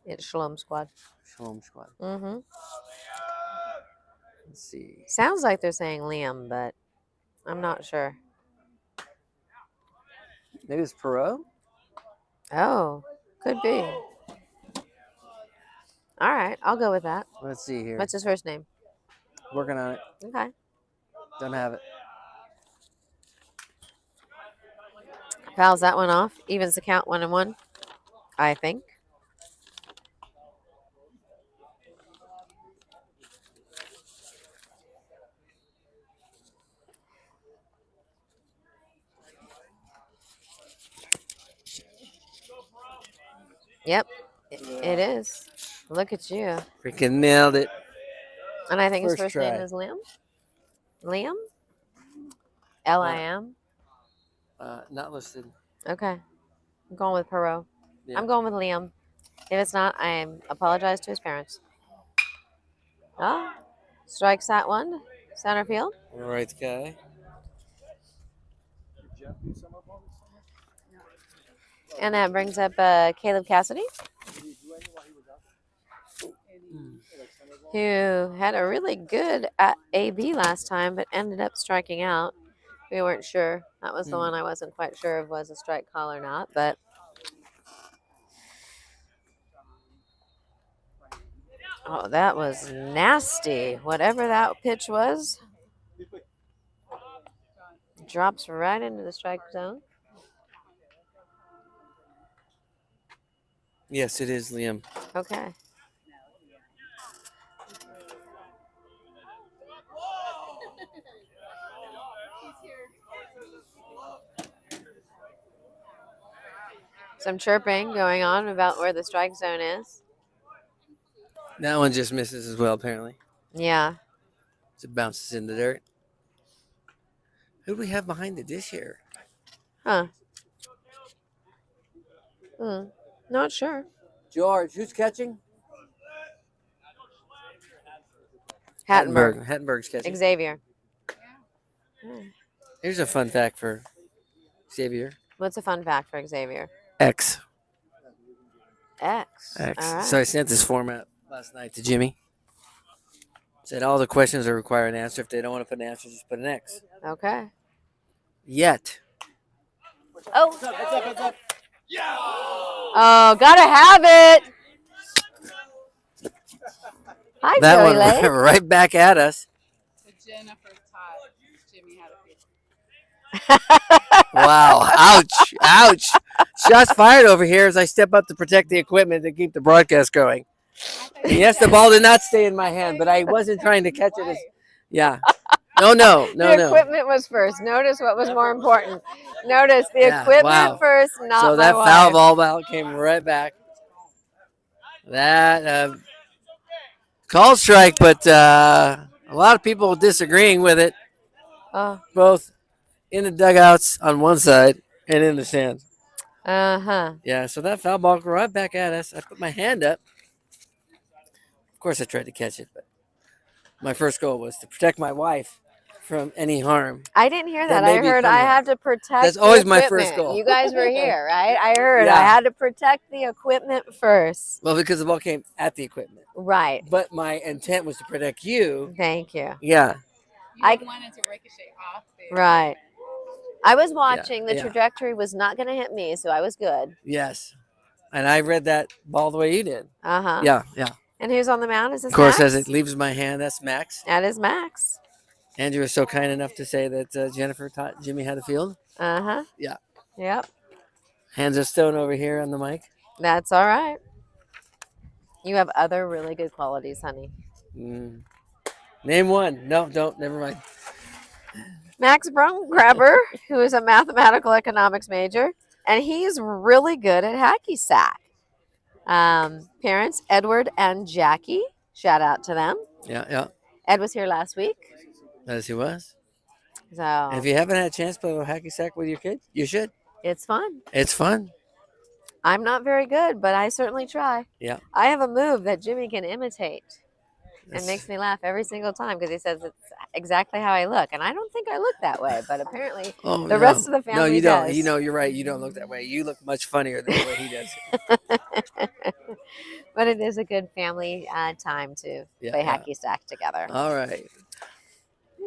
[SPEAKER 2] It's Shalom Squad.
[SPEAKER 1] Home squad.
[SPEAKER 2] Mm-hmm.
[SPEAKER 1] Let's see.
[SPEAKER 2] Sounds like they're saying Liam, but I'm not sure.
[SPEAKER 1] Maybe it's Perot?
[SPEAKER 2] Oh, could be. All right, I'll go with that.
[SPEAKER 1] Let's see here.
[SPEAKER 2] What's his first name?
[SPEAKER 1] Working on it.
[SPEAKER 2] Okay.
[SPEAKER 1] Don't have it.
[SPEAKER 2] Fouls that one off. Evens the count 1-1, I think. Yep, it is. Look at you.
[SPEAKER 1] Freaking nailed it.
[SPEAKER 2] And I think his
[SPEAKER 1] First
[SPEAKER 2] first
[SPEAKER 1] try.
[SPEAKER 2] name is Liam. Liam? L-I-M?
[SPEAKER 1] Not listed.
[SPEAKER 2] Okay. I'm going with Perot.
[SPEAKER 1] Yeah.
[SPEAKER 2] I'm going with Liam. If it's not, I apologize to his parents. Oh, strikes that one. Center field.
[SPEAKER 1] All right, guy.
[SPEAKER 2] And that brings up Caleb Cassidy, who had a really good AB last time, but ended up striking out. We weren't sure. That was the one I wasn't quite sure if was a strike call or not, but oh, that was nasty. Whatever that pitch was, drops right into the strike zone.
[SPEAKER 1] Yes, it is Liam.
[SPEAKER 2] Okay. Some chirping going on about where the strike zone is.
[SPEAKER 1] That one just misses as well, apparently.
[SPEAKER 2] Yeah.
[SPEAKER 1] It bounces in the dirt. Who do we have behind the dish here?
[SPEAKER 2] Huh. Not sure.
[SPEAKER 1] George, who's catching?
[SPEAKER 2] Hattenberg.
[SPEAKER 1] Hattenberg's catching.
[SPEAKER 2] Xavier.
[SPEAKER 1] Here's a fun fact for Xavier.
[SPEAKER 2] What's a fun fact for Xavier?
[SPEAKER 1] X.
[SPEAKER 2] X.
[SPEAKER 1] X.
[SPEAKER 2] All right.
[SPEAKER 1] So I sent this format last night to Jimmy. Said all the questions that require an answer. If they don't want to put an answer, just put an X.
[SPEAKER 2] Okay.
[SPEAKER 1] Yet.
[SPEAKER 2] Oh. Oh, gotta have it. Hi,
[SPEAKER 1] That
[SPEAKER 2] Joey
[SPEAKER 1] one
[SPEAKER 2] Lake.
[SPEAKER 1] right back at us.
[SPEAKER 5] So Jennifer taught Jimmy how to field.
[SPEAKER 1] Wow. Ouch. Ouch. Shots fired over here as I step up to protect the equipment to keep the broadcast going. Yes, the ball did not stay in my hand, but I wasn't trying to catch it. Yeah. No.
[SPEAKER 2] The equipment was first. Notice what was more important. Notice the equipment first, not
[SPEAKER 1] so
[SPEAKER 2] my
[SPEAKER 1] that
[SPEAKER 2] wife.
[SPEAKER 1] foul ball out came right back. That called strike, but a lot of people disagreeing with it, both in the dugouts on one side and in the stands.
[SPEAKER 2] Uh-huh.
[SPEAKER 1] Yeah, so that foul ball right back at us. I put my hand up. Of course, I tried to catch it, but my first goal was to protect my wife from any harm.
[SPEAKER 2] I didn't hear that.
[SPEAKER 1] may
[SPEAKER 2] I
[SPEAKER 1] be
[SPEAKER 2] heard
[SPEAKER 1] coming
[SPEAKER 2] I
[SPEAKER 1] up.
[SPEAKER 2] have to protect
[SPEAKER 1] That's
[SPEAKER 2] the
[SPEAKER 1] always my first
[SPEAKER 2] equipment.
[SPEAKER 1] goal.
[SPEAKER 2] You guys were here, right? I heard
[SPEAKER 1] Yeah.
[SPEAKER 2] I had to protect the equipment first.
[SPEAKER 1] Well, because the ball came at the equipment.
[SPEAKER 2] Right.
[SPEAKER 1] But my intent was to protect you.
[SPEAKER 2] Thank you.
[SPEAKER 1] Yeah.
[SPEAKER 5] You wanted to ricochet off there.
[SPEAKER 2] Right. I was watching. The
[SPEAKER 1] yeah.
[SPEAKER 2] trajectory was not going to hit me, so I was good.
[SPEAKER 1] Yes. And I read that ball the way you did.
[SPEAKER 2] Uh-huh.
[SPEAKER 1] Yeah.
[SPEAKER 2] And who's on the mound? Is this
[SPEAKER 1] Of course,
[SPEAKER 2] Max?
[SPEAKER 1] as it leaves my hand, that's Max.
[SPEAKER 2] That is Max.
[SPEAKER 1] Andrew was so kind enough to say that Jennifer taught Jimmy how to field.
[SPEAKER 2] Uh-huh.
[SPEAKER 1] Yeah.
[SPEAKER 2] Yep.
[SPEAKER 1] Hands are stone over here on the mic.
[SPEAKER 2] That's all right. You have other really good qualities, honey.
[SPEAKER 1] Name one. No, don't. Never mind.
[SPEAKER 2] Max Brumgrabber, who is a mathematical economics major, and he's really good at hacky sack. Parents, Edward and Jackie, shout out to them.
[SPEAKER 1] Yeah.
[SPEAKER 2] Ed was here last week.
[SPEAKER 1] As he was.
[SPEAKER 2] So
[SPEAKER 1] And if you haven't had a chance to play a hacky sack with your kid, you should.
[SPEAKER 2] it's fun.
[SPEAKER 1] It's fun.
[SPEAKER 2] I'm not very good, but I certainly try.
[SPEAKER 1] Yeah.
[SPEAKER 2] I have a move that Jimmy can imitate. It
[SPEAKER 1] That's-
[SPEAKER 2] makes me laugh every single time because he says it's exactly how I look. And I don't think I look that way, but apparently the rest of the family
[SPEAKER 1] No, you don't.
[SPEAKER 2] does.
[SPEAKER 1] You know, you're right. You don't look that way. You look much funnier than the way he does.
[SPEAKER 2] But it is a good family time to play hacky sack together.
[SPEAKER 1] All right.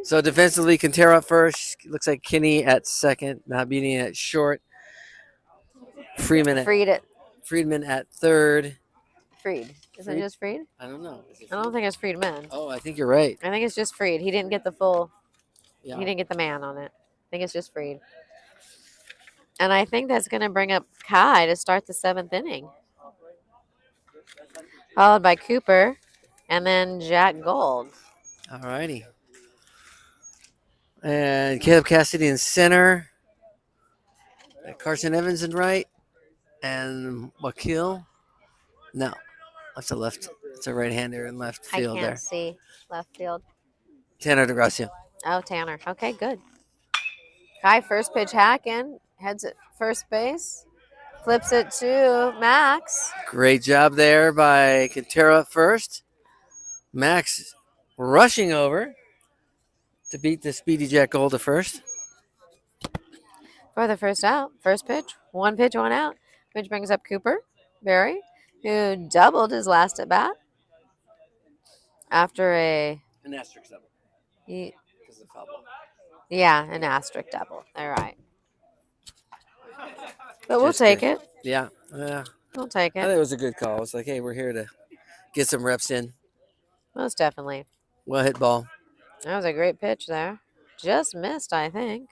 [SPEAKER 1] So defensively, Quintero at first. Looks like Kinney at second. Mahabini at short. Friedman at third.
[SPEAKER 2] Freed. Is it just Freed?
[SPEAKER 1] I don't know.
[SPEAKER 2] I don't think it's Friedman.
[SPEAKER 1] Oh, I think you're right.
[SPEAKER 2] I think it's just Freed. He didn't get the full.
[SPEAKER 1] Yeah.
[SPEAKER 2] He didn't get the man on it. I think it's just Freed. And I think that's going to bring up Kai to start the 7th inning. Followed by Cooper and then Jack Gold.
[SPEAKER 1] All righty. And Caleb Cassidy in center. Carson Evans in right. And Wakil. No. That's a left. It's a right-hander in left field
[SPEAKER 2] I can't
[SPEAKER 1] there.
[SPEAKER 2] see left field.
[SPEAKER 1] Tanner DeGracia.
[SPEAKER 2] Oh, Tanner. Okay, good. Kai, first pitch hack in. Heads at first base. Flips it to Max.
[SPEAKER 1] Great job there by Quintero at first. Max rushing over to beat the speedy Jack Gold at first.
[SPEAKER 2] For the first out. First pitch. One pitch, one out. Which brings up Cooper Berry, who doubled his last at bat after
[SPEAKER 1] An asterisk double. Because of foul ball.
[SPEAKER 2] an asterisk double. All right. But we'll
[SPEAKER 1] Just
[SPEAKER 2] take
[SPEAKER 1] great.
[SPEAKER 2] it.
[SPEAKER 1] Yeah.
[SPEAKER 2] We'll take
[SPEAKER 1] I think
[SPEAKER 2] it.
[SPEAKER 1] it was a good call. It's like, hey, we're here to get some reps in.
[SPEAKER 2] Most definitely.
[SPEAKER 1] Well hit ball.
[SPEAKER 2] That was a great pitch there. Just missed, I think.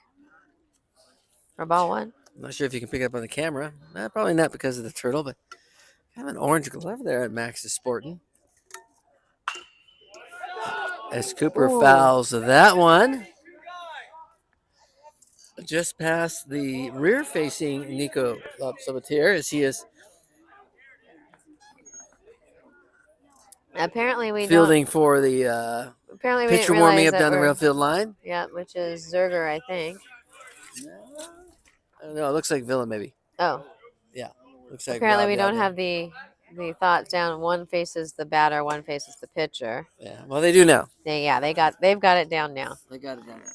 [SPEAKER 2] For ball one.
[SPEAKER 1] I'm not sure if you can pick it up on the camera. Probably not because of the turtle, but I have an orange glove there at Max is sporting. As Cooper fouls that one. Just past the rear-facing Nico Sabatier as he is
[SPEAKER 2] Apparently we
[SPEAKER 1] fielding for the
[SPEAKER 2] apparently we
[SPEAKER 1] pitcher
[SPEAKER 2] didn't
[SPEAKER 1] warming
[SPEAKER 2] realize
[SPEAKER 1] up
[SPEAKER 2] that
[SPEAKER 1] down the
[SPEAKER 2] we're-
[SPEAKER 1] rail field line.
[SPEAKER 2] Yeah, which is Zerger, I think.
[SPEAKER 1] No, it looks like Villa maybe.
[SPEAKER 2] Oh.
[SPEAKER 1] Yeah, looks like
[SPEAKER 2] Apparently
[SPEAKER 1] Rob
[SPEAKER 2] we don't
[SPEAKER 1] Yardley.
[SPEAKER 2] have the the thoughts down. One faces the batter, one faces the pitcher.
[SPEAKER 1] Yeah. Well, they do now.
[SPEAKER 2] They've got it down now.
[SPEAKER 1] They got it down now.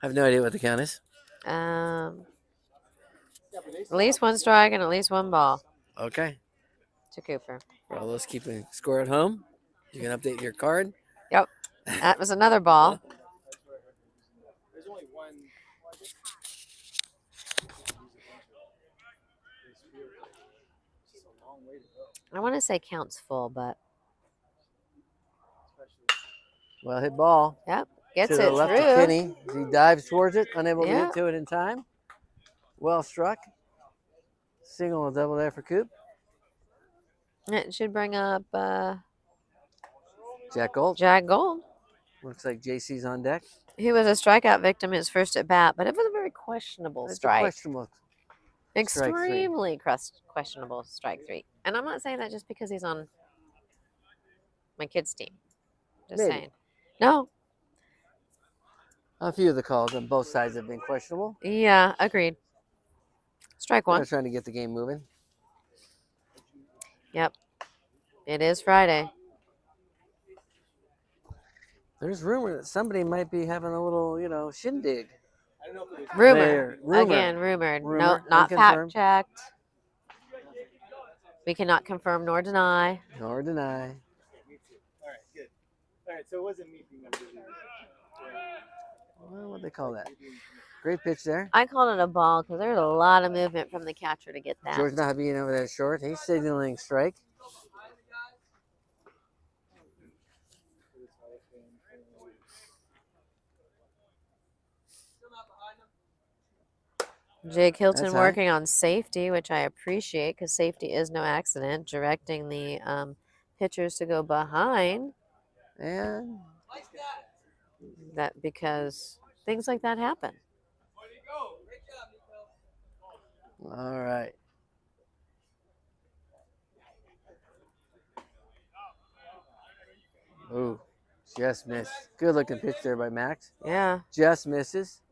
[SPEAKER 1] I have no idea what the count is.
[SPEAKER 2] At least one strike and at least one ball
[SPEAKER 1] Okay.
[SPEAKER 2] to Cooper.
[SPEAKER 1] For all those keeping score at home, you can update your card.
[SPEAKER 2] Yep. That was another ball.
[SPEAKER 3] There's only one. It's a long way to go.
[SPEAKER 2] I want to say counts full, but
[SPEAKER 1] Well hit ball.
[SPEAKER 2] yep. Gets
[SPEAKER 1] To
[SPEAKER 2] it
[SPEAKER 1] the left
[SPEAKER 2] through.
[SPEAKER 1] of Kinney. He dives towards it, unable to
[SPEAKER 2] Yeah.
[SPEAKER 1] get to it in time. Well struck. Single and double there for Coop.
[SPEAKER 2] It should bring up
[SPEAKER 1] Jack Gold.
[SPEAKER 2] Jack Gold,
[SPEAKER 1] Looks like JC's on deck.
[SPEAKER 2] who was a strikeout victim his first at bat, but it was a very questionable
[SPEAKER 1] It's a
[SPEAKER 2] strike.
[SPEAKER 1] questionable. strike three.
[SPEAKER 2] Extremely questionable strike 3. And I'm not saying that just because he's on my kids' team. Just
[SPEAKER 1] Maybe.
[SPEAKER 2] saying. No.
[SPEAKER 1] A few of the calls on both sides have been questionable.
[SPEAKER 2] Yeah, agreed. Strike
[SPEAKER 1] They're
[SPEAKER 2] 1.
[SPEAKER 1] trying to get the game moving.
[SPEAKER 2] Yep. It is Friday.
[SPEAKER 1] There's rumor that somebody might be having a little, shindig.
[SPEAKER 2] Rumor.
[SPEAKER 1] Rumor.
[SPEAKER 2] Again, rumored. No,
[SPEAKER 1] Rumor,
[SPEAKER 2] not
[SPEAKER 1] unconfirmed.
[SPEAKER 2] fact checked. We cannot confirm nor deny.
[SPEAKER 1] Nor deny.
[SPEAKER 3] All right, good. All right, so it wasn't me being busy.
[SPEAKER 1] Well, what do they call that? Great pitch there.
[SPEAKER 2] I called it a ball because there's a lot of movement from the catcher to get that.
[SPEAKER 1] George not being over there short. He's signaling strike.
[SPEAKER 2] Jake Hilton
[SPEAKER 1] That's high.
[SPEAKER 2] working on safety, which I appreciate because safety is no accident. Directing the pitchers to go behind
[SPEAKER 1] And
[SPEAKER 2] that because things like that happen.
[SPEAKER 1] all right. Ooh, just missed. Good looking pitch there by Max.
[SPEAKER 2] Yeah,
[SPEAKER 1] Just misses.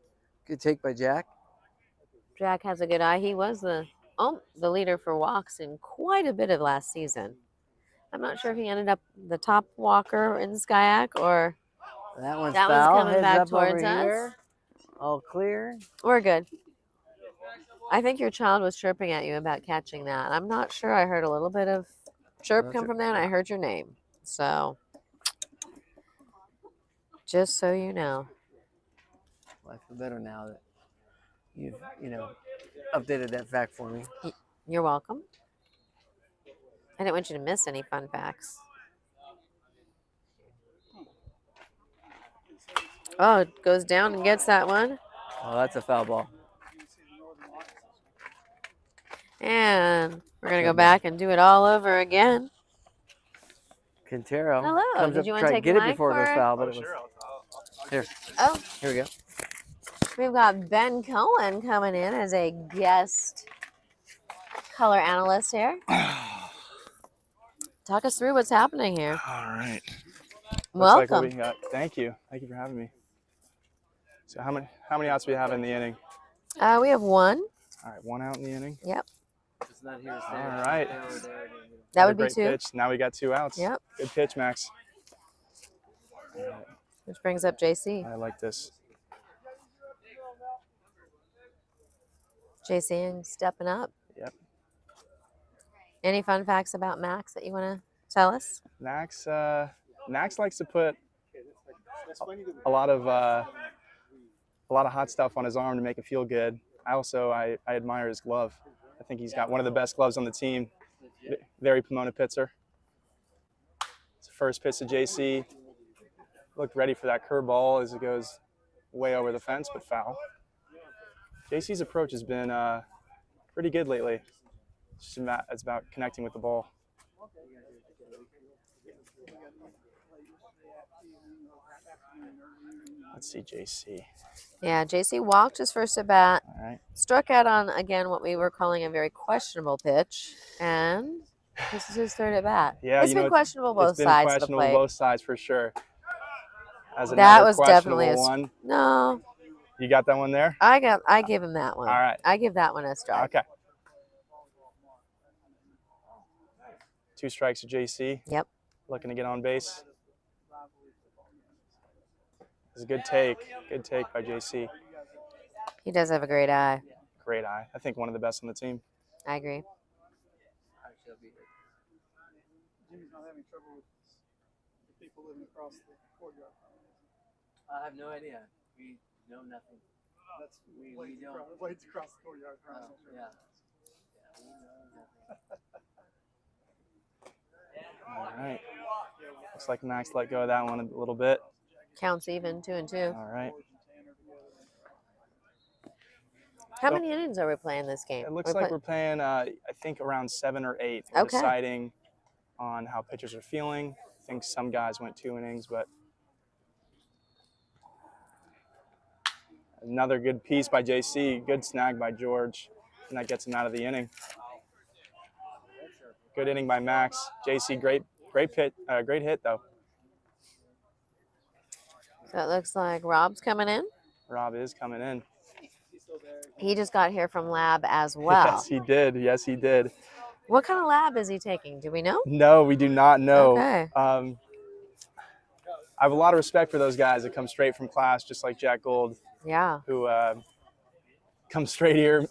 [SPEAKER 1] Good take by Jack.
[SPEAKER 2] Jack has a good eye. He was the leader for walks in quite a bit of last season. I'm not sure if he ended up the top walker in Skyac or
[SPEAKER 1] That one's
[SPEAKER 2] That one's
[SPEAKER 1] foul.
[SPEAKER 2] coming
[SPEAKER 1] Heads
[SPEAKER 2] back
[SPEAKER 1] up over
[SPEAKER 2] towards us.
[SPEAKER 1] here. All clear.
[SPEAKER 2] we're good. I think your child was chirping at you about catching that. I'm not sure. I heard a little bit of chirp come from there, and I heard your name. So, just so you know.
[SPEAKER 1] Well, I feel better now that you've, updated that fact for me.
[SPEAKER 2] You're welcome. I didn't want you to miss any fun facts. Oh, it goes down and gets that one.
[SPEAKER 1] Oh, that's a foul ball.
[SPEAKER 2] And we're going to go back and do it all over again.
[SPEAKER 1] Quintero
[SPEAKER 2] Hello,
[SPEAKER 1] comes
[SPEAKER 2] did
[SPEAKER 1] up
[SPEAKER 2] you
[SPEAKER 1] to
[SPEAKER 2] wanna
[SPEAKER 1] try to
[SPEAKER 2] take
[SPEAKER 1] get
[SPEAKER 2] the
[SPEAKER 1] it
[SPEAKER 2] mic
[SPEAKER 1] before it goes
[SPEAKER 2] for-
[SPEAKER 1] foul, but it was here.
[SPEAKER 2] Oh,
[SPEAKER 1] Here we go.
[SPEAKER 2] we've got Ben Cohen coming in as a guest color analyst here. Talk us through what's happening here.
[SPEAKER 3] All right. Looks
[SPEAKER 2] Welcome.
[SPEAKER 3] like what we got. Thank you for having me. So how many outs do we have in the inning?
[SPEAKER 2] We have one.
[SPEAKER 3] All right, 1 out in the inning.
[SPEAKER 2] Yep.
[SPEAKER 1] It's not here.
[SPEAKER 3] All right.
[SPEAKER 2] That
[SPEAKER 3] Another
[SPEAKER 2] would be
[SPEAKER 3] great
[SPEAKER 2] 2.
[SPEAKER 3] Pitch. Now we got 2 outs.
[SPEAKER 2] Yep.
[SPEAKER 3] Good pitch, Max. All right,
[SPEAKER 2] Which brings up JC.
[SPEAKER 3] I like this.
[SPEAKER 2] JC stepping up.
[SPEAKER 3] Yep.
[SPEAKER 2] Any fun facts about Max that you want to tell us?
[SPEAKER 3] Max likes to put a lot of hot stuff on his arm to make it feel good. I admire his glove. I think he's got one of the best gloves on the team. Very Pomona Pitzer. It's the first pitch to JC. Looked ready for that curveball as it goes way over the fence, but foul. JC's approach has been pretty good lately. It's about connecting with the ball. Let's see JC.
[SPEAKER 2] Yeah, JC walked his first at bat.
[SPEAKER 3] All right.
[SPEAKER 2] Struck out on, again, what we were calling a very questionable pitch. And this is his third at bat.
[SPEAKER 3] Yeah,
[SPEAKER 2] It's been questionable both
[SPEAKER 3] it's been
[SPEAKER 2] sides of the
[SPEAKER 3] questionable
[SPEAKER 2] plate.
[SPEAKER 3] both sides for sure. As
[SPEAKER 2] That
[SPEAKER 3] another
[SPEAKER 2] was definitely
[SPEAKER 3] questionable one.
[SPEAKER 2] No,
[SPEAKER 3] You got that one there?
[SPEAKER 2] I give him that one.
[SPEAKER 3] All right.
[SPEAKER 2] I give that one a strike.
[SPEAKER 3] Okay. 2 strikes to JC.
[SPEAKER 2] Yep.
[SPEAKER 3] Looking to get on base. It's a good take. Good take by JC.
[SPEAKER 2] He does have a great eye.
[SPEAKER 3] Great eye. I think one of the best on the team.
[SPEAKER 2] I agree.
[SPEAKER 3] Jimmy's not having trouble with the people living across the courtyard.
[SPEAKER 1] I have no idea. We know nothing.
[SPEAKER 3] That's
[SPEAKER 1] we
[SPEAKER 3] Blades
[SPEAKER 1] don't.
[SPEAKER 3] Blades across the courtyard.
[SPEAKER 1] Oh, yeah. We know nothing.
[SPEAKER 3] All right. Looks like Max let go of that one a little bit.
[SPEAKER 2] Counts even, 2 and 2.
[SPEAKER 3] All right.
[SPEAKER 2] How many innings are we playing this game?
[SPEAKER 3] It looks like we're playing, I think, around 7 or 8. We're
[SPEAKER 2] Okay.
[SPEAKER 3] deciding on how pitchers are feeling. I think some guys went 2 innings, but another good piece by JC. Good snag by George, and that gets him out of the inning. Good inning by Max. JC, great hit though.
[SPEAKER 2] So it looks like Rob's coming in.
[SPEAKER 3] Rob is coming in.
[SPEAKER 2] He just got here from lab as well.
[SPEAKER 3] Yes, he did. Yes, he did.
[SPEAKER 2] What kind of lab is he taking? Do we know?
[SPEAKER 3] No, we do not know.
[SPEAKER 2] Okay.
[SPEAKER 3] I have a lot of respect for those guys that come straight from class, just like Jack Gold.
[SPEAKER 2] Yeah.
[SPEAKER 3] Who come straight here,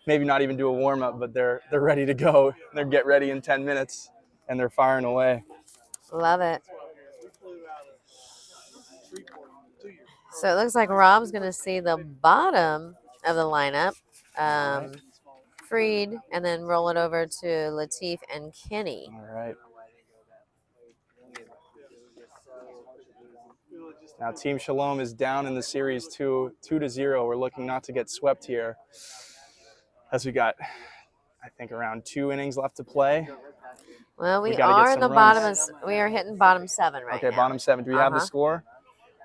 [SPEAKER 3] maybe not even do a warm up, but they're ready to go. They're get ready in 10 minutes, and they're firing away.
[SPEAKER 2] Love it. So it looks like Rob's going to see the bottom of the lineup. Freed, and then roll it over to Latif and Kenny.
[SPEAKER 3] All right. Now Team Shalom is down in the series 2-0. We're looking not to get swept here, as we got, I think, around 2 innings left to play.
[SPEAKER 2] Well, we are in the bottom. We are hitting bottom 7 right now.
[SPEAKER 3] Okay, bottom 7. Do we have the score?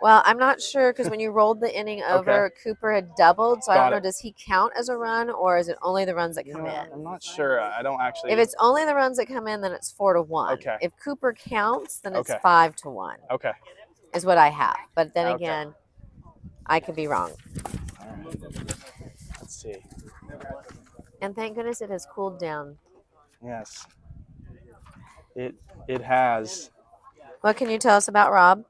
[SPEAKER 2] Well, I'm not sure because when you rolled the inning over, Cooper had doubled. So I don't know, does he count as a run or is it only the runs that come in?
[SPEAKER 3] I'm not sure. I don't actually.
[SPEAKER 2] If it's only the runs that come in, then it's 4-1.
[SPEAKER 3] Okay.
[SPEAKER 2] If Cooper counts, then it's 5-1.
[SPEAKER 3] Okay.
[SPEAKER 2] Is what I have. But then again, I could be wrong.
[SPEAKER 3] All right. Let's see.
[SPEAKER 2] And thank goodness it has cooled down.
[SPEAKER 3] Yes. It has.
[SPEAKER 2] What can you tell us about Rob?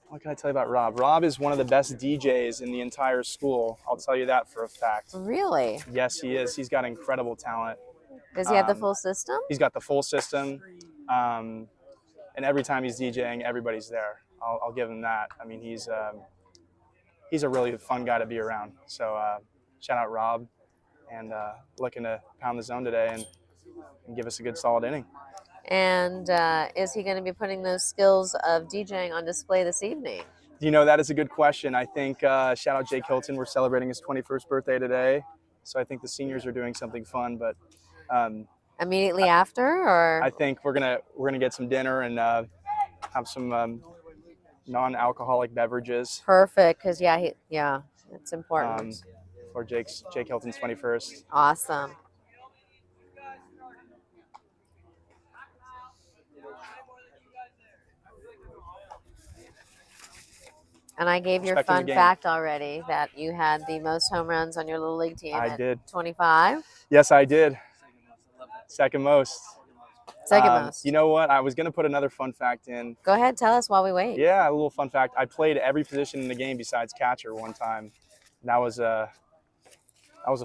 [SPEAKER 3] What can I tell you about Rob? Rob is one of the best DJs in the entire school. I'll tell you that for a fact.
[SPEAKER 2] Really?
[SPEAKER 3] Yes, he is. He's got incredible talent.
[SPEAKER 2] Does he have the full system?
[SPEAKER 3] He's got the full system. And every time he's DJing, everybody's there. I'll give him that. I mean, he's a really fun guy to be around. So shout out Rob, and looking to pound the zone today and give us a good solid inning.
[SPEAKER 2] And is he going to be putting those skills of DJing on display this evening?
[SPEAKER 3] You know, that is a good question. I think, shout out Jake Hilton. We're celebrating his 21st birthday today. So I think the seniors are doing something fun. But
[SPEAKER 2] immediately after, or?
[SPEAKER 3] I think we're gonna get some dinner and have some non-alcoholic beverages.
[SPEAKER 2] Perfect, because it's important.
[SPEAKER 3] For Jake Hilton's 21st.
[SPEAKER 2] Awesome. And I gave your fun fact already that you had the most home runs on your little league team.
[SPEAKER 3] I did.
[SPEAKER 2] 25.
[SPEAKER 3] Yes, I did. Second most.
[SPEAKER 2] Second most.
[SPEAKER 3] You know what? I was going to put another fun fact in.
[SPEAKER 2] Go ahead, tell us while we wait.
[SPEAKER 3] Yeah, a little fun fact. I played every position in the game besides catcher one time. That was a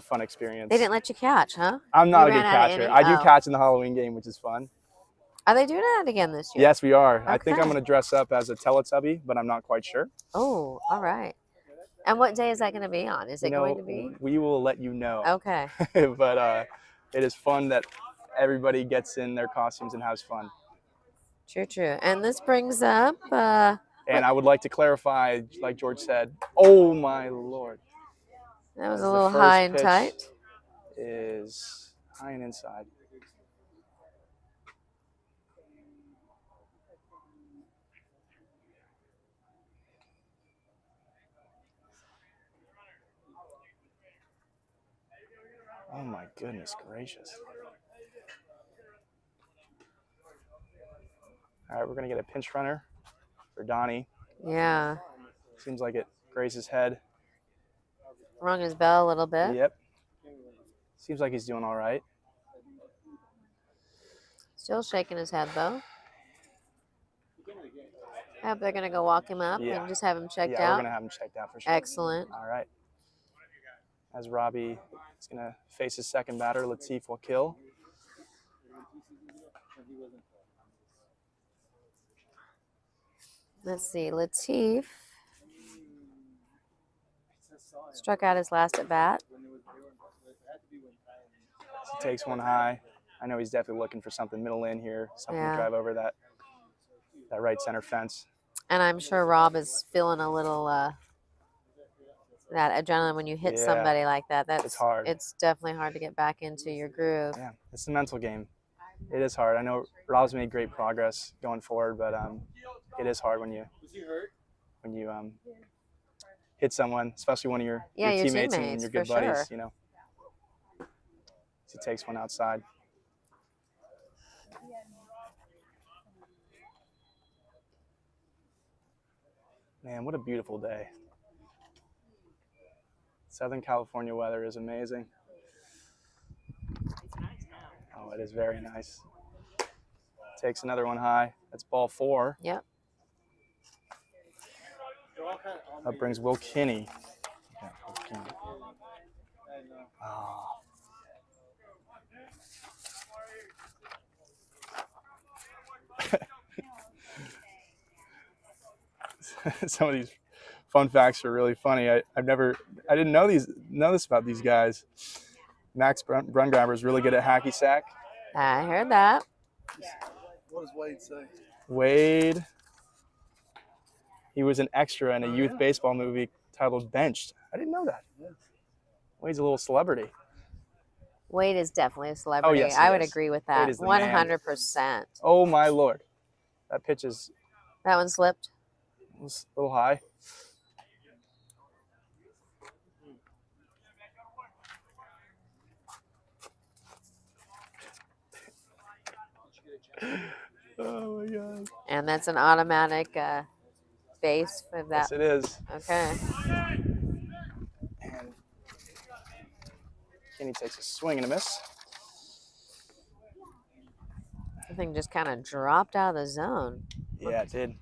[SPEAKER 3] fun experience.
[SPEAKER 2] They didn't let you catch, huh?
[SPEAKER 3] I'm not a good catcher. I do catch in the Halloween game, which is fun.
[SPEAKER 2] Are they doing that again this year?
[SPEAKER 3] Yes, we are.
[SPEAKER 2] Okay.
[SPEAKER 3] I think I'm going to dress up as a Teletubby, but I'm not quite sure.
[SPEAKER 2] Oh, all right. And what day is that going to be on? Is it going to be?
[SPEAKER 3] We will let you know.
[SPEAKER 2] Okay.
[SPEAKER 3] But it is fun that everybody gets in their costumes and has fun.
[SPEAKER 2] True, true. And this brings up...
[SPEAKER 3] and I would like to clarify, like George said, oh my Lord.
[SPEAKER 2] That was a little high and tight.
[SPEAKER 3] Is high and inside. Oh my goodness gracious. All right, we're going to get a pinch runner for Donnie.
[SPEAKER 2] Yeah.
[SPEAKER 3] Seems like it grazed his head.
[SPEAKER 2] Rung his bell a little bit.
[SPEAKER 3] Yep. Seems like he's doing all right.
[SPEAKER 2] Still shaking his head, though. I hope they're going to go walk him up and just have him checked
[SPEAKER 3] Yeah,
[SPEAKER 2] out.
[SPEAKER 3] we're going to have him checked out for sure.
[SPEAKER 2] Excellent.
[SPEAKER 3] All right. As Robbie is going to face his second batter, Latif will kill.
[SPEAKER 2] Let's see. Latif struck out his last at bat.
[SPEAKER 3] He takes one high. I know he's definitely looking for something middle in here, something to drive over that right center fence.
[SPEAKER 2] And I'm sure Rob is feeling a little that adrenaline when you hit somebody like that.
[SPEAKER 3] It's hard.
[SPEAKER 2] It's definitely hard to get back into your groove.
[SPEAKER 3] Yeah, it's a mental game. It is hard. I know Rob's made great progress going forward, but it is hard when you hit someone, especially one of your teammates and your good buddies.
[SPEAKER 2] Sure.
[SPEAKER 3] You know, he takes one outside. Man, what a beautiful day. Southern California weather is amazing. Oh, it is very nice. Takes another one high. That's ball 4.
[SPEAKER 2] Yep.
[SPEAKER 3] That brings Will Kinney. Yeah, Will Kinney. Oh. Some of these fun facts are really funny. I didn't know this about these guys. Max Brungraber is really good at hacky sack.
[SPEAKER 2] I heard that.
[SPEAKER 3] What does Wade say? Wade, he was an extra in a youth baseball movie titled Benched. I didn't know that. Wade's a little celebrity.
[SPEAKER 2] Wade is definitely a celebrity.
[SPEAKER 3] Oh, yes,
[SPEAKER 2] I would agree with that.
[SPEAKER 3] 100%. Oh, my Lord. That pitch is...
[SPEAKER 2] That one slipped.
[SPEAKER 3] It was a little high. Oh, my God.
[SPEAKER 2] And that's an automatic base for that.
[SPEAKER 3] Yes, it is.
[SPEAKER 2] Okay.
[SPEAKER 3] And Kenny takes a swing and a miss.
[SPEAKER 2] The thing just kind of dropped out of the zone.
[SPEAKER 3] Yeah, it did.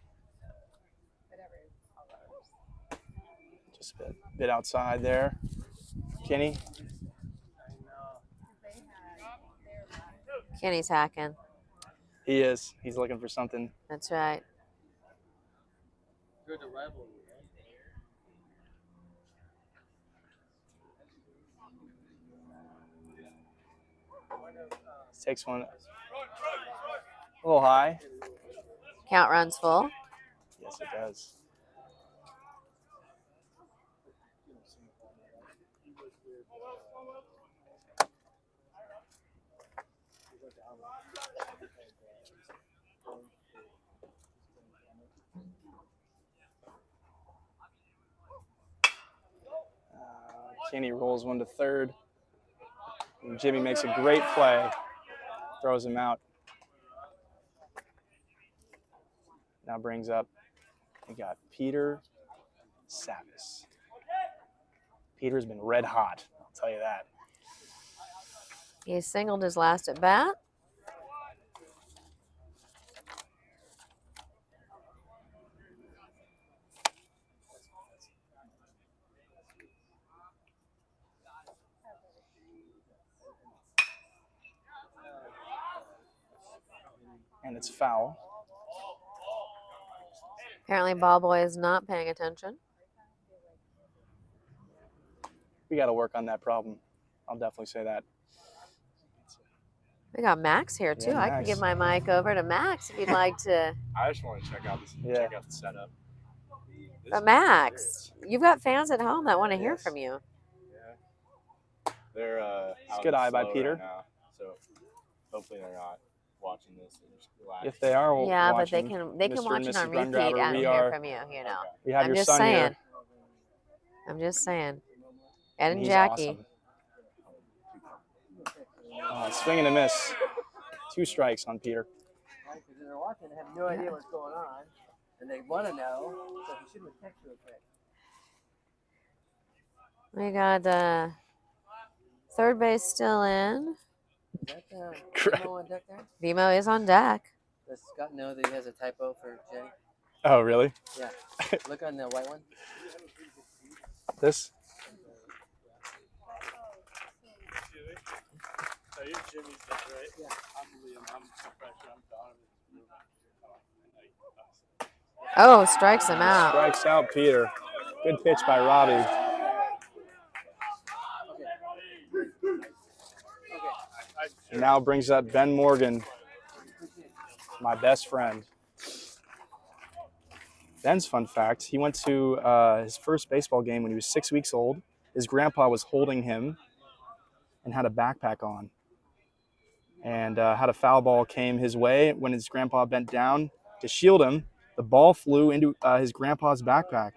[SPEAKER 3] Just a bit outside there. Kenny.
[SPEAKER 2] Kenny's hacking.
[SPEAKER 3] He is. He's looking for something.
[SPEAKER 2] That's right.
[SPEAKER 6] Good rivalry.
[SPEAKER 3] Takes one a little high.
[SPEAKER 2] Count runs full.
[SPEAKER 3] Yes, it does. Kenny rolls one to third. And Jimmy makes a great play. Throws him out. Now brings up, we got Peter Savis. Peter's been red hot, I'll tell you that.
[SPEAKER 2] He singled his last at bat.
[SPEAKER 3] And it's foul.
[SPEAKER 2] Apparently ball boy is not paying attention.
[SPEAKER 3] We got to work on that problem. I'll definitely say that.
[SPEAKER 2] We got Max here too.
[SPEAKER 3] Yeah,
[SPEAKER 2] I can give my mic over to Max if you'd like to.
[SPEAKER 10] I just want to check out check out the setup.
[SPEAKER 2] But Max, you've got fans at home that want to hear from you.
[SPEAKER 10] Yeah. They're
[SPEAKER 3] it's good eye by Peter.
[SPEAKER 10] Right now, so hopefully they're not watching this and just relax.
[SPEAKER 3] If they are,
[SPEAKER 2] yeah,
[SPEAKER 3] watching,
[SPEAKER 2] but they can
[SPEAKER 3] Mr.
[SPEAKER 2] watch
[SPEAKER 3] and
[SPEAKER 2] it on
[SPEAKER 3] Mrs.
[SPEAKER 2] repeat
[SPEAKER 3] Brungraber,
[SPEAKER 2] and hear from you. You know,
[SPEAKER 3] we have
[SPEAKER 2] I'm
[SPEAKER 3] your
[SPEAKER 2] just
[SPEAKER 3] son
[SPEAKER 2] saying.
[SPEAKER 3] here.
[SPEAKER 2] I'm just saying. Ed and
[SPEAKER 3] He's
[SPEAKER 2] Jackie.
[SPEAKER 3] awesome. Swing and a miss. 2 strikes on Peter.
[SPEAKER 1] Right, because they're watching, they have no idea what's going on, and they want to know. So you should have texted real quick.
[SPEAKER 2] We got third base still in.
[SPEAKER 1] Is that
[SPEAKER 8] Correct.
[SPEAKER 1] Vimo on deck there?
[SPEAKER 2] Vimo is on deck.
[SPEAKER 1] Does Scott know that he has a typo for Jenny?
[SPEAKER 8] Oh, really?
[SPEAKER 1] Yeah. Look on the white one.
[SPEAKER 8] This?
[SPEAKER 3] So you're Jimmy's dad, right? Yeah. I'm Liam. I'm fresh. I'm Donovan.
[SPEAKER 2] Oh, strikes him out.
[SPEAKER 8] Strikes out Peter. Good pitch by Robbie. And now brings up Ben Morgan, my best friend. Ben's fun fact, he went to his first baseball game when he was 6 weeks old. His grandpa was holding him and had a backpack on. And had a foul ball came his way. When his grandpa bent down to shield him, the ball flew into his grandpa's backpack.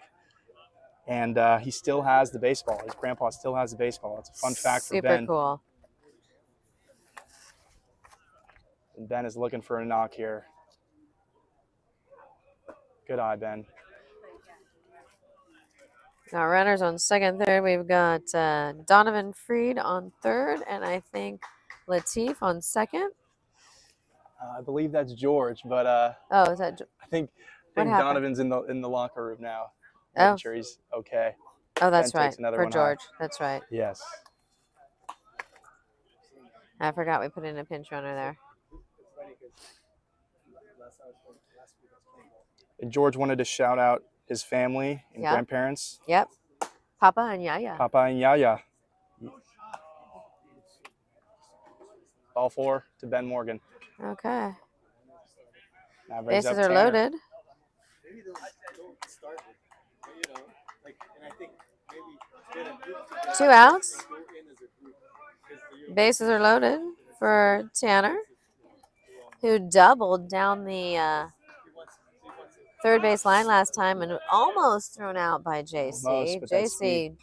[SPEAKER 8] And he still has the baseball. His grandpa still has the baseball. It's a fun fact for Ben.
[SPEAKER 2] Super cool.
[SPEAKER 8] And Ben is looking for a knock here. Good eye, Ben.
[SPEAKER 2] Now runners on second, third. We've got Donovan Freed on third, and I think Latif on second.
[SPEAKER 8] I believe that's George, but
[SPEAKER 2] Oh, is that?
[SPEAKER 8] I think
[SPEAKER 2] happened?
[SPEAKER 8] Donovan's in the locker room now.
[SPEAKER 2] Oh.
[SPEAKER 8] Making sure he's okay.
[SPEAKER 2] Oh, that's
[SPEAKER 8] Ben
[SPEAKER 2] right.
[SPEAKER 8] takes another
[SPEAKER 2] For
[SPEAKER 8] one
[SPEAKER 2] George.
[SPEAKER 8] high.
[SPEAKER 2] That's right.
[SPEAKER 8] Yes.
[SPEAKER 2] I forgot we put in a pinch runner there.
[SPEAKER 8] And George wanted to shout out his family and
[SPEAKER 2] Yep.
[SPEAKER 8] grandparents.
[SPEAKER 2] Yep. Papa and Yaya.
[SPEAKER 8] Papa and Yaya. Ball 4 to Ben Morgan.
[SPEAKER 2] Okay.
[SPEAKER 8] Now brings
[SPEAKER 2] Bases
[SPEAKER 8] up
[SPEAKER 2] are
[SPEAKER 8] Tanner.
[SPEAKER 2] loaded.
[SPEAKER 3] Maybe they'll don't start it. You know, like, and I think maybe get a group together.
[SPEAKER 2] 2 outs.
[SPEAKER 3] Go in as a group. 'Cause you're-
[SPEAKER 2] Bases are loaded for Tanner, who doubled down the third base line last time and almost thrown out by JC.
[SPEAKER 8] Almost, but that's
[SPEAKER 2] JC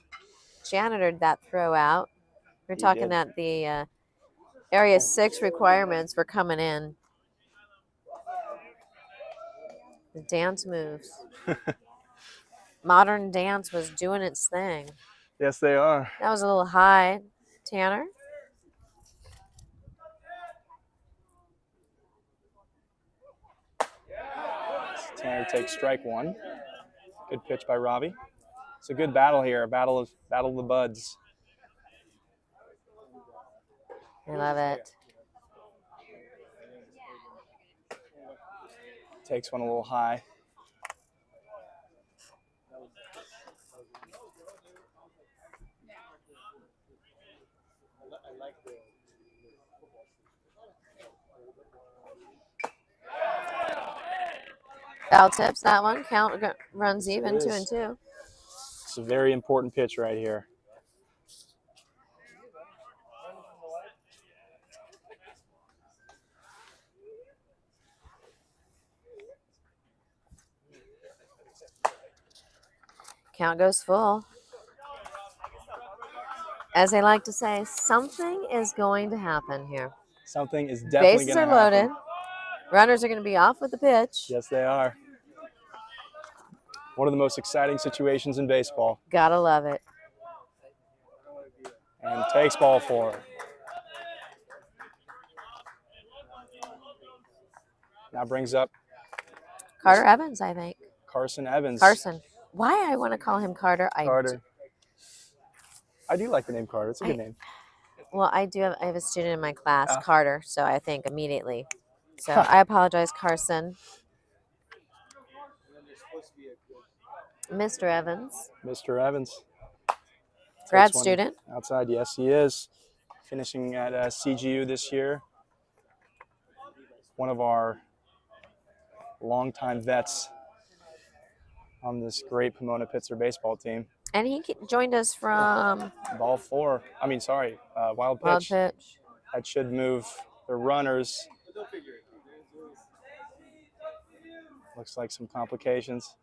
[SPEAKER 2] janitored that throw out. We're
[SPEAKER 8] He
[SPEAKER 2] talking
[SPEAKER 8] did.
[SPEAKER 2] that the Area 6 requirements were coming in. The dance moves. Modern dance was doing its thing.
[SPEAKER 8] Yes, they are.
[SPEAKER 2] That was a little high, Tanner.
[SPEAKER 8] Tanner takes strike 1. Good pitch by Robbie. It's a good battle here. A battle of the buds.
[SPEAKER 2] I love it.
[SPEAKER 8] Takes one a little high.
[SPEAKER 2] Foul tips that one. Count runs even,
[SPEAKER 8] It
[SPEAKER 2] 2
[SPEAKER 8] is.
[SPEAKER 2] and 2.
[SPEAKER 8] It's a very important pitch right here.
[SPEAKER 2] Count goes full. As they like to say, something is going to happen here.
[SPEAKER 8] Something is definitely
[SPEAKER 2] Bases
[SPEAKER 8] going
[SPEAKER 2] are
[SPEAKER 8] to happen.
[SPEAKER 2] loaded. Runners are going to be off with the pitch.
[SPEAKER 8] Yes, they are. One of the most exciting situations in baseball.
[SPEAKER 2] Gotta love it.
[SPEAKER 8] And takes ball 4. Now brings up
[SPEAKER 2] Carter Evans, I think.
[SPEAKER 8] Carson Evans.
[SPEAKER 2] Carson. Why I want to call him Carter?
[SPEAKER 8] Carter. I do like the name Carter. It's a good name.
[SPEAKER 2] Well, I have a student in my class,
[SPEAKER 8] Ah.
[SPEAKER 2] Carter, so I think immediately. So I apologize, Carson. Mr. Evans,
[SPEAKER 8] Mr. Evans.
[SPEAKER 2] grad
[SPEAKER 8] Takes one
[SPEAKER 2] student.
[SPEAKER 8] Outside, yes, he is. Finishing at CGU this year. One of our longtime vets on this great Pomona Pitzer baseball team.
[SPEAKER 2] And he joined us from
[SPEAKER 8] Ball 4. Wild pitch.
[SPEAKER 2] Wild Pitch.
[SPEAKER 8] That should move the runners. Looks like some complications.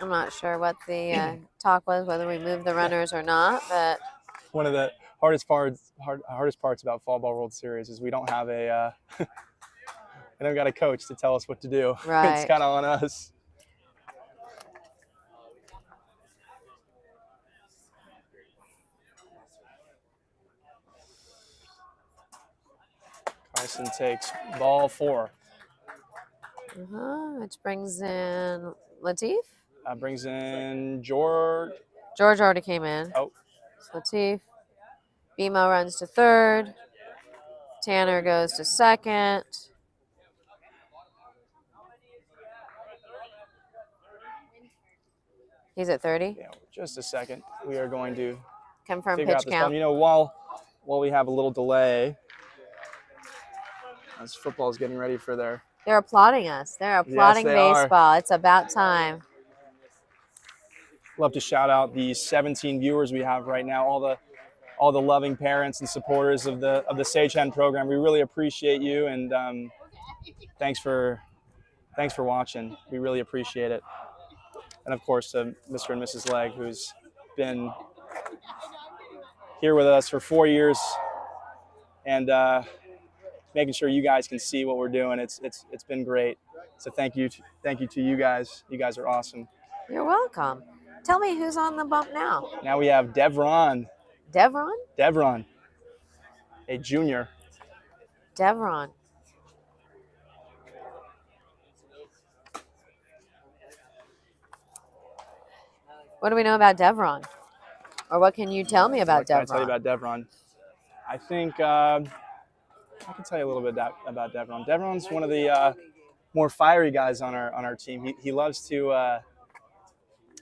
[SPEAKER 2] I'm not sure what the talk was, whether we moved the runners or not, but
[SPEAKER 8] One of the hardest parts about Fall Ball World Series is we don't have a
[SPEAKER 3] We don't got a coach to tell us what to do.
[SPEAKER 2] Right.
[SPEAKER 3] It's kind of on us. Carson takes ball 4.
[SPEAKER 2] Which brings in Latif.
[SPEAKER 3] Brings in George.
[SPEAKER 2] George already came in.
[SPEAKER 3] Oh.
[SPEAKER 2] So Latif. BMO runs to third. Tanner goes to second. He's at 30.
[SPEAKER 3] Yeah, just a second. We are going to
[SPEAKER 2] confirm
[SPEAKER 3] figure
[SPEAKER 2] pitch
[SPEAKER 3] out this
[SPEAKER 2] count.
[SPEAKER 3] problem. You know, while we have a little delay, as football is getting ready for their.
[SPEAKER 2] They're applauding us. They're applauding baseball. It's about time.
[SPEAKER 3] Love to shout out the 17 viewers we have right now. All the loving parents and supporters of the Sagehen program. We really appreciate you, and thanks for watching. We really appreciate it. And of course, Mr. and Mrs. Legg, who's been here with us for 4 years, and making sure you guys can see what we're doing. It's been great. So thank you to you guys. You guys are awesome.
[SPEAKER 2] You're welcome. Tell me who's on the bump now.
[SPEAKER 3] Now we have Devron.
[SPEAKER 2] Devron?
[SPEAKER 3] Devron, a junior.
[SPEAKER 2] Devron. What do we know about Devron? Or what can you tell me about Devron?
[SPEAKER 3] What can I tell you about Devron? I think I can tell you a little bit about Devron. Devron's one of the more fiery guys on our team. He loves to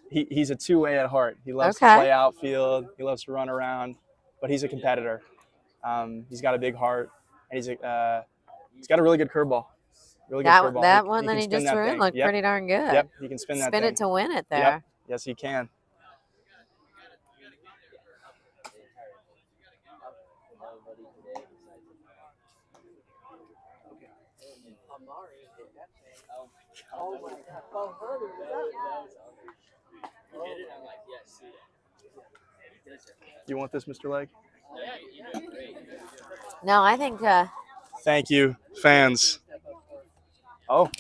[SPEAKER 3] he's a two-way at heart. He loves to play outfield. He loves to run around, but he's a competitor. He's got a big heart, and he's got a really good curveball. Really good curveball.
[SPEAKER 2] That one that he just threw in looked pretty darn good.
[SPEAKER 3] Yep, he can spin that
[SPEAKER 2] thing. Spin it to win it there.
[SPEAKER 3] Yep. Yes, he can. You want this, Mr. Legg?
[SPEAKER 2] No, I think.
[SPEAKER 3] Thank you, fans. Oh.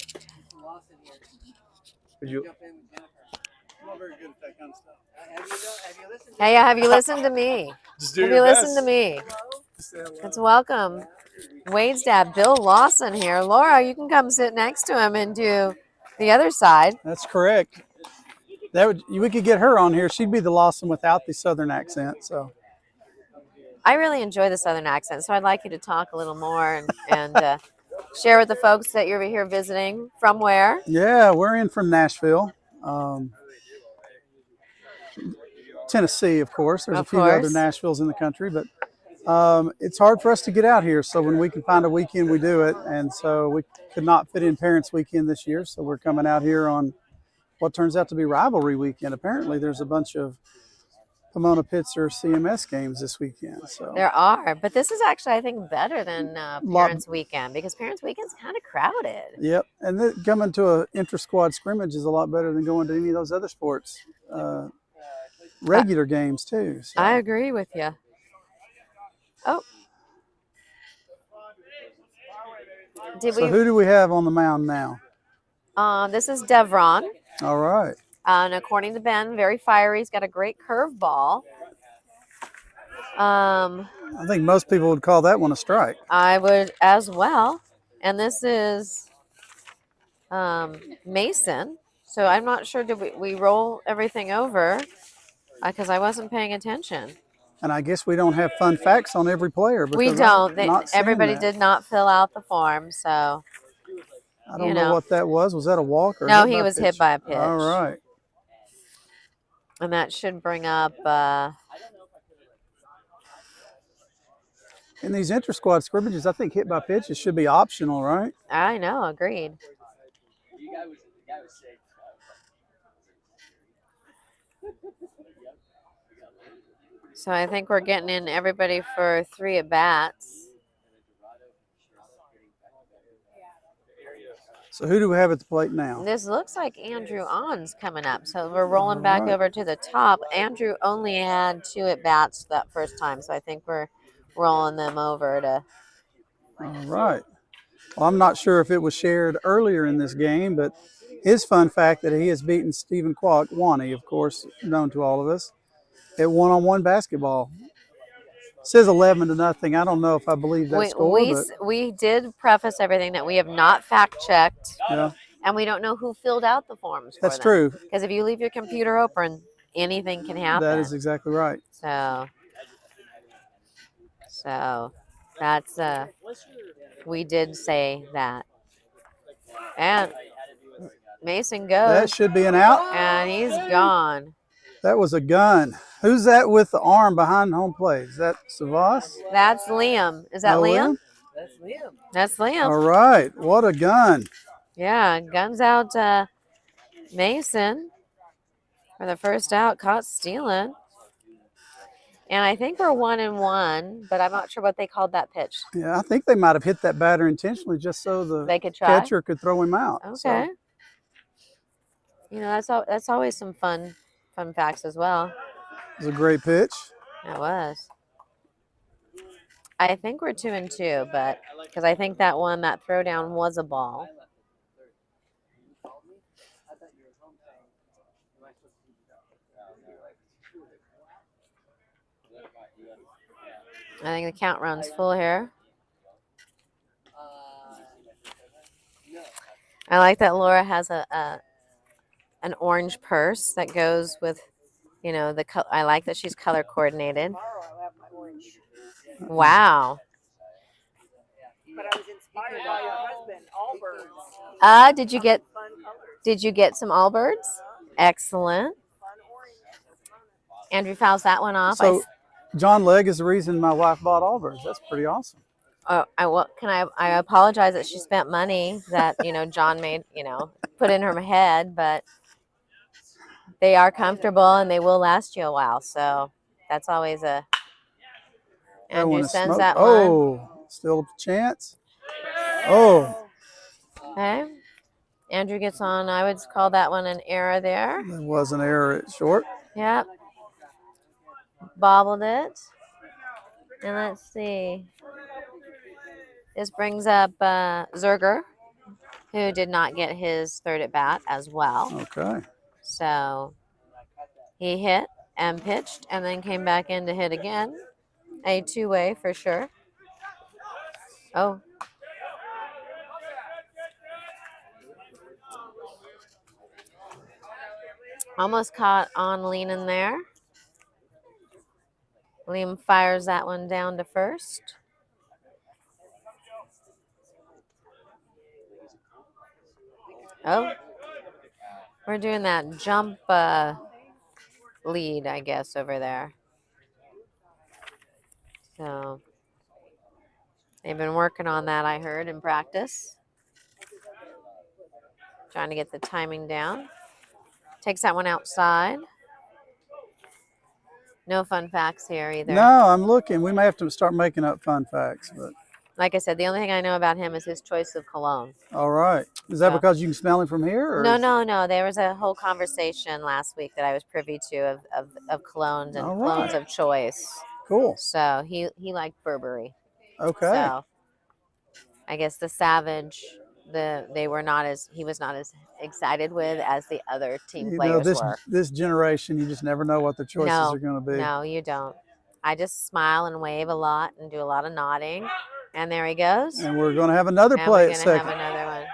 [SPEAKER 3] Did you?
[SPEAKER 2] Hey, have you listened to me?
[SPEAKER 3] Have you
[SPEAKER 2] listened to me? Let's welcome Wade's dad, Bill Lawson, here. Laura, you can come sit next to him and do the other side.
[SPEAKER 11] That's correct. We could get her on here. She'd be the Lawson without the Southern accent. So
[SPEAKER 2] I really enjoy the Southern accent, so I'd like you to talk a little more and share with the folks that you're here visiting. From where?
[SPEAKER 11] Yeah, we're in from Nashville, Tennessee, of course. There's a few other Nashvilles in the country, but it's hard for us to get out here. So when we can find a weekend, we do it. And so we could not fit in Parents Weekend this year, so we're coming out here on what turns out to be rivalry weekend. Apparently, there's a bunch of Pomona Pitzer CMS games this weekend. So
[SPEAKER 2] there are, but this is actually, I think, better than Parents Weekend because Parents Weekend's kind of crowded.
[SPEAKER 11] Yep, and coming to an intra-squad scrimmage is a lot better than going to any of those other sports regular games too. So.
[SPEAKER 2] I agree with you. Oh.
[SPEAKER 11] So who do we have on the mound now?
[SPEAKER 2] This is Devron.
[SPEAKER 11] All right.
[SPEAKER 2] And according to Ben, very fiery. He's got a great curveball.
[SPEAKER 11] I think most people would call that one a strike.
[SPEAKER 2] I would as well. And this is Mason. So I'm not sure, did we roll everything over? Because I wasn't paying attention.
[SPEAKER 11] And I guess we don't have fun facts on every player.
[SPEAKER 2] We don't. Everybody did not fill out the form, so.
[SPEAKER 11] I don't know what that was. Was that a walk or?
[SPEAKER 2] No, he was hit by a pitch.
[SPEAKER 11] All right.
[SPEAKER 2] And that should bring up.
[SPEAKER 11] In these inter-squad scrimmages, I think hit by pitches should be optional, right?
[SPEAKER 2] I know, agreed. So I think we're getting in everybody for 3 at-bats.
[SPEAKER 11] So who do we have at the plate now?
[SPEAKER 2] This looks like Andrew On's coming up. So we're rolling back over to the top. Andrew only had 2 at-bats that first time, so I think we're rolling them over to.
[SPEAKER 11] All right. Well, I'm not sure if it was shared earlier in this game, but his fun fact that he has beaten Stephen Kwani, of course, known to all of us, at one-on-one basketball. It says 11-0. I don't know if I believe that score, but
[SPEAKER 2] we did preface everything that we have not fact-checked,
[SPEAKER 11] yeah,
[SPEAKER 2] and we don't know who filled out the forms for
[SPEAKER 11] that's
[SPEAKER 2] them.
[SPEAKER 11] true.
[SPEAKER 2] Because if you leave your computer open, anything can happen.
[SPEAKER 11] That is exactly right.
[SPEAKER 2] So that's we did say that. And Mason goes.
[SPEAKER 11] That should be an out.
[SPEAKER 2] And he's gone.
[SPEAKER 11] That was a gun. Who's that with the arm behind home plate? Is that Savas?
[SPEAKER 2] That's Liam. Is that
[SPEAKER 11] No,
[SPEAKER 2] Liam?
[SPEAKER 4] That's Liam.
[SPEAKER 2] That's Liam.
[SPEAKER 11] All right. What a gun.
[SPEAKER 2] Yeah, guns out Mason for the first out, caught stealing. And I think we're 1-1, but I'm not sure what they called that pitch.
[SPEAKER 11] Yeah, I think they might have hit that batter intentionally just so the
[SPEAKER 2] They could try.
[SPEAKER 11] catcher could throw him out.
[SPEAKER 2] Okay.
[SPEAKER 11] So,
[SPEAKER 2] You know, that's always some fun facts as well.
[SPEAKER 11] it was a great pitch.
[SPEAKER 2] It was. I think we're 2-2, but because I think that throwdown was a ball. I think the count runs full here. I like that Laura has an orange purse that goes with, you know, I like that she's color coordinated.
[SPEAKER 4] Tomorrow I'll have my orange.
[SPEAKER 2] Wow.
[SPEAKER 4] But I was inspired by your husband, Allbirds.
[SPEAKER 2] Did you
[SPEAKER 4] Fun colors.
[SPEAKER 2] get some Allbirds? Excellent.
[SPEAKER 4] Fun orange.
[SPEAKER 2] Andrew fouls that one off.
[SPEAKER 11] So, John Legg is the reason my wife bought Allbirds. That's pretty awesome.
[SPEAKER 2] I apologize that she spent money that, you know, John made, you know, put in her head, but they are comfortable and they will last you a while. So that's always a. Andrew sends that one.
[SPEAKER 11] Oh, still a chance. Oh.
[SPEAKER 2] Okay. Andrew gets on. I would call that one an error there.
[SPEAKER 11] There was an error at short.
[SPEAKER 2] Yep. Bobbled it. And let's see. This brings up Zerger, who did not get his third at bat as well.
[SPEAKER 11] Okay.
[SPEAKER 2] So he hit and pitched and then came back in to hit again. A two-way for sure. Oh. Almost caught on leaning there. Liam fires that one down to first. Oh, we're doing that jump lead, I guess, over there. So they've been working on that, I heard, in practice. Trying to get the timing down. Takes that one outside. No fun facts here either.
[SPEAKER 11] No, I'm looking. We may have to start making up fun facts, but
[SPEAKER 2] like I said, the only thing I know about him is his choice of cologne.
[SPEAKER 11] all right. Is that because you can smell him from here? Or
[SPEAKER 2] No. There was a whole conversation last week that I was privy to of colognes and colognes of choice.
[SPEAKER 11] Cool.
[SPEAKER 2] So he liked Burberry.
[SPEAKER 11] Okay.
[SPEAKER 2] So I guess the Savage, he was not as excited with as the other team players were.
[SPEAKER 11] This generation, you just never know what the choices are going to be.
[SPEAKER 2] No, you don't. I just smile and wave a lot and do a lot of nodding. And there he goes.
[SPEAKER 11] And we're going to have another play at second.
[SPEAKER 2] Have another one.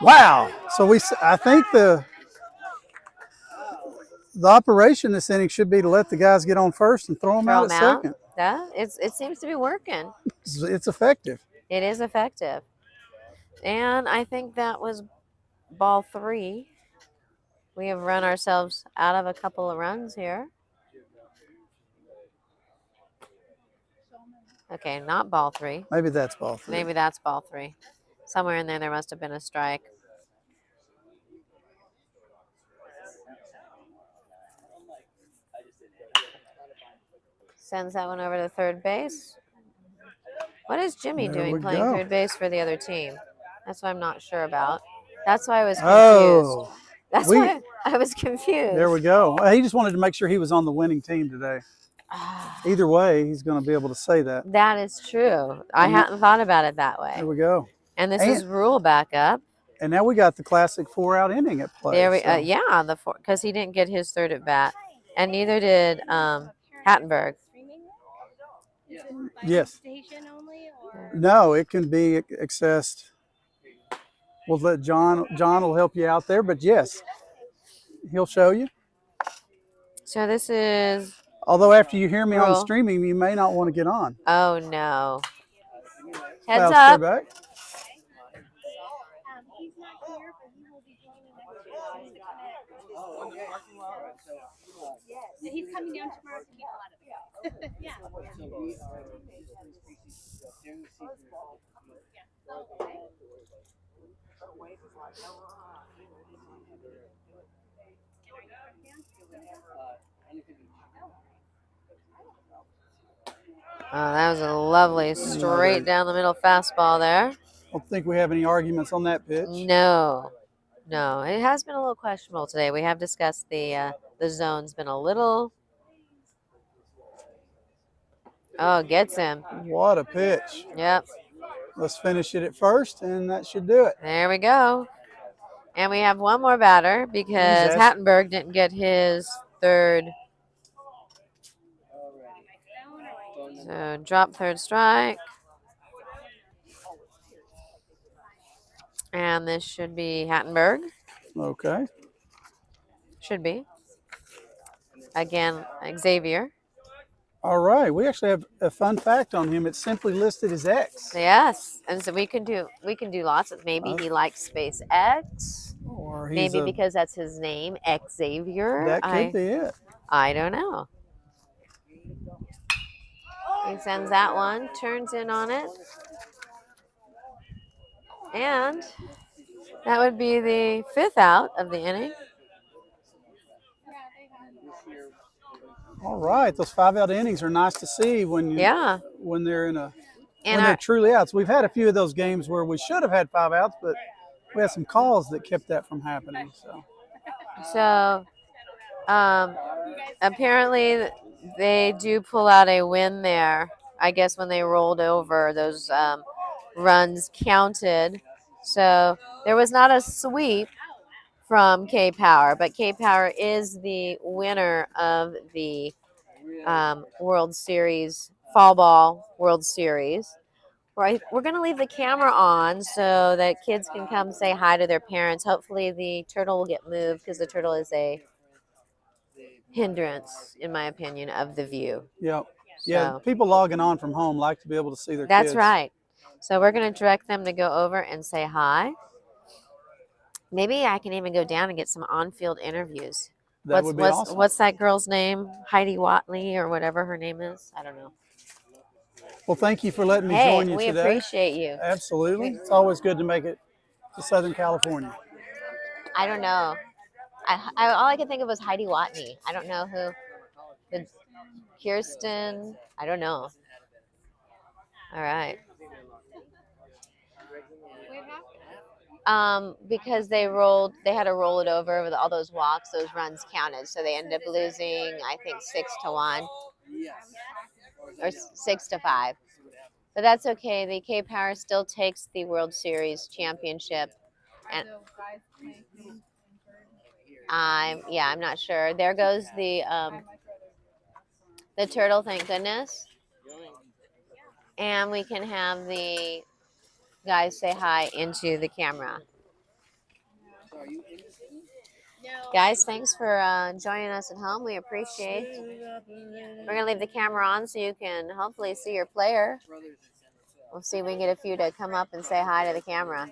[SPEAKER 11] Wow. So I think the operation this inning should be to let the guys get on first and throw them out at second.
[SPEAKER 2] Yeah, it seems to be working.
[SPEAKER 11] It's effective.
[SPEAKER 2] It is effective. And I think that was ball 3. We have run ourselves out of a couple of runs here. Okay, not ball 3.
[SPEAKER 11] Maybe that's ball 3.
[SPEAKER 2] Maybe that's ball 3. Somewhere in there must have been a strike. Sends that one over to third base. What is Jimmy doing playing third base for the other team? That's what I'm not sure about. That's why I was confused. That's why I was confused.
[SPEAKER 11] There we go. He just wanted to make sure he was on the winning team today. Either way, he's going to be able to say that.
[SPEAKER 2] That is true. I hadn't thought about it that way.
[SPEAKER 11] There we go.
[SPEAKER 2] And this is Rule back up.
[SPEAKER 11] And now we got the classic 4-out inning at play.
[SPEAKER 2] There we,
[SPEAKER 11] so.
[SPEAKER 2] yeah, because he didn't get his third at bat, and neither did Hattenberg.
[SPEAKER 11] Yes. No, it can be accessed. We'll let John will help you out there, but yes, he'll show you.
[SPEAKER 2] So this is.
[SPEAKER 11] Although after you hear me
[SPEAKER 2] Rule.
[SPEAKER 11] on streaming, you may not want to get on.
[SPEAKER 2] Oh no! Heads
[SPEAKER 11] Foul
[SPEAKER 2] up.
[SPEAKER 11] back.
[SPEAKER 5] He's coming down tomorrow to get a lot of it. Yeah.
[SPEAKER 2] Oh, that was a lovely straight down the middle fastball there.
[SPEAKER 11] I don't think we have any arguments on that pitch.
[SPEAKER 2] No. It has been a little questionable today. We have discussed the zone's been a little. Oh, gets him.
[SPEAKER 11] What a pitch.
[SPEAKER 2] Yep.
[SPEAKER 11] Let's finish it at first, and that should do it.
[SPEAKER 2] There we go. And we have one more batter because Hattenberg didn't get his third. So drop third strike. And this should be Hattenberg.
[SPEAKER 11] Okay.
[SPEAKER 2] Should be. Again, Xavier.
[SPEAKER 11] All right. We actually have a fun fact on him. It's simply listed as X.
[SPEAKER 2] Yes. And so we can do lots of, maybe he likes space X.
[SPEAKER 11] Or
[SPEAKER 2] maybe because that's his name, Xavier.
[SPEAKER 11] That could be it.
[SPEAKER 2] I don't know. He sends that one, turns in on it. And that would be the 5th out of the inning.
[SPEAKER 11] All right, those 5-out innings are nice to see when they're in a when they're truly outs. We've had a few of those games where we should have had 5 outs, but we had some calls that kept that from happening.
[SPEAKER 2] So apparently they do pull out a win there. I guess when they rolled over, those runs counted. So there was not a sweep from K-Power, but K-Power is the winner of the World Series, Fall Ball World Series. We're going to leave the camera on so that kids can come say hi to their parents. Hopefully the turtle will get moved because the turtle is a hindrance, in my opinion, of the view.
[SPEAKER 11] Yeah. Yeah, people logging on from home like to be able to see their kids.
[SPEAKER 2] That's right. So we're going to direct them to go over and say hi. Maybe I can even go down and get some on-field interviews.
[SPEAKER 11] That would be awesome.
[SPEAKER 2] What's that girl's name? Heidi Watley or whatever her name is? I don't know.
[SPEAKER 11] Well, thank you for letting me join you
[SPEAKER 2] today. We appreciate you.
[SPEAKER 11] Absolutely. It's always good to make it to Southern California.
[SPEAKER 2] I don't know. All I could think of was Heidi Watley. I don't know who. Kirsten. I don't know. All right. Because they had to roll it over with all those walks, those runs counted. So they ended up losing, I think, 6-1 or 6-5. But that's okay. The K-Power still takes the World Series championship. And I'm not sure. There goes the turtle, thank goodness. And we can have the guys say hi into the camera. Guys, thanks for joining us at home. We appreciate it. We're going to leave the camera on so you can hopefully see your player. We'll see if we can get a few to come up and say hi to the camera.